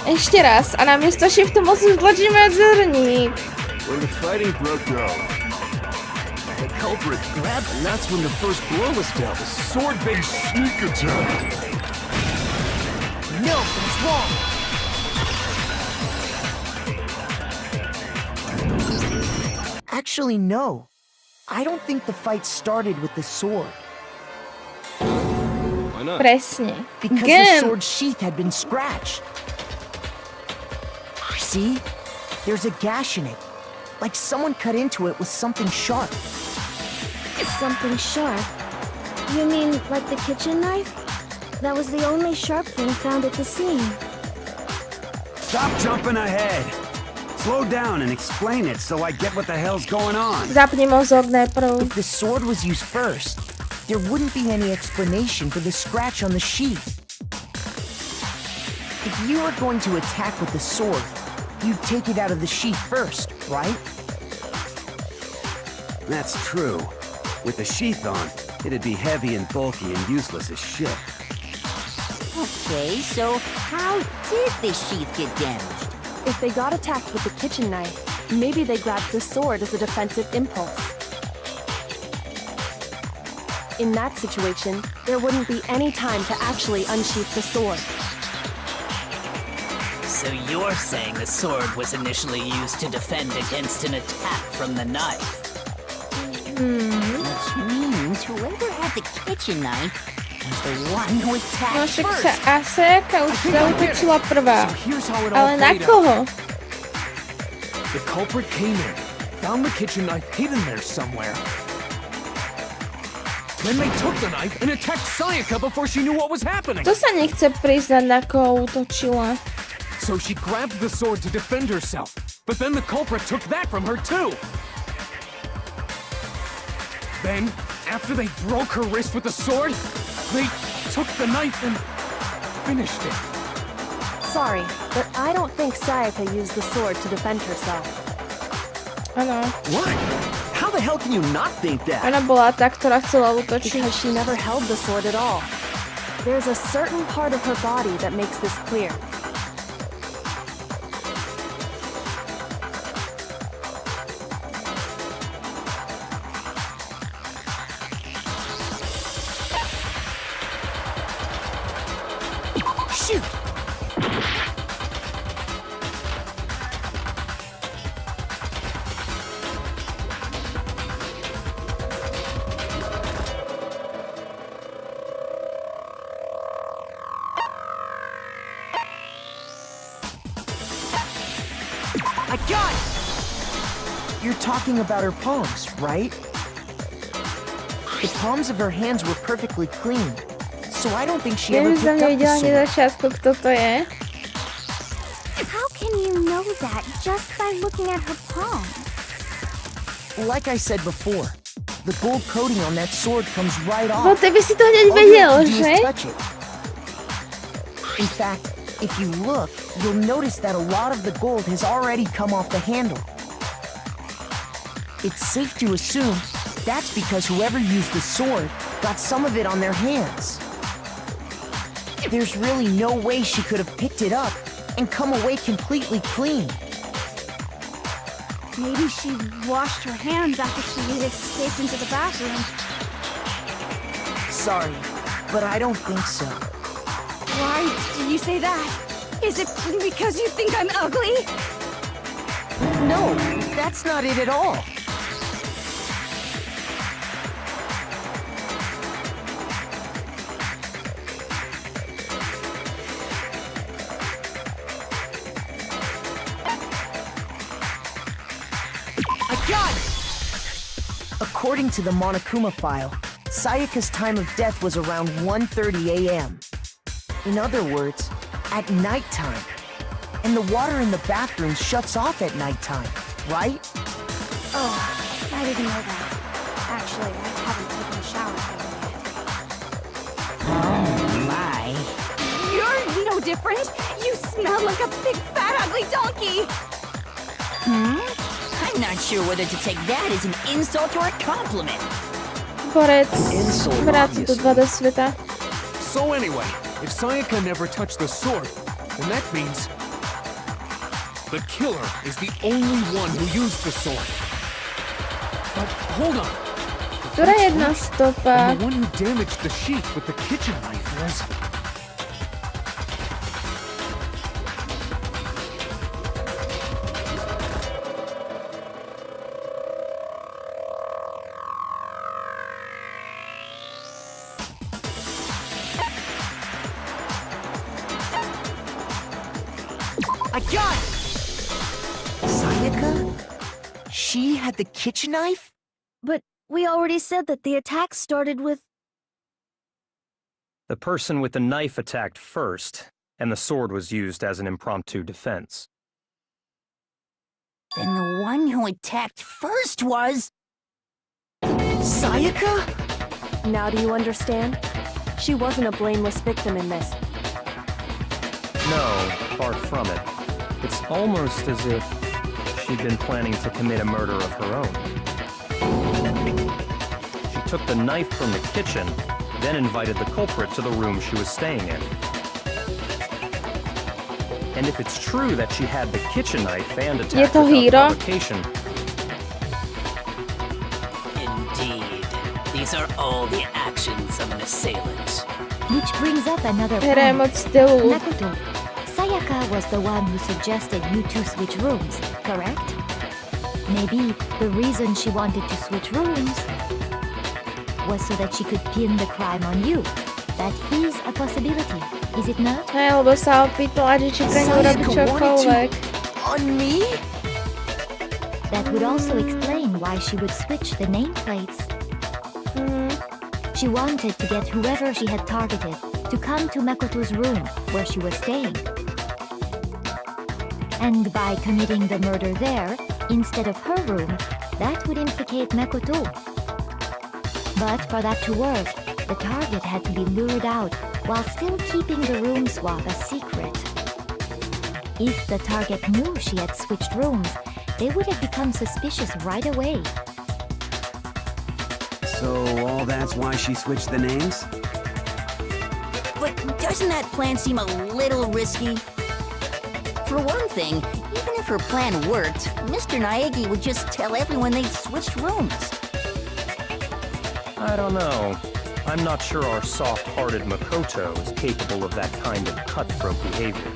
Ešte raz a namiesto shiftu musím tlačíme zrník. When the fighting broke out, the culprit grabbed, and that's when the first blow was dealt. A sword-based sneak attack. No, it's wrong. Actually, no. I don't think the fight started with the sword. Why not? Presne. Because the sword sheath had been scratched. See? There's a gash in it. Like someone cut into it with something sharp. Something sharp? You mean like the kitchen knife? That was the only sharp thing found at the scene. Stop jumping ahead. Slow down and explain it so I get what the hell's going on. Zapni mozog najprv. If the sword was used first, there wouldn't be any explanation for the scratch on the sheath. If you were going to attack with the sword, you'd take it out of the sheath first, right? That's true. With the sheath on, it'd be heavy and bulky and useless as shit. Okay, so how did the sheath get damaged? If they got attacked with the kitchen knife, maybe they grabbed the sword as a defensive impulse. In that situation, there wouldn't be any time to actually unsheath the sword. So you're saying the sword was initially used to defend against an attack from the knife? Which means whoever had the kitchen knife was the one who attacked No však first. sa Aseka už zautočila prvá. Ale na koho? The culprit came in, found the kitchen knife hidden there somewhere. Then they took the knife and attacked Sayaka before she knew what was happening. To sa nechce priznať, na koho útočila. So she grabbed the sword to defend herself, but then the culprit took that from her too. Then, after they broke her wrist with the sword, they took the knife and finished it. Sorry, but I don't think Sayaka used the sword to defend herself. Áno. What? How the hell can you not think that? Ona bola tá, ktorá chcela útočiť. Because she never held the sword at all. There's a certain part of her body that makes this clear. Shoot! I got it! You're talking about her palms, right? The palms of her hands were perfectly clean, so I don't think she ever Keby som picked up nevidela the hneď sword. na začiatku, kto to je. How can you know that just by looking at her palms? Like I said before, the gold coating on that sword comes right off. No ty by si to hneď All you vedel, have to do že? is touch it. In fact, if you look, you'll notice that a lot of the gold has already come off the handle. It's safe to assume that's because whoever used the sword got some of it on their hands. There's really no way she could have picked it up and come away completely clean. Maybe she washed her hands after she escaped into the bathroom. Sorry, but I don't think so. Why do you say that? Is it because you think I'm ugly? No, that's not it at all. According to the Monokuma file, Sayaka's time of death was around 1:30 a.m. In other words, at nighttime. And the water in the bathroom shuts off at nighttime, right? Oh, I didn't know that. Actually, I haven't taken a shower yet. Oh my. You're no different. You smell like a big fat ugly donkey. I'm not sure whether to take that as an insult or a compliment. Borec, vráť do 2D sveta. So anyway, if Sayaka never touched the sword, then that means the killer is the only one who used the sword. But hold on. Ktorá jedna stopa? And the one who damaged the sheet with the kitchen knife was... I got it! Sayaka? She had the kitchen knife? But we already said that the attack started with... The person with the knife attacked first, and the sword was used as an impromptu defense. Then the one who attacked first was... Sayaka? Now do you understand? She wasn't a blameless victim in this. No, far from it. It's almost as if she'd been planning to commit a murder of her own. She took the knife from the kitchen, then invited the culprit to the room she was staying in. And if it's true that she had the kitchen knife and attacked without provocation... Indeed. These are all the actions of an assailant. Which brings up another Hra je point. moc stylu. Makoto, Sayaka was the one who suggested you two switch rooms, correct? Maybe the reason she wanted to switch rooms was so that she could pin the crime on you. That is a possibility, is it not? Hej, lebo sa opýtala, že či pre ňu robí čokoľvek. On me? That would also explain why she would switch the nameplates. She wanted to get whoever she had targeted to come to Makoto's room, where she was staying. And by committing the murder there, instead of her room, that would implicate Makoto. But for that to work, the target had to be lured out while still keeping the room swap a secret. If the target knew she had switched rooms, they would have become suspicious right away. So all that's why she switched the names? But doesn't that plan seem a little risky? For one thing, even if her plan worked, Mr. Naegi would just tell everyone they'd switched rooms. I don't know. I'm not sure our soft-hearted Makoto is capable of that kind of cutthroat behavior.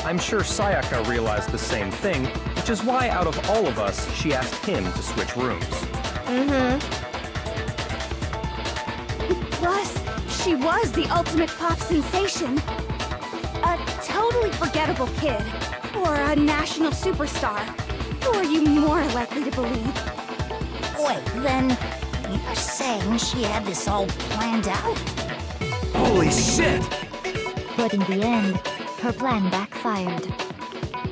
I'm sure Sayaka realized the same thing, which is why out of all of us, she asked him to switch rooms. Plus, she was the ultimate pop sensation. A totally forgettable kid. Or a national superstar. Who are you more likely to believe? Wait, then you're saying she had this all planned out? Holy shit! But in the end, her plan backfired.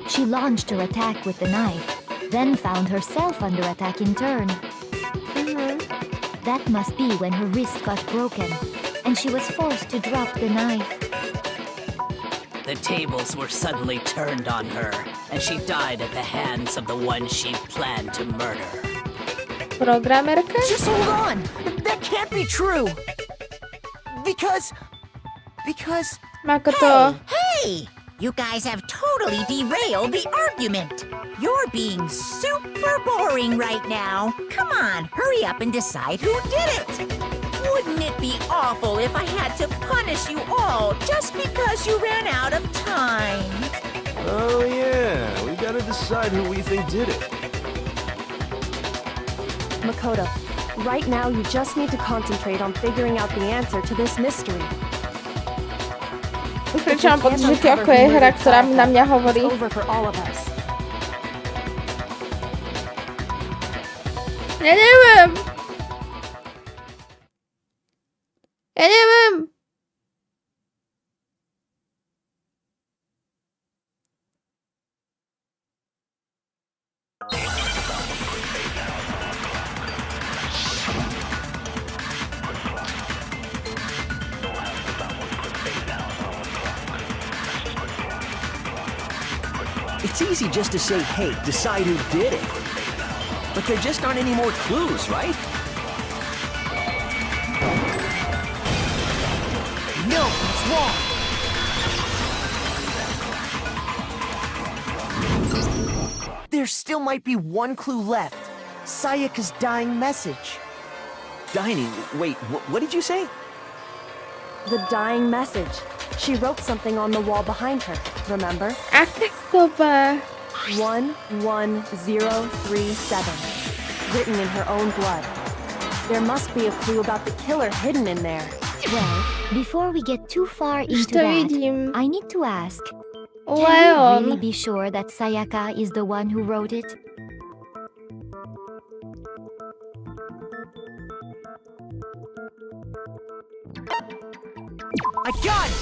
She launched her attack with the knife, then found herself under attack in turn. That must be when her wrist got broken, and she was forced to drop the knife. The tables were suddenly turned on her, and she died at the hands of the one she planned to murder. Programerka? Just hold on! That can't be true! Because... Makoto. Hey! You guys have totally derailed the argument. You're being super boring right now. Come on, hurry up and decide who did it. Wouldn't it be awful if I had to punish you all just because you ran out of time? Oh yeah, we gotta decide who we think did it. Makoto, right now you just need to concentrate on figuring out the answer to this mystery. Prečo mám pocit, že Kyoko je hra, ktorá na mňa hovorí. Ja neviem. Ja neviem. It's easy just to say, hey, decide who did it. But there just aren't any more clues, right? No, it's wrong! There still might be one clue left. Sayaka's dying message. Dining? Wait, what did you say? The dying message. She wrote something on the wall behind her, remember? Ako to ba? 11037. Written in her own blood. There must be a clue about the killer hidden in there. Well, before we get too far into Что that, видим? I need to ask. Can you Leon. really be sure that Sayaka is the one who wrote it? I got it!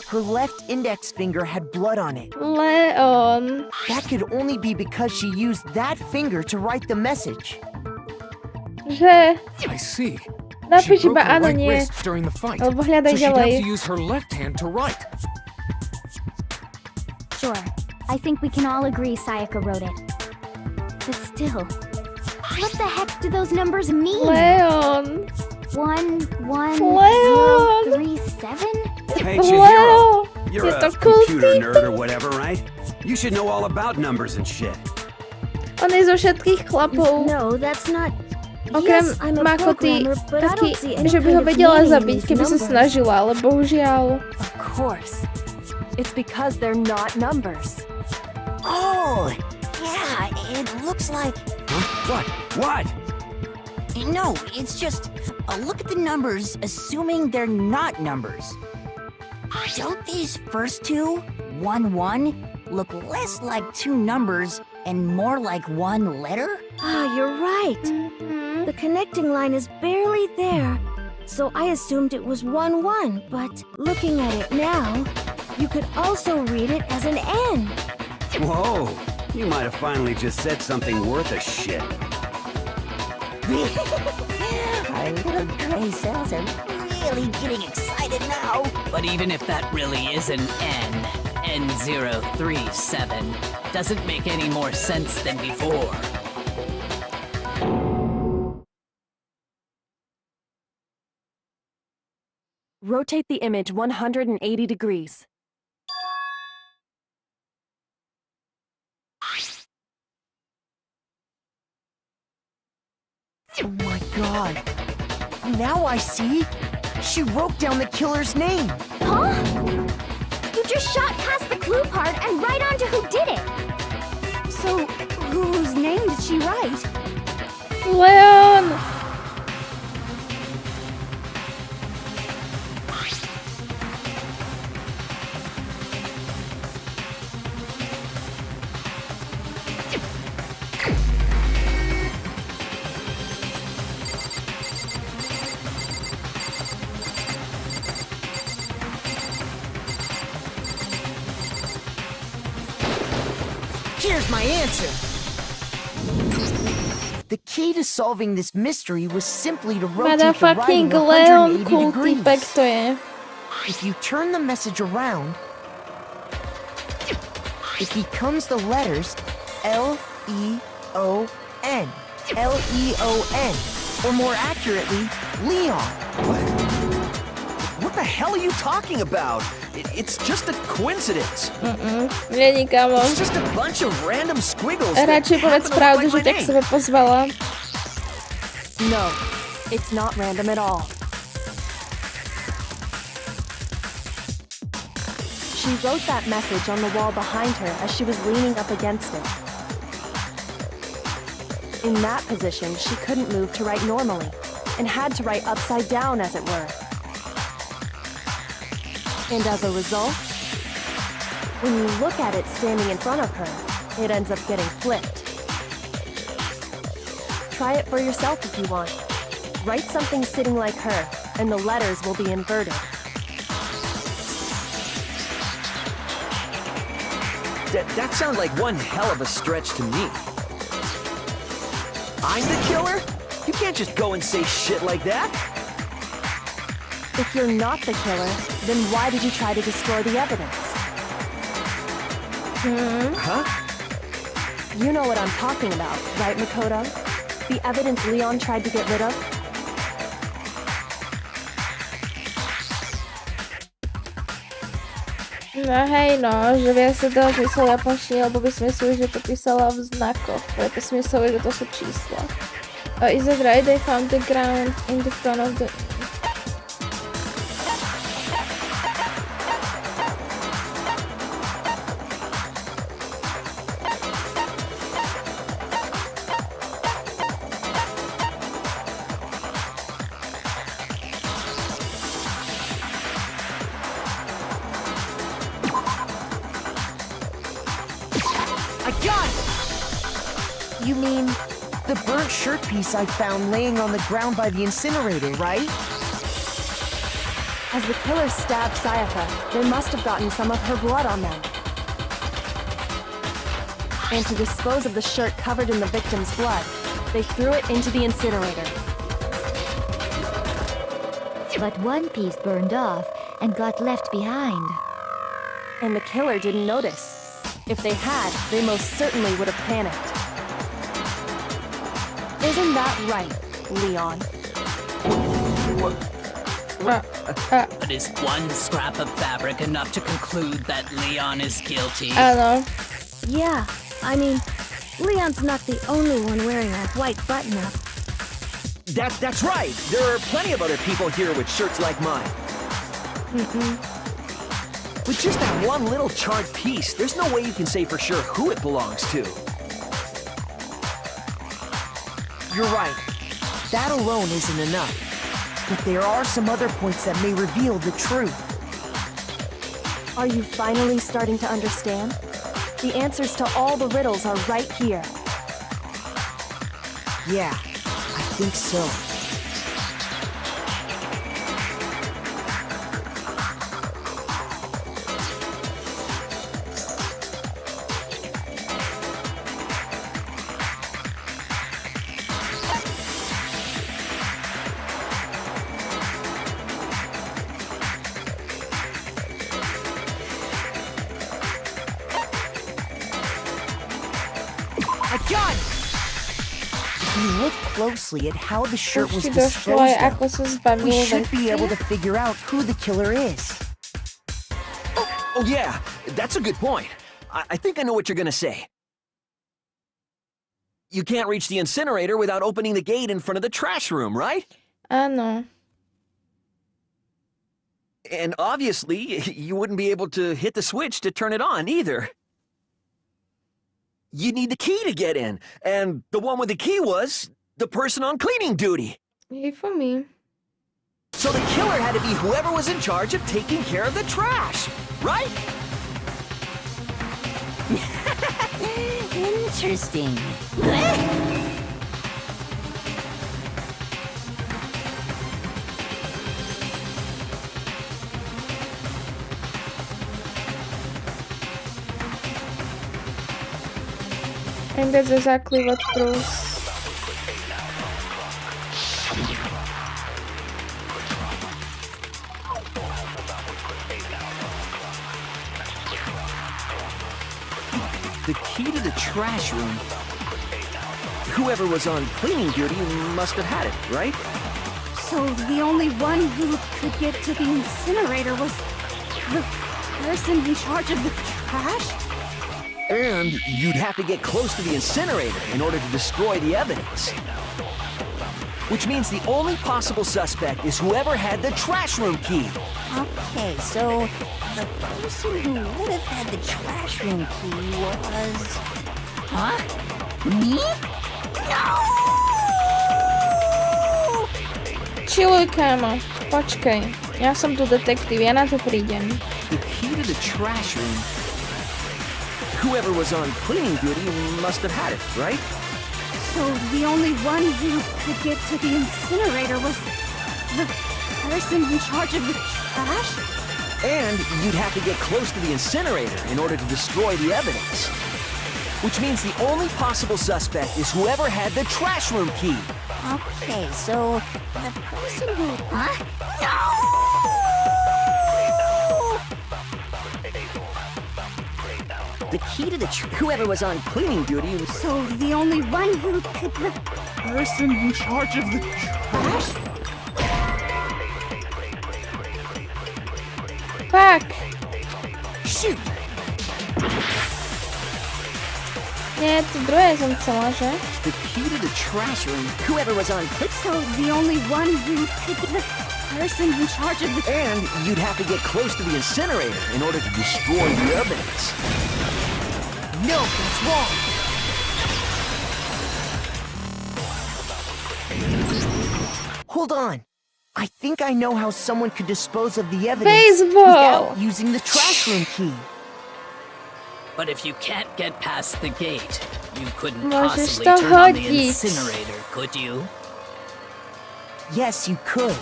Her left index finger had blood on it. Leon. That could only be because she used that finger to write the message. Že? I see. Napíš She iba broke her áno, right nie. wrist during the fight, Alebo hľadaj so she'd have ďalej. to use her left hand to write. Sure. I think we can all agree Sayaka wrote it. But still, what the heck do those numbers mean? Leon. 11037? Hey, Wow. Chihiro, you're Je a to cool computer typ. nerd or whatever, right? You should know all about numbers and shit. On je zo všetkých chlapov. No, that's not... Okrem Yes, I'm a Makoty, programmer, but I taký, don't see any že by ho kind of vedela meaning in zabiť, these keby sa numbers. snažila, ale bohužiaľ. Of course. It's because they're not numbers. Oh, yeah, it looks like... Huh? What? No, it's just look at the numbers, assuming they're not numbers. Don't these first two, 1-1, look less like two numbers and more like one letter? Ah, you're right. The connecting line is barely there. So I assumed it was 1-1, but looking at it now, you could also read it as an N. Whoa, you might have finally just said something worth a shit. Our little gray cells are really getting excited now. But even if that really is an N, N037, doesn't make any more sense than before. Rotate the image 180 degrees. Oh my god. Now I see. She wrote down the killer's name. Huh? You just shot past the clue part and right onto who did it. So, whose name did she write? Leon! Here's my answer. The key to solving this mystery was simply to rotate the Motherfucking writing Leon 180 cool degrees. typek to je. If you turn the message around, it becomes the letters L-E-O-N. L-E-O-N. Or more accurately, Leon. What the hell are you talking about? It's just a coincidence. Není, kámo. It's just a bunch of random squiggles that Radšej povedz happen to pravdu, look že like tě my k name. sebe pozvala. No, it's not random at all. She wrote that message on the wall behind her as she was leaning up against it. In that position, she couldn't move to write normally, and had to write upside down, as it were. And as a result, when you look at it standing in front of her, it ends up getting flipped. Try it for yourself if you want. Write something sitting like her, and the letters will be inverted. That sounds like one hell of a stretch to me. I'm the killer? You can't just go and say shit like that. If you're not the killer, then why did you try to destroy the evidence? Huh? You know what I'm talking about, right, Makoto? The evidence Leon tried to get rid of? No hej no, že by si to myslel japonštině, alebo by si myslel, že to písala v znakoch, preto si myslel, že to sú čísla. Is it right they found the ground in the front of the... You mean the burnt shirt piece I found laying on the ground by the incinerator, right? As the killer stabbed Sayaka, they must have gotten some of her blood on them. And to dispose of the shirt covered in the victim's blood, they threw it into the incinerator. But one piece burned off and got left behind. And the killer didn't notice. If they had, they most certainly would have panicked. Isn't that right, Leon? But is one scrap of fabric enough to conclude that Leon is guilty? Áno. Yeah, I mean, Leon's not the only one wearing a white button-up. That's right. There are plenty of other people here with shirts like mine. With just that one little charred piece, there's no way you can say for sure who it belongs to. You're right. That alone isn't enough. But there are some other points that may reveal the truth. Are you finally starting to understand? The answers to all the riddles are right here. Yeah, I think so. If you look closely at how the shirt was disposed of, we should be able to figure out who the killer is. Oh yeah, that's a good point. I think I know what you're gonna say. You can't reach the incinerator without opening the gate in front of the trash room, right? Áno. And obviously, you wouldn't be able to hit the switch to turn it on either. You need the key to get in, and the one with the key was the person on cleaning duty. Hey for me. So the killer had to be whoever was in charge of taking care of the trash, right? Interesting. And that's exactly what proves The key to the trash room. Whoever was on cleaning duty must have had it, right? So the only one who could get to the incinerator was the person in charge of the trash? And you'd have to get close to the incinerator in order to destroy the evidence. Which means the only possible suspect is whoever had the trash room key. Okay, so the person who would have had the trash room key was... Huh? Me? No! Čiluj, kámo. Počkej. Ja som tu detektív, ja na to prídem. The key to the trash room. Whoever was on cleaning duty must have had it, right? So the only one who could get to the incinerator was the person in charge of the trash? And you'd have to get close to the incinerator in order to destroy the evidence. Which means the only possible suspect is whoever had the trash room key. Okay, so the person who... Huh? No! The key to the whoever was on cleaning duty was... So the only one who could... The person in charge of the trash? Fuck! Shoot! Nie, to druhé som chcela, že? The key to the trash room. Whoever was on... So the only one who could... The person in charge of the... And you'd have to get close to the incinerator in order to destroy the evidence. No, that's wrong. Hold on. I think I know how someone could dispose of the evidence Baseball! without using the trash room key. But if you can't get past the gate, you couldn't Môžeš possibly to turn on the hodiť. incinerator, could you? Yes, you could.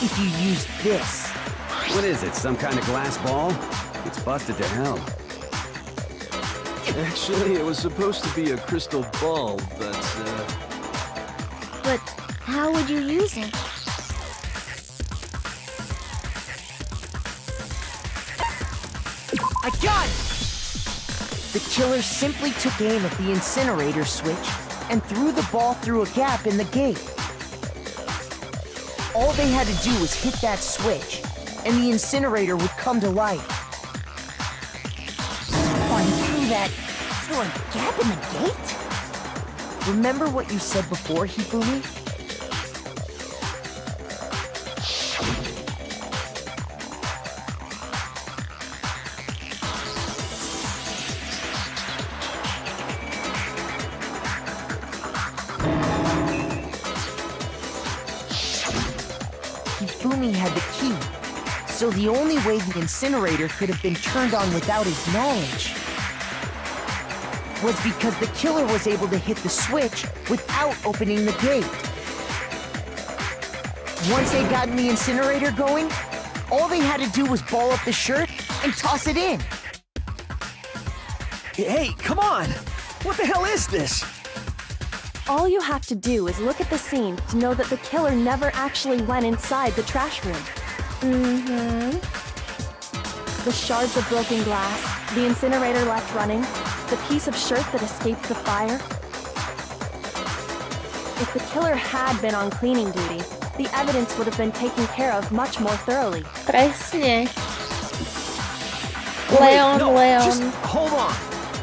If you used this. What is it, some kind of glass ball? It's busted to hell. Actually, it was supposed to be a crystal ball, but, But how would you use it? I got it! The killer simply took aim at the incinerator switch and threw the ball through a gap in the gate. All they had to do was hit that switch, and the incinerator would come to life. Someone through a gap in the gate? Remember what you said before, Hifumi? Hifumi had the key, so the only way the incinerator could have been turned on without his knowledge was because the killer was able to hit the switch without opening the gate. Once they got the incinerator going, all they had to do was ball up the shirt and toss it in. Hey, come on! What the hell is this? All you have to do is look at the scene to know that the killer never actually went inside the trash room. The shards of broken glass, the incinerator left running, the piece of shirt that escaped the fire. If the killer had been on cleaning duty, the evidence would have been taken care of much more thoroughly. Presne. Wait, Leon, no, Leon. just hold on.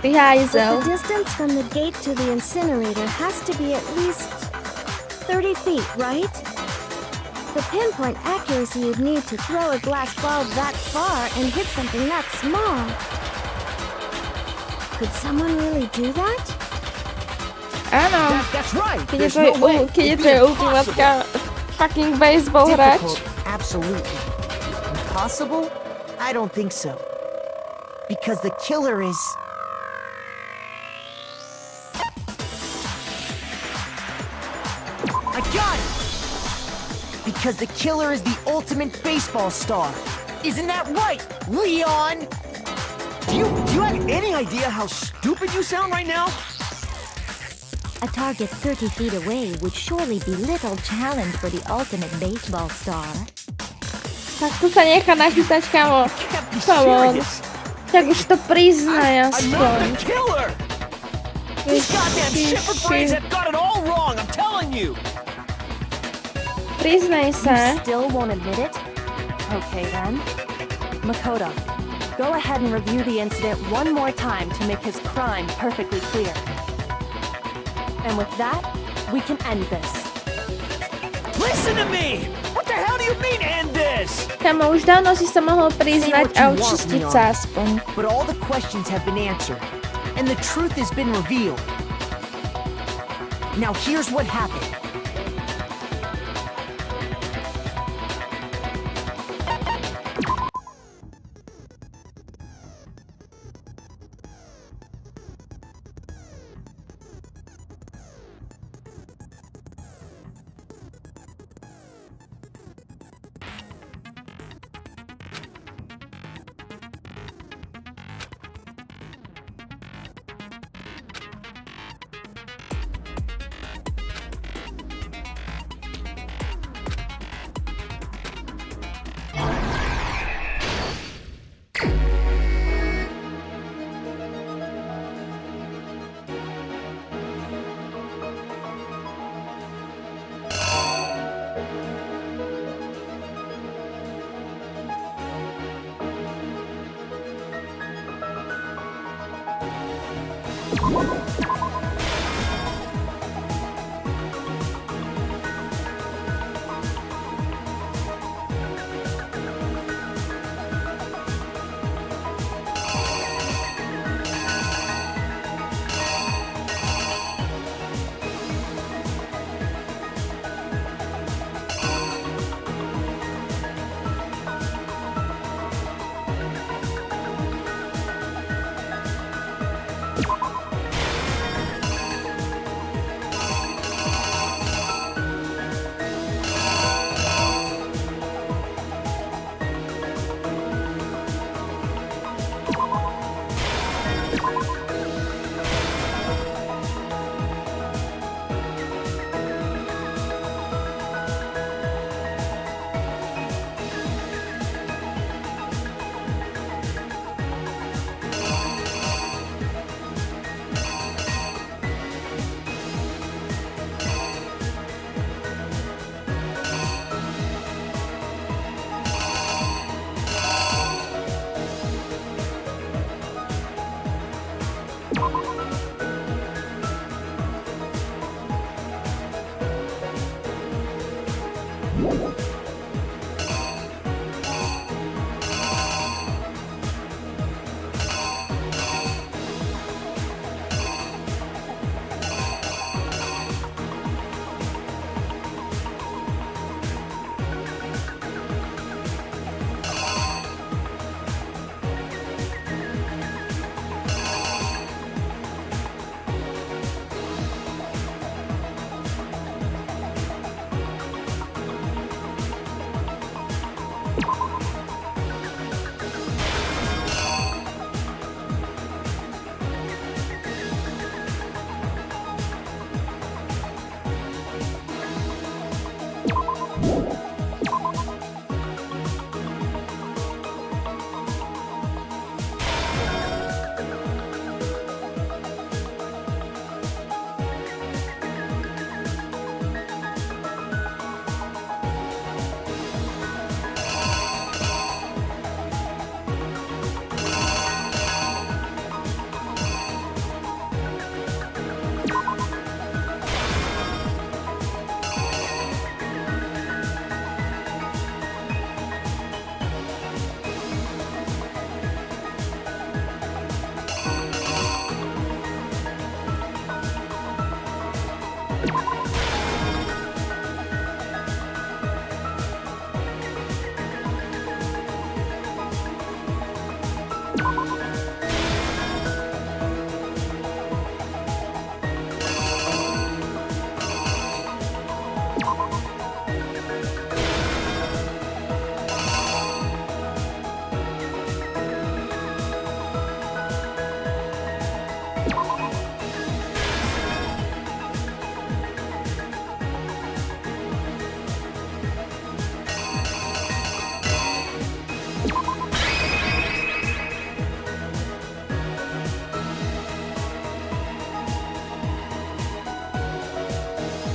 But Vyhajzel. the distance from the gate to the incinerator has to be at least 30 feet, right? The pinpoint accuracy you'd need to throw a glass ball that far and hit something that small. Could someone really do that? Áno. That's right. Keď je There's tvoj, no way. keď je It'd be tvoj impossible. ultimátka fucking baseball hráč. Difficult, absolutely. Impossible? I don't think so. Because the killer is... I got it! Because the killer is the ultimate baseball star. Isn't that right, Leon? Do you have any idea how stupid you sound right now? A target 30 feet away would surely be little challenge for the ultimate baseball star. Tak tu sa nechá nachytať, kamo. Come on. Tak už to priznaj aspoň. Priznaj sa. Still won't admit it? Okay then. Makoto, go ahead and review the incident one more time to make his crime perfectly clear. And with that, we can end this. Listen to me! What the hell do you mean end this? Kamo, už dávno si sa mohol priznať a očistiť sa aspoň. But all the questions have been answered, and the truth has been revealed. Now here's what happened.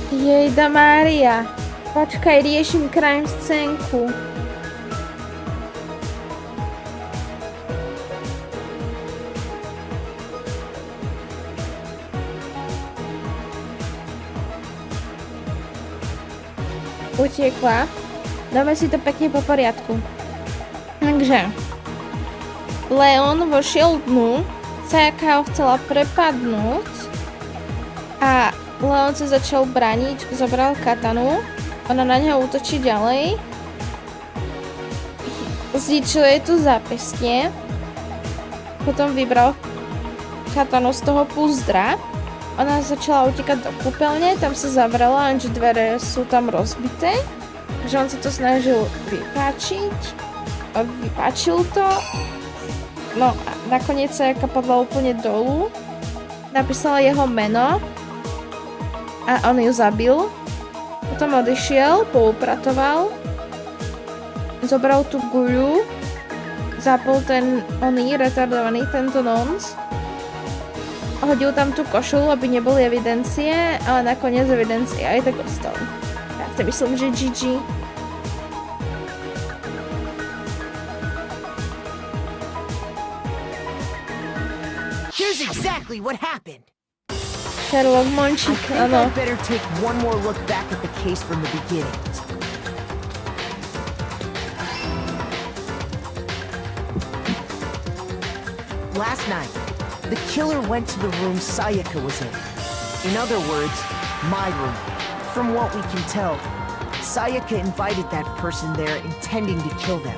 Jejda Mária. Počkaj, riešim crime scénku. Utiekla. Dáme si to pekne po poriadku. Takže Leon vošiel dnu, Sayaka ho chcela prepadnúť a Leon sa začal brániť, zobral katanu, ona na neho útočí ďalej, zničil jej tu zápestie, potom vybral katanu z toho púzdra. Ona začala utekať do kúpeľne, tam sa zavrela, lenže dvere sú tam rozbité. Takže on sa to snažil vypáčiť. Vypáčil to. No a nakoniec sa Sayaka padla úplne dolu. Napísala jeho meno. A on ju zabil. Potom odišiel, poupratoval. Zobral tú guľu. Zapol ten retardovaný, tento nons. Hodil tam tú košulu, aby neboli evidencie, ale nakoniec evidencie aj tak ostali. Ja to myslím, že GG. Here's exactly what happened. Sherlock Mončík, áno. I better take one more look back at the case from the beginning. Last night, the killer went to the room Sayaka was in. In other words, my room. From what we can tell, Sayaka invited that person there intending to kill them.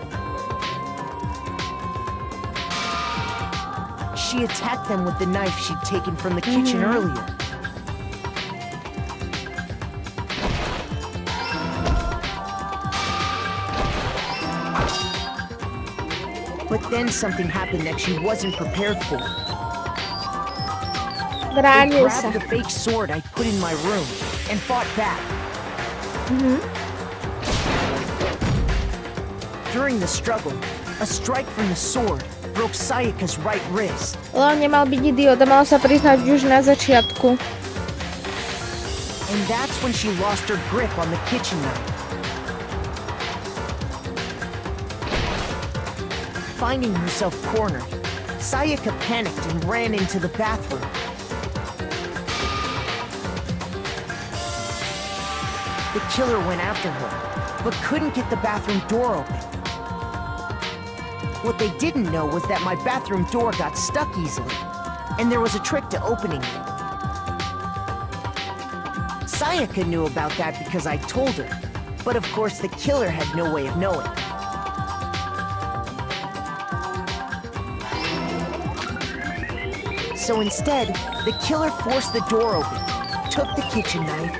She attacked them with the knife she'd taken from the kitchen earlier. But then something happened that she wasn't prepared for. They grabbed the fake sword I put in my room and fought back. During the struggle, a strike from the sword broke Sayaka's right wrist. Leon nemal byť idiot, mal sa priznať už na začiatku. And that's when she lost her grip on the kitchen knife. Finding herself cornered, Sayaka panicked and ran into the bathroom. The killer went after her, but couldn't get the bathroom door open. What they didn't know was that my bathroom door got stuck easily, and there was a trick to opening it. Sayaka knew about that because I told her, but of course the killer had no way of knowing. So instead, the killer forced the door open, took the kitchen knife,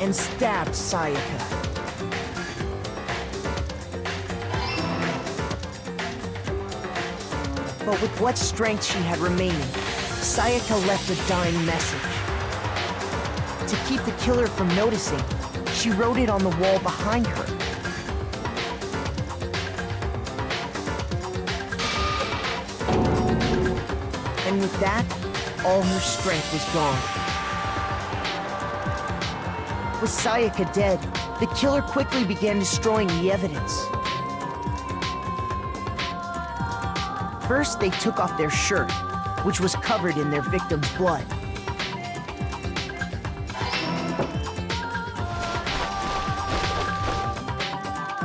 and stabbed Sayaka. But with what strength she had remaining, Sayaka left a dying message. To keep the killer from noticing, she wrote it on the wall behind her. And with that, all her strength was gone. With Sayaka dead, the killer quickly began destroying the evidence. First, they took off their shirt, which was covered in their victim's blood.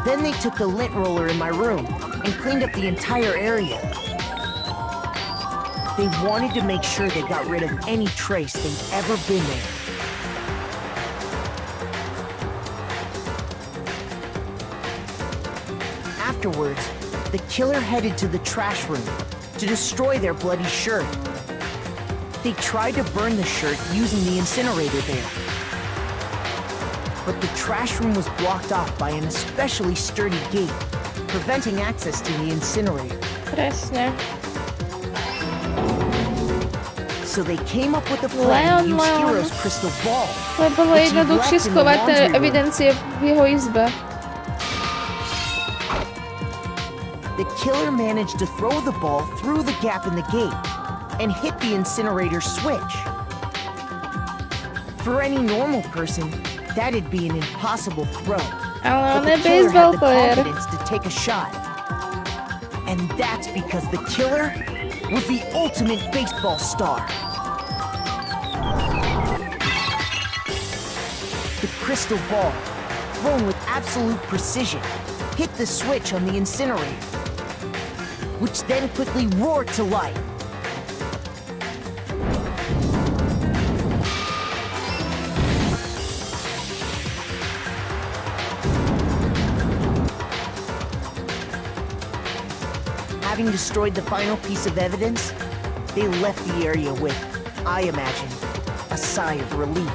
Then they took the lint roller in my room and cleaned up the entire area. They wanted to make sure they got rid of any trace they'd ever been there. Afterwards, the killer headed to the trash room to destroy their bloody shirt. They tried to burn the shirt using the incinerator there. But the trash room was blocked off by an especially sturdy gate, preventing access to the incinerator. Presne. So they came up with a plan to use Hero's crystal ball. To bolo jednoduchšie schovať tie evidencie v jeho izbe. The killer managed to throw the ball through the gap in the gate, and hit the incinerator switch. For any normal person, that'd be an impossible throw. Ale on But je the killer had baseball the player. confidence to take a shot. And that's because the killer was the ultimate baseball star. The crystal ball, thrown with absolute precision, hit the switch on the incinerator, which then quickly roared to life. Having destroyed the final piece of evidence, they left the area with, I imagine, a sigh of relief.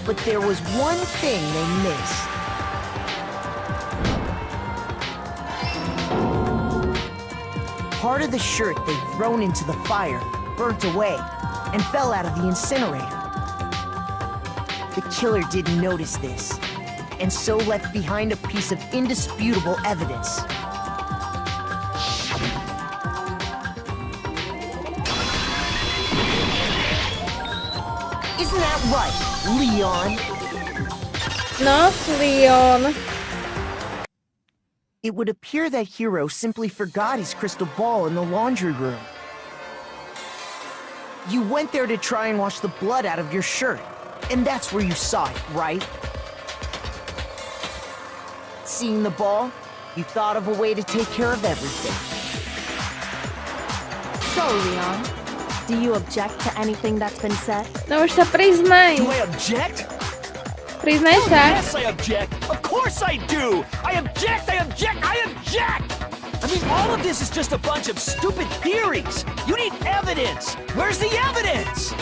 But there was one thing they missed. Part of the shirt they'd thrown into the fire burnt away and fell out of the incinerator. The killer didn't notice this, and so left behind a piece of indisputable evidence. Isn't that right, Leon? No, Leon. It would appear that Hiro simply forgot his crystal ball in the laundry room. You went there to try and wash the blood out of your shirt, and that's where you saw it, right? Seeing the ball, you thought of a way to take care of everything. So, Leon, do you object to anything that's been said? No už sa priznaj. Do I object? Priznaj Oh, sa. yes, I object. Of course I do. I object. I object. I object. I mean, all of this is just a bunch of stupid theories. You need evidence. Where's the evidence?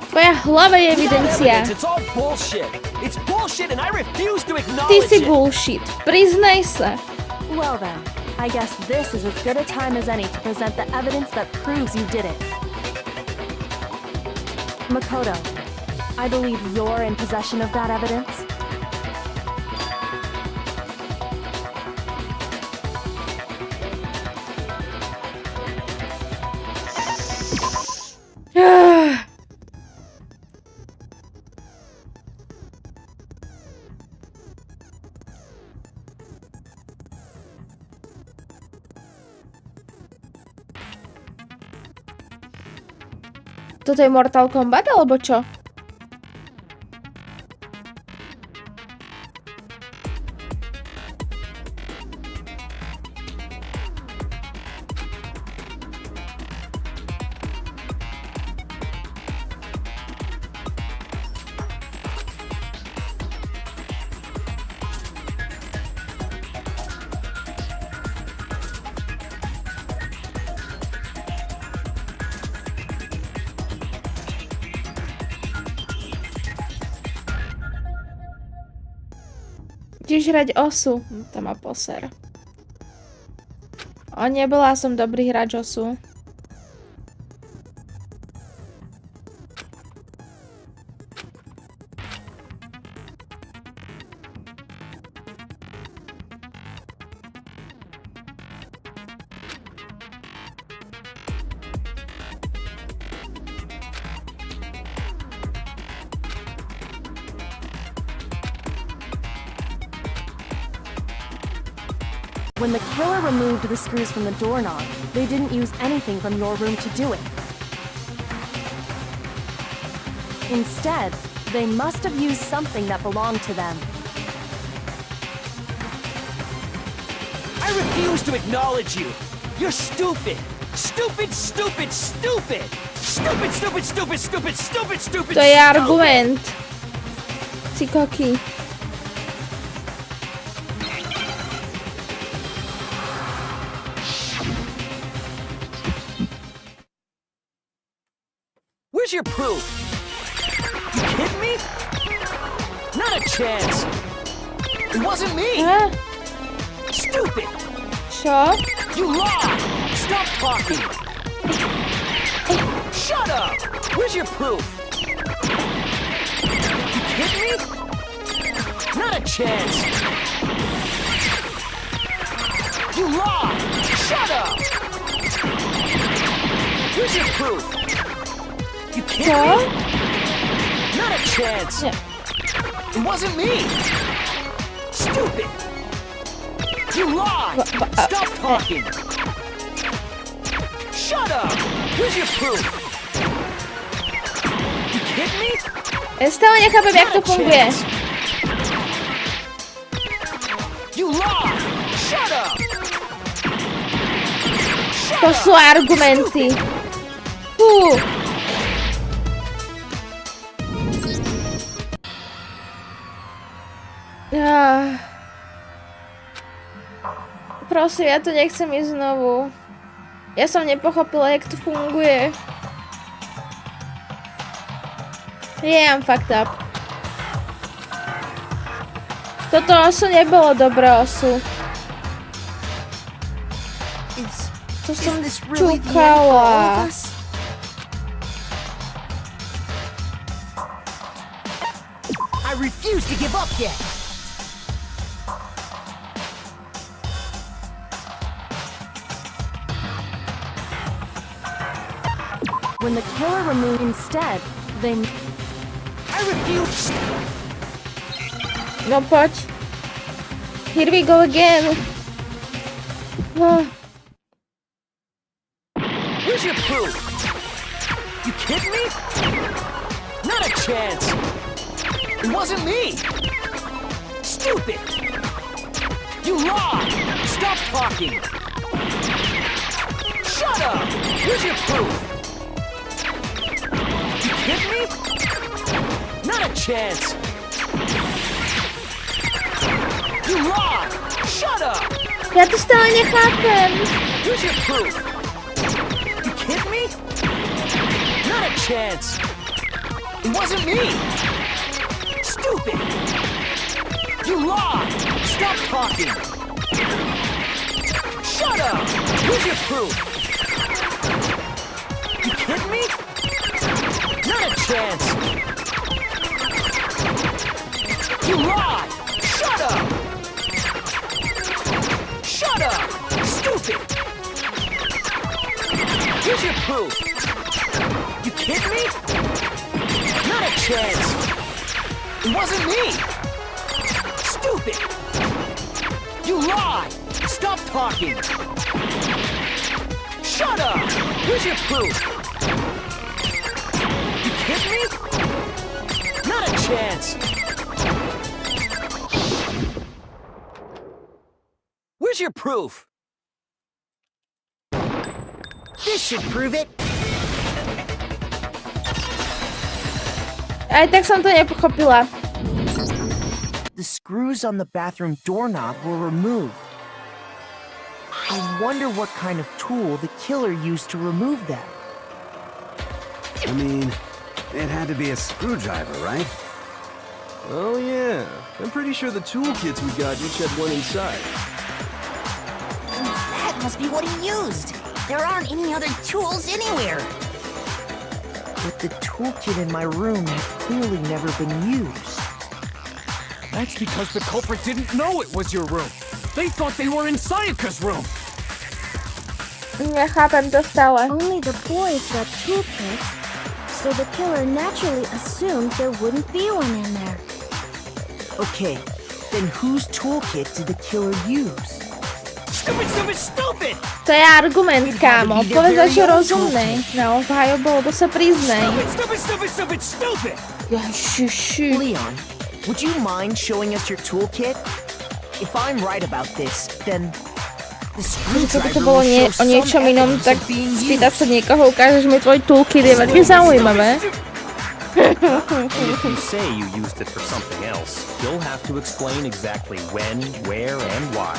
Tvoja hlava je Without evidencia. evidence, it's all bullshit. It's bullshit and I refuse to Ty acknowledge si it. bullshit. Priznaj sa. Well then, I guess this is as good a time as any to present the evidence that proves you did it. Makoto, I believe you're in possession of that evidence. Toto je Mortal Kombat, alebo čo? Ideš hrať osu. To má poser. Nebola som dobrý hráč osu. When the killer removed the screws from the doorknob, they didn't use anything from your room to do it. Instead, they must have used something that belonged to them. I refuse to acknowledge you. You're stupid. Stupid, stupid, stupid. Stupid, stupid, stupid, stupid, stupid, stupid. To je argument. Si koky. Where's your proof? You kidding me? Not a chance. It wasn't me. Stupid. Čo? You lied. Stop talking. Shut up. Where's your proof? You kidding me? Not a chance. You lied. Shut up. Where's your proof? You Co? kidding me? Not a chance. Nie. It wasn't me. Stupid. You lied. Stop talking. Shut up. Where's your proof? You kidding me? Stále nechápem, jak to funguje. You lied. Shut up. To sú argumenty. Prosím, ja to nechcem ísť znovu. Ja som nepochopila, jak to funguje. I'm fucked up. Toto osu nebolo dobré osu. To som čúkala. I refuse to give up yet. When the killer removed instead, they... I refuse. No poď. Here we go again. Where's your proof? You kidding me? Not a chance. It wasn't me. Stupid. You lied. Stop talking. Shut up. Where's your proof? You kidding me? Not a chance. You lied. Shut up. Ja to stále nechápem. Where's your proof? You kidding me? Not a chance. It wasn't me. Stupid. You lied. Stop talking. Shut up. Where's your proof? You kidding me? Not a chance. You lied. Shut up. Shut up. Stupid. Here's your proof. You kidding me? Not a chance. It wasn't me. Stupid. You lied. Stop talking. Shut up. Here's your proof. You kidding me? Not a chance. Where's your proof? This should prove it. Aj tak som to nepochopila. The screws on the bathroom doorknob were removed. I wonder what kind of tool the killer used to remove them. I mean, it had to be a screwdriver, right? Oh yeah, I'm pretty sure the toolkits we got each had one inside. That must be what he used. There aren't any other tools anywhere. But the toolkit in my room had clearly never been used. That's because the culprit didn't know it was your room. They thought they were in Sayaka's room. Nechápem to stále. Only the boys got toolkits, so the killer naturally assumed there wouldn't be one in there. Okay, then whose toolkit did the killer use? Stupid, stupid, stupid! To je argument, kámo. Povedz niečo rozumné. Na obhajobu, to sa priznej. Stupid, stupid, stupid, stupid! Ježiši. Leon, would you mind showing us your toolkit? If I'm right about this, then the Keby to screwdriver bolo will show o niečom some inom, evidence tak of being spýtať used. sa niekoho, ukážeš mi tvoj toolkit, je veľmi zaujímavé. And if you say you used it for something else, you'll have to explain exactly when, where, and why.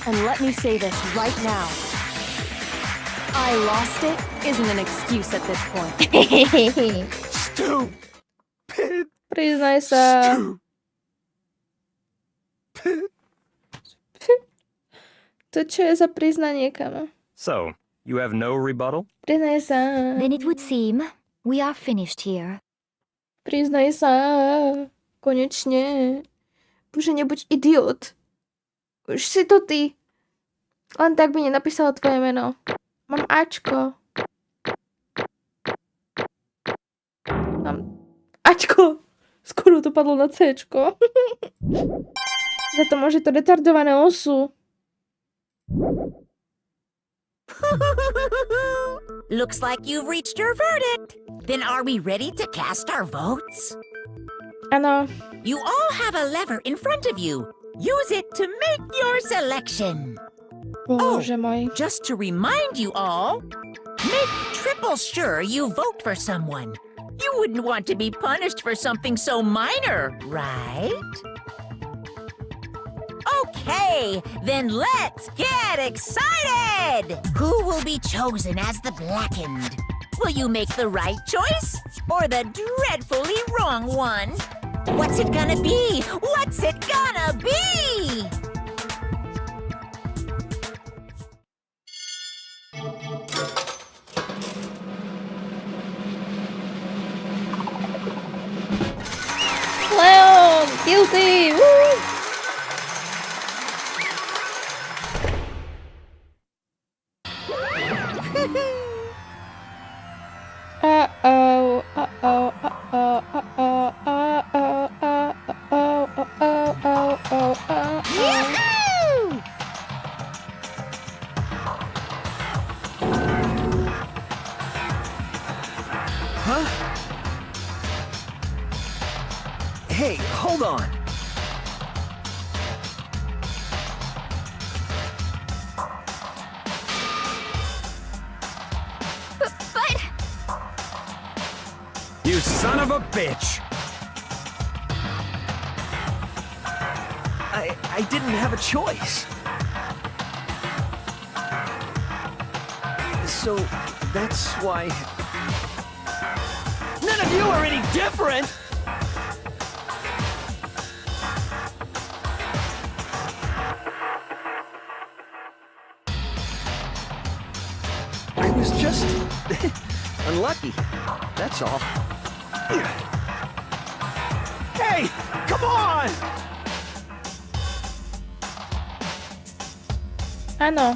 And let me say this right now. I lost it isn't an excuse at this point. Stupid. Priznaj sa. To čo je za priznanie, kamo? So, you have no rebuttal? Priznaj sa. Then it would seem we are finished here. Priznaj sa. Konečne. Bože, nebuď idiot. Už si to ty. Len tak by nenapísala tvoje meno. Mám Ačko. Mám Ačko. Skoro to padlo na Cčko. Za to môže to retardované osu. Looks like you've reached your verdict. Then are we ready to cast our votes? Áno. You all have a lever in front of you. Use it to make your selection. Bože môj. Just to remind you all, make triple sure you vote for someone. You wouldn't want to be punished for something so minor, right? Okay, then let's get excited! Who will be chosen as the blackened? Will you make the right choice or the dreadfully wrong one? What's it gonna be? What's it gonna be? Leon! Guilty! Woo! Uh-oh, uh-oh, uh-oh, uh-oh, uh-oh, uh-oh, uh-oh, uh-oh, uh-oh. Yahoo! Huh? Hey, hold on. But... You son of a bitch! I didn't have a choice. So that's why... None of you are any different! I was just... unlucky. That's all. Hey! Come on! Áno.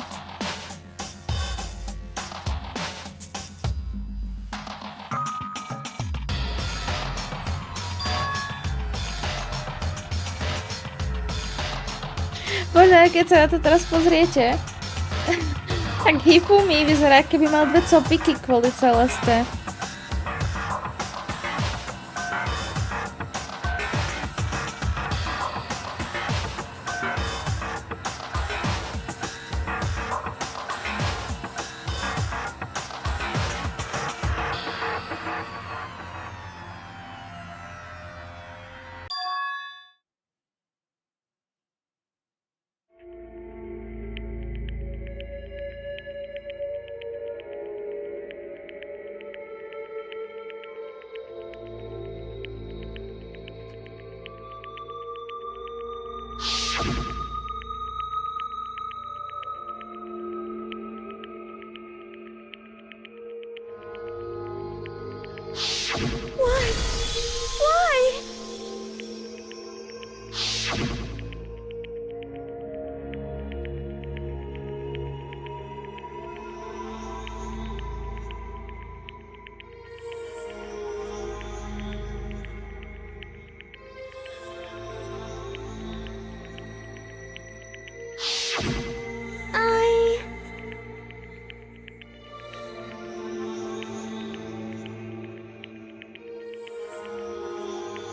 Bože, keď sa na to teraz pozriete, tak Hifumi vyzerá, keby mal dve copiky kvôli Celeste.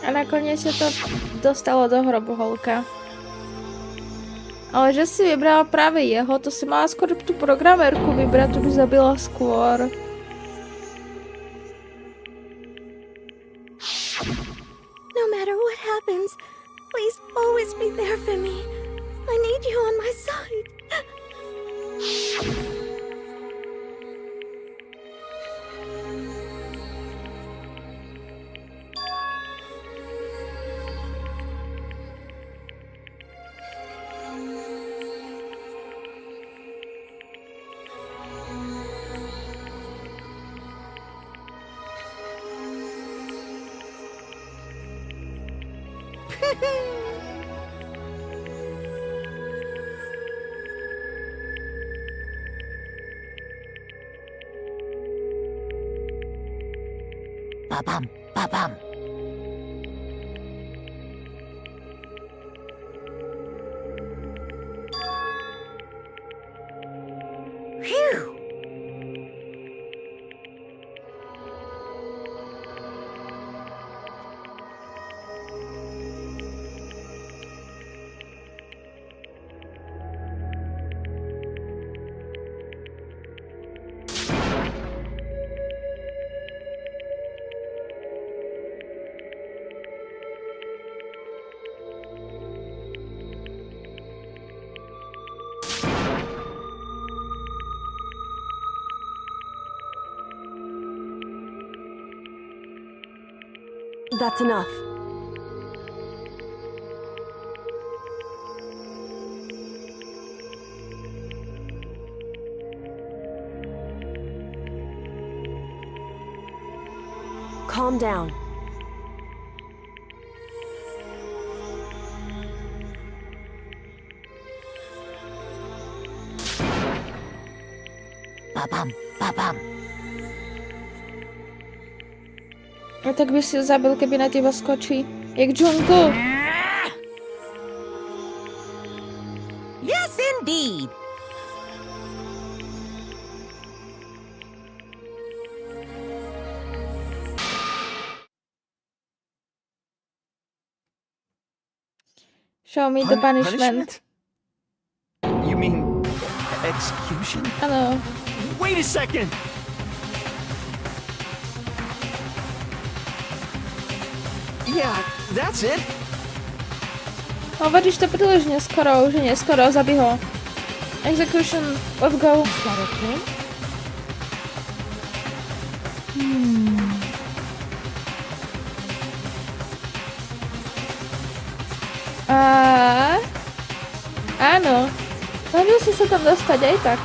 A nakoniec sa to dostalo do hrobu holka. Ale že si vybrala práve jeho, to si mala skôr tú programérku vybrať, tu by zabila skôr. No matter what happens, please always be there for me. I need you on my side. Ba-bum, ba-bum. Phew! That's enough. Calm down. Ba-bum, ba-bum. A tak by si ho zabil, keby na teba skočí. Jak Jungle. Yes, indeed. Show me the punishment. You mean execution? Ano. Wait a second! Yeah, that's it. Hovoríš to príliš neskoro, už je neskoro, zabij ho. Execution, let's go. Is that okay? Áno. Snažil si sa tam dostať aj tak.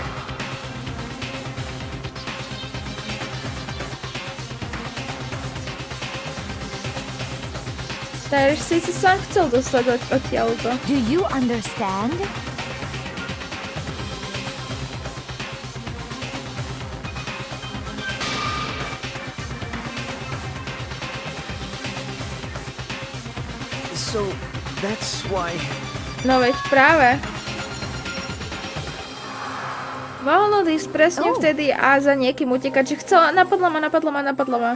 Takže si sám chcel dostať odtiaľto. Do you understand? So, that's why... No veď práve. Mohol ísť presne vtedy a za niekým utekať, že chcela, napadla ma.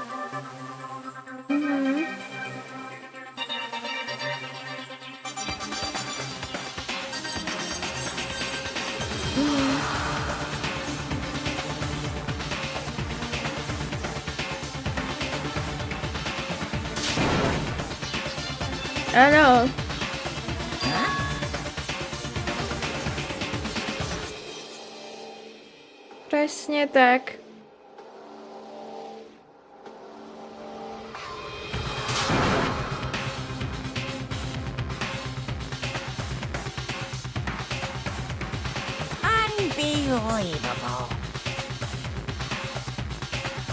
Áno. Presne tak. Unbelievable.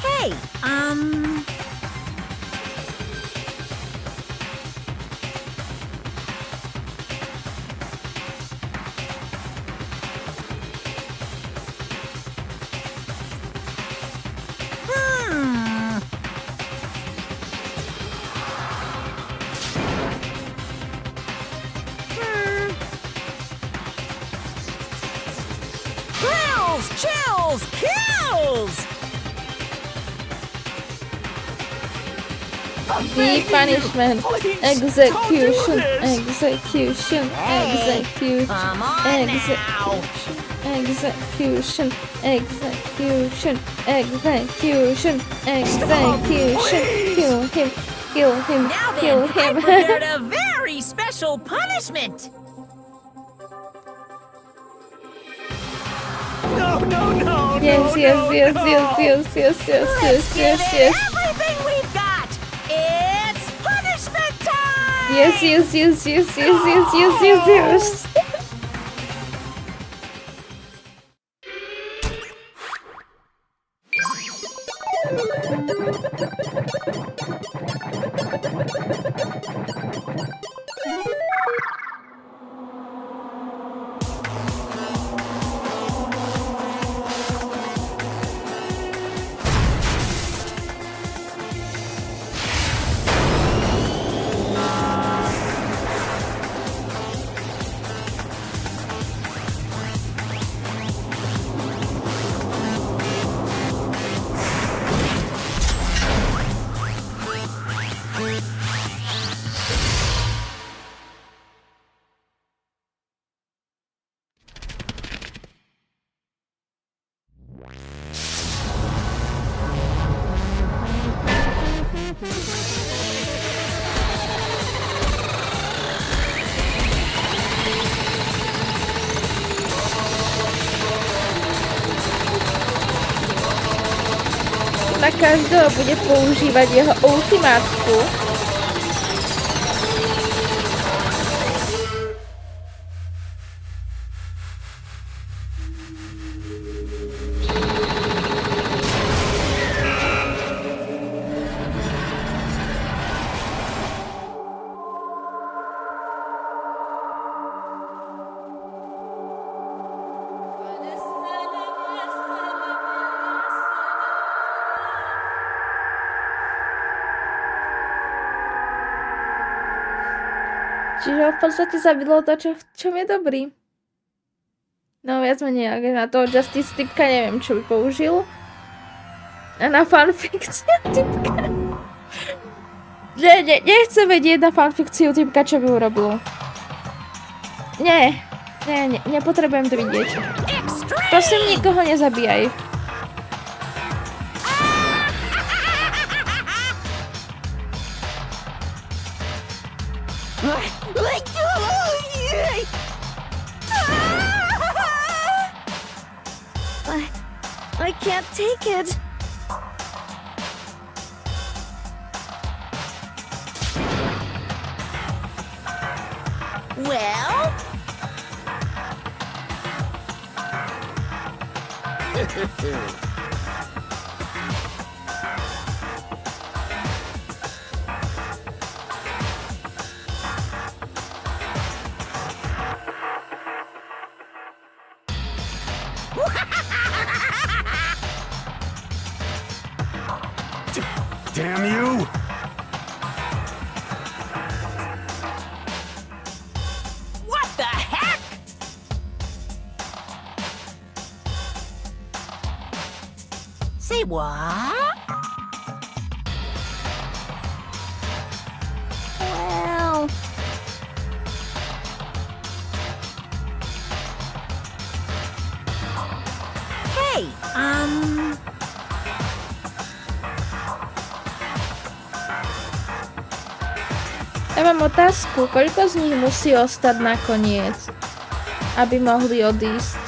Hey, Chills! Kills! The punishment. Execution. Execution. Execution. Come on now! Execution. Execution. Execution. Execution. Kill him. Kill him. Now Kill then, I him. prepared a very special punishment! No! Yes. Let's give it everything we've got! It's punishment time! Yes. na každého bude používať jeho ultimátku. Čiže ho v podstate zabilo to, čom je dobrý. No viac menej, na toho Justice typka neviem, čo by použil. A na fanfikciu typka. Nechcem vedieť na fanfikciu typka, čo by urobil. Nie, nepotrebujem to vidieť. Prosím, nikoho nezabíjaj. I can't take it. Well? Damn you! What the heck? Say what? Well... Hey, Ja mám otázku, koľko z nich musí ostať nakoniec, aby mohli odísť?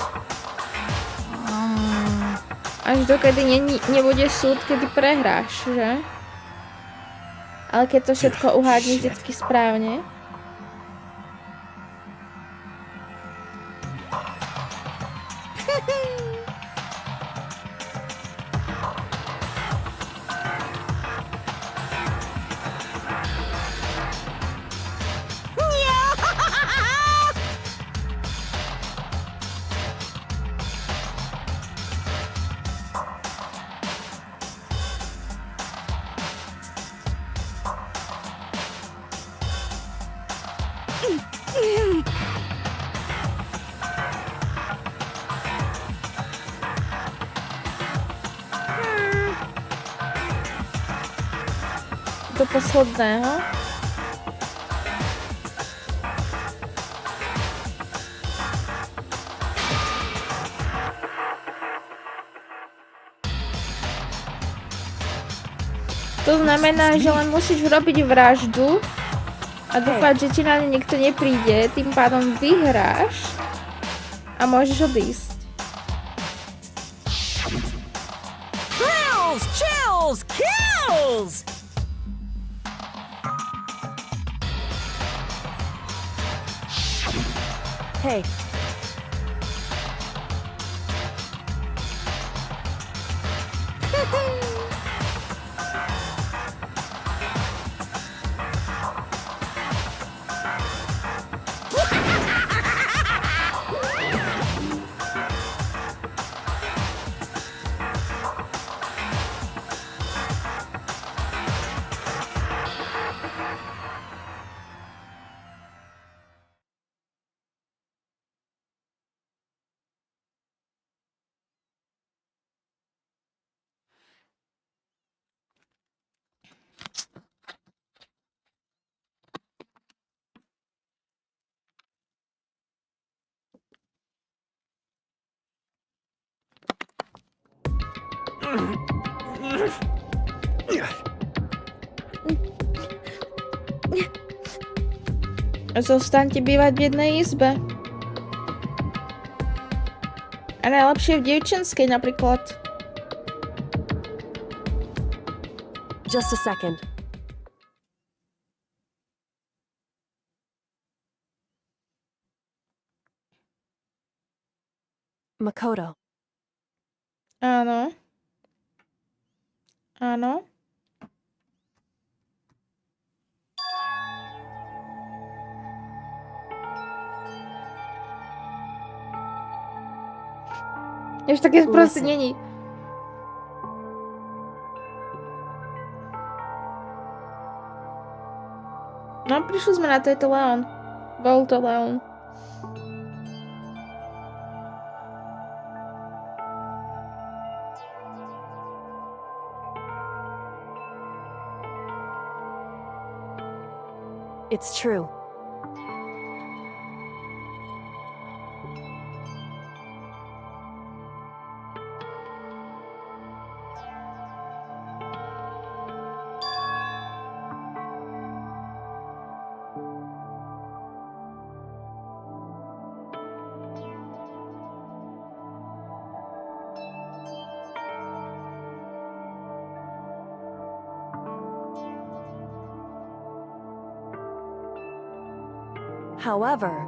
Až dokedy nebude súd, kedy prehráš, že? Ale keď to všetko uhádneš vždycky správne. Do posledného. To znamená, že len musíš urobiť vraždu a dúfať, že ti na ne nikto nepríde, tým pádom vyhráš a môžeš odísť. Thrills, chills, kills! Hey. Zostaňte bývať v jednej izbe. A najlepšie v dievčenskej napríklad. Just a second. Makoto. Áno. Áno. Už také proste není. No, prišli sme na to, je to Leon. Bol to Leon. It's true. However,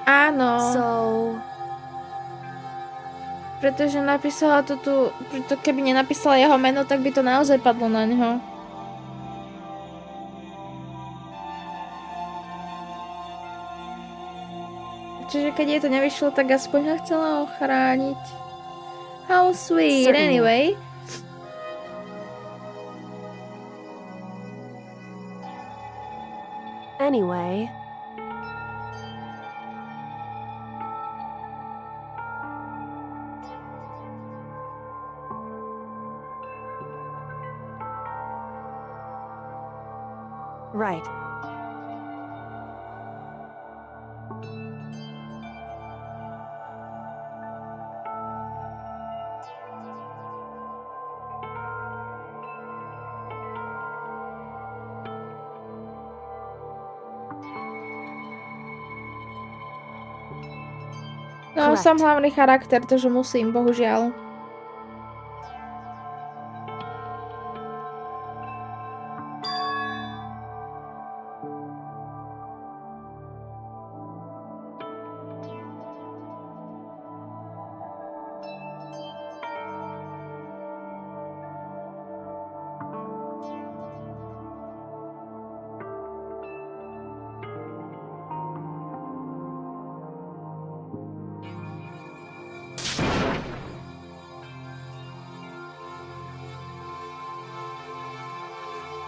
áno. So... Pretože napísala to tu, preto keby nenapísala jeho meno, tak by to naozaj padlo na ňo. Čiže keď jej to nevyšlo, tak aspoň ho chcela ochrániť. How sweet, anyway. Anyway... Right. No, som hlavný charakter, takže musím, bohužiaľ.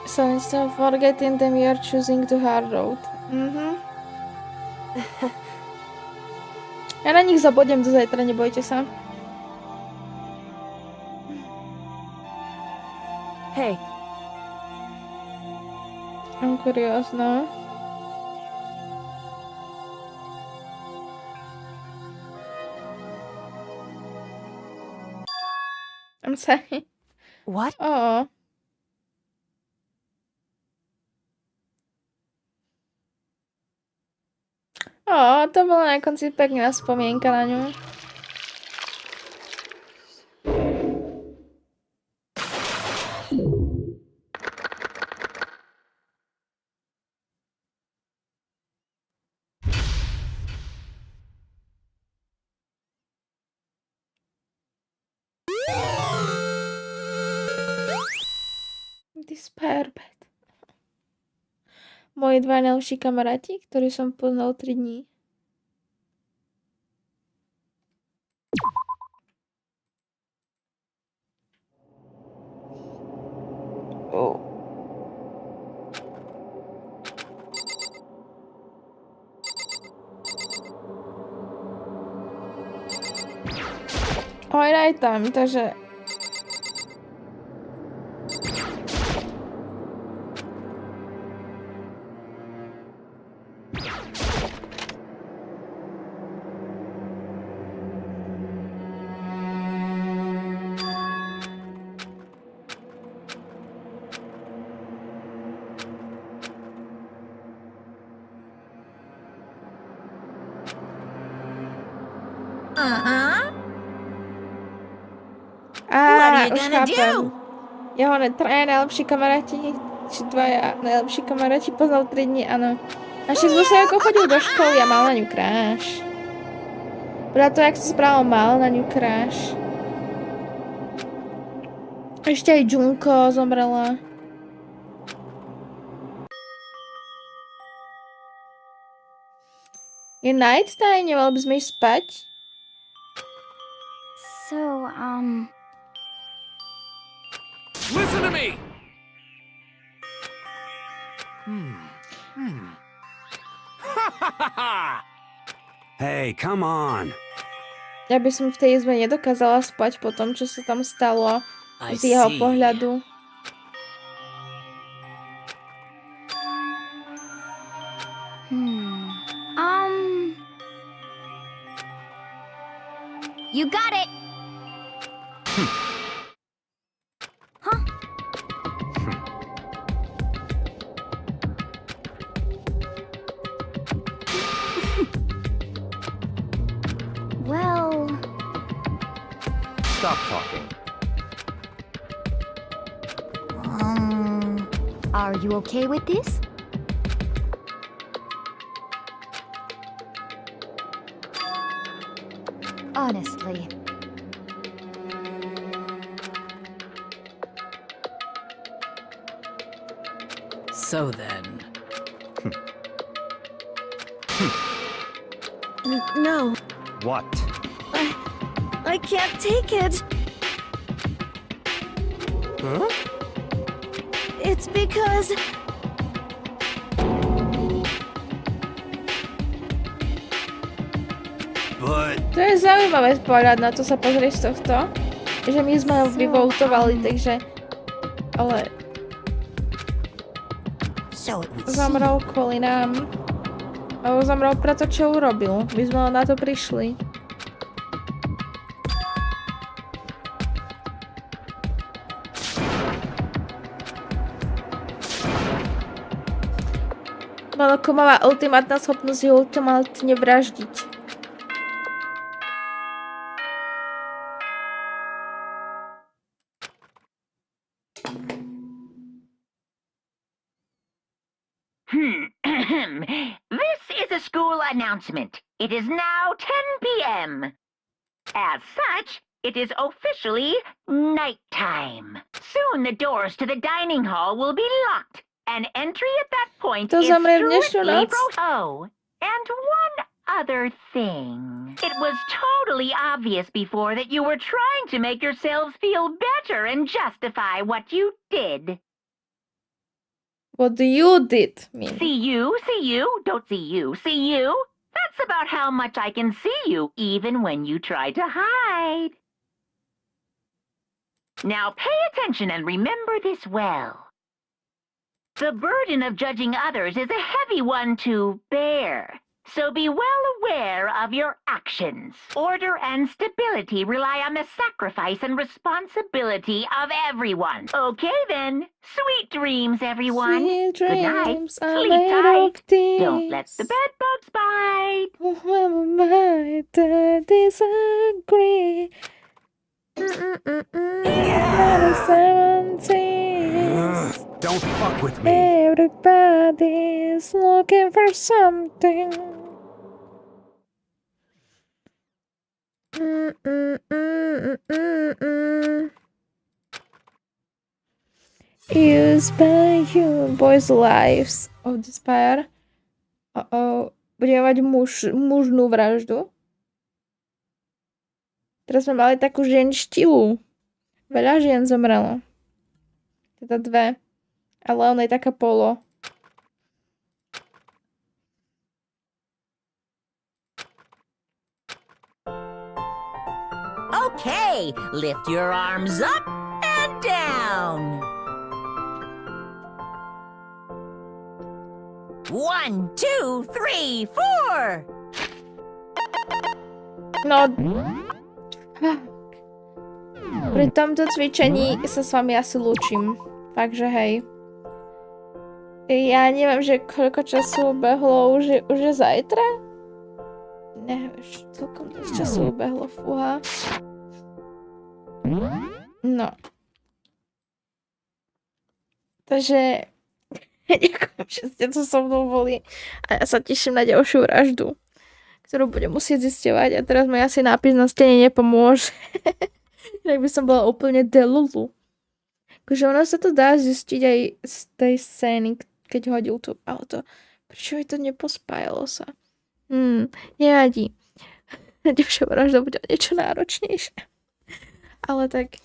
So instead of forgetting them, you are choosing the hard road. Ja na nich zabudnem do zajtra, nebojte sa. Hey. I'm curious, no? I'm sorry. What? Oh. To bola na konci pekná spomienka na ňu. Despair bed. Moji dva najlepší kamaráti, ktorí som poznal 3 dní. Aj tam, takže... Už chápem. Jeho traja najlepší kamaráti, či dvaja najlepší kamaráti poznal 3 dní, ano. A však zase jako chodil do školy a mal na ňu kráš. Podľa toho, jak si správal, mal na ňu kráš. Ešte aj Junko zomrela. Je night time, nemali by sme ísť spať? So, Listen to me! Hey, come on. Ja by som v tej izbe nedokázala spať po tom, čo sa tam stalo z jeho pohľadu. You got it! Huh? well... Stop talking. Are you okay with this? Honestly. So then... No. What? I can't take it. Huh? It's because... To je zaujímavé pohľad na to sa pozrieť z tohto. Že my sme ho vyvoltovali, takže... Ale... Zomrel kvôli nám. A zomrel preto, čo urobil. My sme na to prišli. Malakomová ultimátna schopnosť je ultimátne vraždiť. This is a school announcement. It is now 10 p.m. As such, it is officially nighttime. Soon the doors to the dining hall will be locked, and entry at that point is strictly Oh, and one other thing. It was totally obvious before that you were trying to make yourselves feel better and justify what you did. What do you did mean? See you, don't see you, see you. That's about how much I can see you, even when you try to hide. Now pay attention and remember this well. The burden of judging others is a heavy one to bear. So be well aware of your actions. Order and stability rely on the sacrifice and responsibility of everyone. Okay then. Sweet dreams, everyone. Sweet dreams. Good night. Are Sleep made tight. of these. Don't let the bed bugs bite. Who am I to disagree? Don't fuck with me. Everybody's looking for something. Used by you, boys' lives of despair. Budeme mať mužnú vraždu. Teraz sme mali takú ženštilu. Veľa žien zomrelo. Teda 2. Ale ona je taká polo. Okay, lift your arms up and down. 1, 2, 3, 4. No. Pri tomto cvičení sa s vami asi lúčim. Takže hej. Ja neviem, že koľko času behlo, už je zajtra? už celkom dosť času ubehlo, fúha. No. Takže ďakujem, že ste tu so mnou boli a ja sa teším na ďalšiu vraždu, ktorú budem musieť zisťovať a teraz mi asi nápis na stene nepomôže. Tak by som bola úplne delulu. Takže ono sa to dá zistiť aj z tej scény, keď hodil tú auto. Prečo mi to nepospájalo sa? Nevadí. Ďalšia vražda bude niečo náročnejšie. Ale tak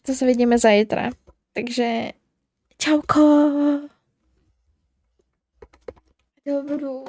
to sa vidíme zajtra. Takže čauko. Dobrú.